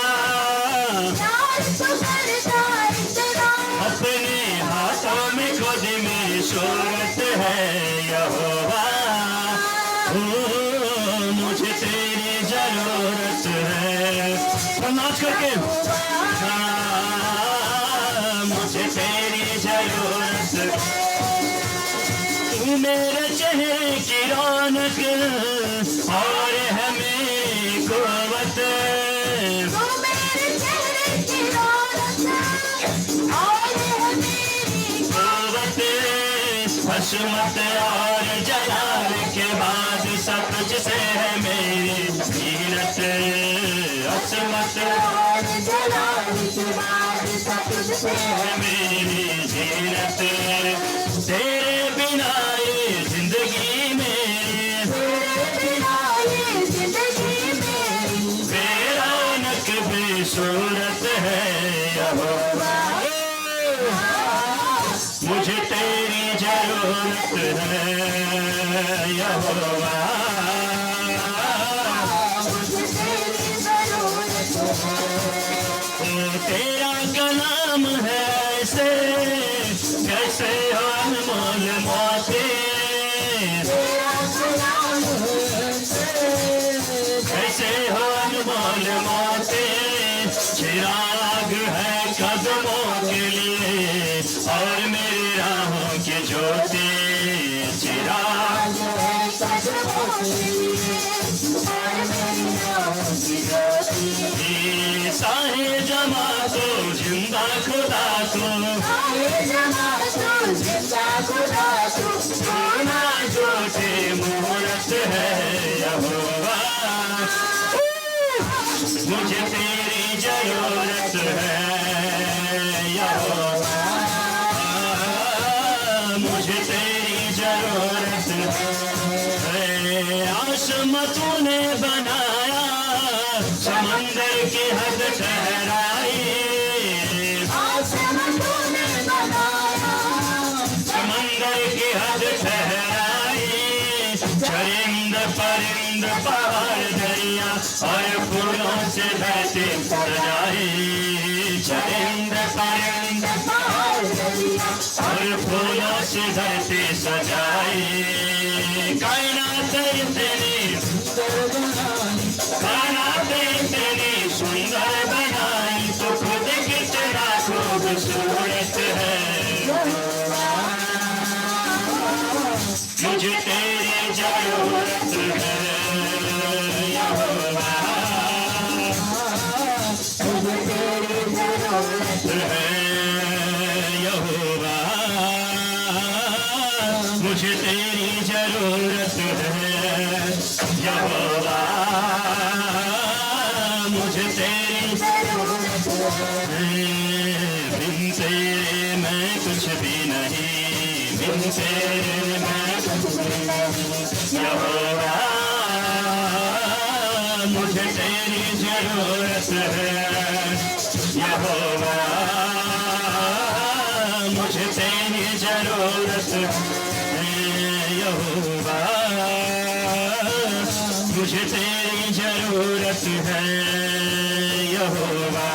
प्यार तू करता इतना। अपने हाथों में खुद में शोरत है, यहोवा मुझे तेरी जरूरत है। नाच करके मुझे तेरी जरूरत है। तू मेरे चेहरे की रौनक और है मेरी कुव्वत। तू मेरे चेहरे की रौनक और है मेरी कुव्वत। हशमत और जलाल के बाद सब तुझसे है मेरी जीनत। हशमत और जलाल के बाद सब तुझसे है मेरी जीनत। तेरे बिना ये जिंदगी में, तेरे बिना ये जिंदगी मेरी बेरौनक बेसूरत है, यहोवा मुझे तेरी जरूरत है, यहोवा मुझे तेरी जरूरत है। तेरा कलाम है ऐसे कैसे हो अनमोल मोती। तेरा कलाम कैसे हो अनमोल मोती। चिराग है कदमों के लिए और मेरी राहों की ज्योति। चिराग साहे जमा तो जिंदा खुदा सोना झूठे मूरत है यहोवा, मुझे तेरी जरूरत है यहोवा, मुझे तेरी जरूरत है। आसमां तूने बनाया, समंदर की हद ठहराई, समंदर की हद ठहराई, चरिंद परिंद पहाड़ दरिया और फूलों से धरती सजाई, चरिंद परिंद पहाड़ दरिया और फूलों से धरती सजाई, कायनात इतनी सुंदर बनाई, तो खुद कितना खूबसूरत है, मुझे तेरी जरूरत है यहोवा, मुझे तेरी जरूरत है यहोवा, मुझे तेरी जरूरत है यहोवा, मुझे तेरी जरूरत है। बिन तेरे मैं कुछ भी नहीं, बिन तेरे मैं कुछ भी नहीं यहोवा, मुझे तेरी जरूरत है यहोवा, मुझे तेरी जरूरत है यहोवा, मुझे तेरी जरूरत है यहोवा,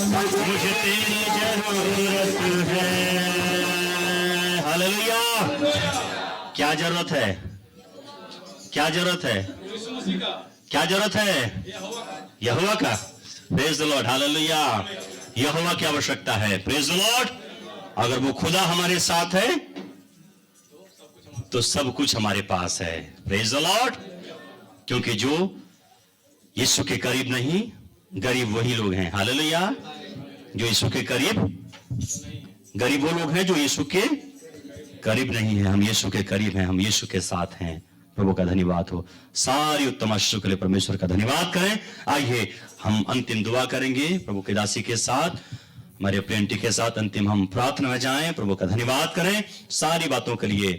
मुझे तेरी जरूरत है। हालेलुया। क्या जरूरत है? क्या जरूरत है? क्या जरूरत है? यहोवा का। Praise the Lord. हालेलुया। यहोवा की आवश्यकता है। Praise the Lord. अगर वो खुदा हमारे साथ है तो सब कुछ हमारे पास है। Praise the Lord. क्योंकि जो यीशु के करीब नहीं, गरीब वही लोग हैं। हालेलुया। जो यीशु के करीब, गरीब वो लोग हैं जो यीशु के करीब नहीं है। हम यीशु के करीब हैं, हम यीशु के साथ हैं। प्रभु का धन्यवाद हो। सारी उत्तम आशीषों के लिए परमेश्वर का धन्यवाद करें। आइए हम अंतिम दुआ करेंगे प्रभु के दासी के साथ, हमारे प्रियंटी के साथ अंतिम हम प्रार्थना में जाएं। प्रभु का धन्यवाद करें सारी बातों के लिए,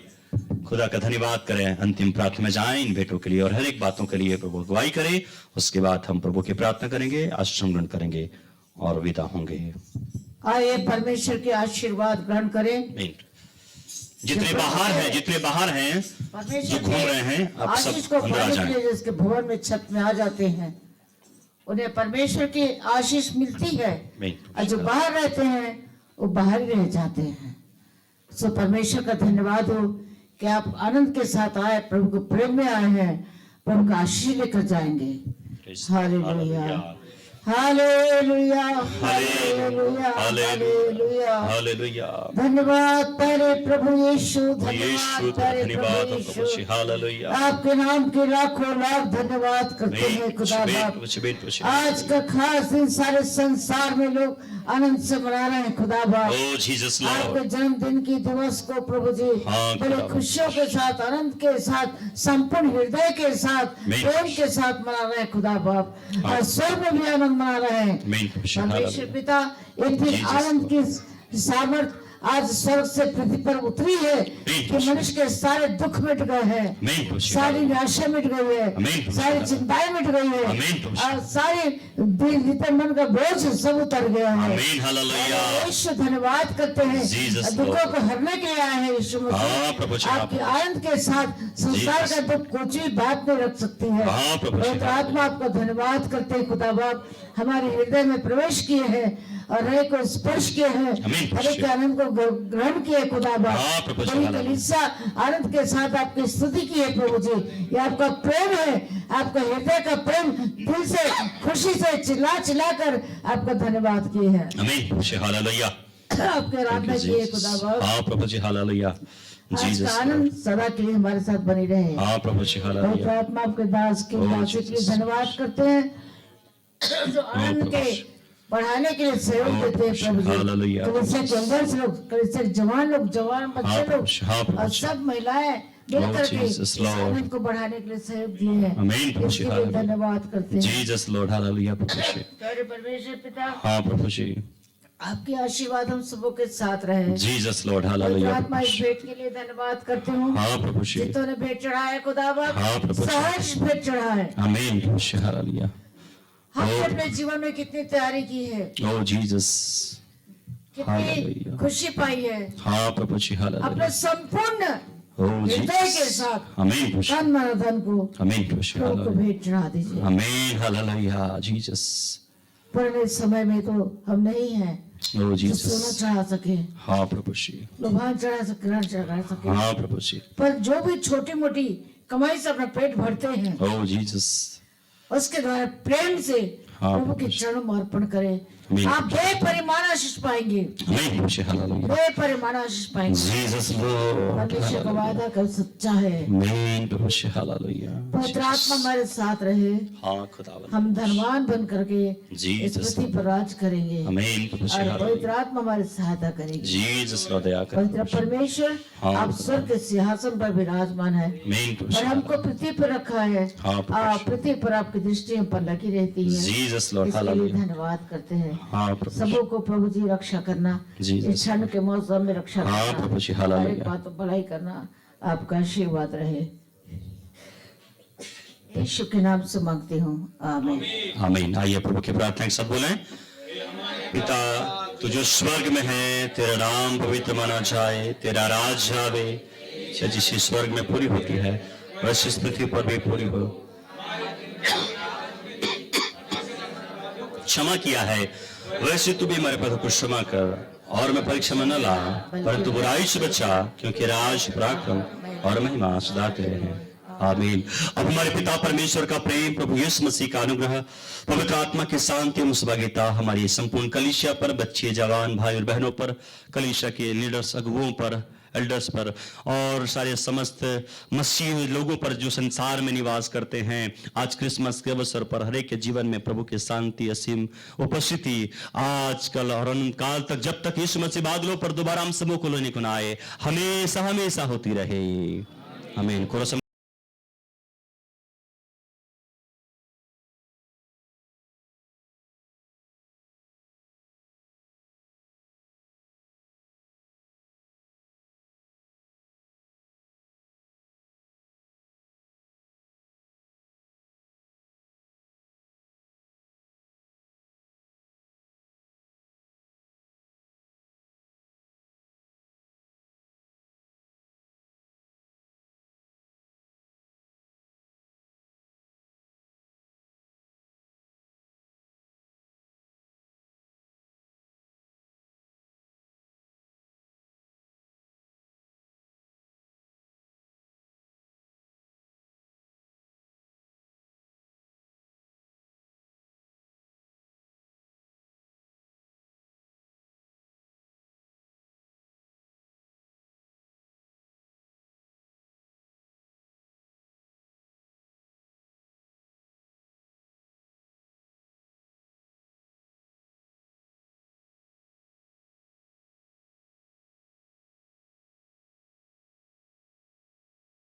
खुदा का धन्यवाद करें। अंतिम प्रार्थना में जाएं इन बेटों के लिए और हर एक बातों के लिए प्रभु अगुवाई करें। उसके बाद हम प्रभु की प्रार्थना करेंगे, आशीष ग्रहण करेंगे और विदा होंगे। आइए परमेश्वर के आशीर्वाद ग्रहण करें। जितने बाहर हैं जो घूम रहे हैं, आप आशीष सब को अंदर आ पाने के जाएं। लिए जिसके भवन में छत में आ जाते हैं, उन्हें परमेश्वर की आशीष मिलती है। और जो बाहर रहते हैं वो बाहर ही रह जाते हैं। सो परमेश्वर का धन्यवाद हो कि आप आनंद के साथ आए, प्रभु के प्रेम में आए हैं, प्रभु का आशीष लेकर जाएंगे। Hallelujah, hallelujah, hallelujah, hallelujah, hallelujah. धन्यवाद तेरे प्रभु यीशु, यीशु धन्यवाद धन्यवाद तेरे प्रभु यीशु। हालेलुया। आपके नाम के लाखों लाख धन्यवाद करते हैं खुदा बाप। आज का खास दिन सारे संसार में लोग आनंद से मना रहे हैं खुदा बाप। Oh Jesus Lord। आपके जन्मदिन की दिवस को प्रभु जी हाँ, बड़े खुदा। खुशियों के साथ, आनंद के साथ, संपूर्ण हृदय के साथ, प्रेम के साथ मना रहे हैं खुदा बाप। और स्वर्ग में भी आनंद मना रहे हैं। परमेश्वर पिता, इतनी आनंद की सामर्थ आज स्वर्ग से पृथ्वी पर उतरी है कि मनुष्य के सारे दुख मिट गए हैं, सारी निराशा मिट गई है, सारी चिंताएं मिट गई है, और सारे मन का बोझ सब उतर गया है। यीशु धन्यवाद करते हैं, दुखों को हरने के लिए आए हैं यीशु मसीह। आपके आनंद के साथ संसार का दुख कुछ भी बात नहीं रख सकती है। पवित्र आत्मा आपका धन्यवाद करते हैं खुदा बाप, हमारे हृदय में प्रवेश किए हैं और हर एक को स्पर्श किए हैं, हर एक के आनंद को ग्रहण किए खुदा बाप। बड़ी कलीसिया आनंद के साथ आपकी स्तुति की है प्रभु जी। ये आपका प्रेम है, आपका हृदय का प्रेम, दिल से खुशी से चिल्ला चिल्ला कर आपका धन्यवाद किए हैं। आपके आराधना किए खुदा बाप। आज का आनंद सदा के लिए हमारे साथ बनी रहे। पवित्र आत्मा आपके दास के लिए धन्यवाद करते हैं जो आनंद के पढ़ाने के लिए सहयोग देते हैं प्रभु जी। कलीसिया के अंदर से लोग, कलीसिया के जवान लोग, जवान बच्चे लोग और सब महिलाएं मिलकर के इस आनंद को बढ़ाने के लिए सहयोग दिए हैं। इसके लिए धन्यवाद करते हैं। जीसस लॉर्ड हालेलुया प्रभु जी। प्यारे परमेश्वर पिता, हाँ प्रभु जी। आपके आशीर्वाद हम सबों के साथ रहे। Jesus Lord hallelujah. आत्मा इस भेंट के लिए धन्यवाद करते हूँ। हाँ प्रभु जी। जितों ने भेंट चढ़ाया खुदा बाप, हाँ प्रभु जी। सहर्ष भेंट चढ़ाए। आमीन प्रभु जी हालेलुया। हमने अपने जीवन में कितनी तैयारी की है, ओ जीसस, कितनी खुशी पाई है। हाँ प्रभु जी हालेलुया। अपने संपूर्ण ओ हृदय के जीसस, साथ आमीन प्रभु जी। तन मन धन को आमीन प्रभु जी प्रभु को हालेलुया। भेंट चढ़ा दीजिए। आमीन हालेलुया जीसस। पुराने समय में तो हम नहीं हैं ओ जो सोना जीसस। चढ़ा सके, हाँ प्रभु जी। लोभान चढ़ा सके, ऋण चढ़ा सके, हाँ प्रभु जी। पर जो भी छोटी मोटी कमाई से अपना पेट भरते हैं, ओ जीसस। उसके द्वारा प्रेम से हाँ, प्रभु के चरणों में अर्पण करें। आमीन। आप बेपरिमाण आशीष पाएंगे, आमीन प्रभु जी हालेलुया। बेपरिमाण आशीष पाएंगे। जीसस लॉर्ड परमेश्वर का वादा कर सच्चा है। आमीन प्रभु जी हालेलुया। पवित्र आत्मा हमारे साथ रहे, हाँ खुदावन। हम धनवान बन करके इस जीसस पृथ्वी पर राज करेंगे आमीन प्रभु जी और हालेलुया। पवित्र आत्मा हमारी सहायता करेगी। जीसस लॉर्ड दया कर। पवित्र परमेश्वर, हाँ, आप स्वर्ग के सिंहासन पर विराजमान है आमीन प्रभु और जी हमको पृथ्वी पर रखा है। हाँ, प्रभु। पृथ्वी पर आपकी दृष्टि हम पर लगी रहती है। जीसस लॉर्ड इसके लिए हालेलुया। धन्यवाद करते हैं। हाँ प्रभु जी। सबों को प्रभु जी रक्षा करना, जीसस। इस क्षण के मौसम में रक्षा हाँ, करना, प्रभु जी, हर एक हालेलुया। बात पर भलाई करना, आपका आशीर्वाद रहे। यीशु के नाम से मांगती हूँ, आमीन। आमीन। आइए प्रभु की प्रार्थना के साथ बोलें। पिता तू जो स्वर्ग में है, तेरा नाम पवित्र माना जाए, तेरा राज आवे, जैसे स्वर्ग में पूरी होती है वैसे इस पृथ्वी पर भी पूरी हो। क्षमा किया है वैसे तू भी हमारे पद को क्षमा कर, और मैं परीक्षा में न ला परंतु बुराई से बचा, क्योंकि राज पराक्रम और महिमा सदा तेरे हैं। आमीन। अब हमारे पिता परमेश्वर का प्रेम, प्रभु यीशु मसीह का अनुग्रह, पवित्र आत्मा की शांति एवं सहभागिता हमारी संपूर्ण कलीसिया पर, बच्चे जवान भाई और बहनों पर, कलीसिया के लीडर्स अगुओं पर, एल्डर्स पर और सारे समस्त मसीही लोगों पर जो संसार में निवास करते हैं, आज क्रिसमस के अवसर पर हर एक के जीवन में प्रभु की शांति असीम उपस्थिति आज कल और अनंत काल तक, जब तक यीशु मसीह बादलों पर दोबारा हम सबों को लेने को ना आए, हमेशा हमेशा होती रहे। आमीन।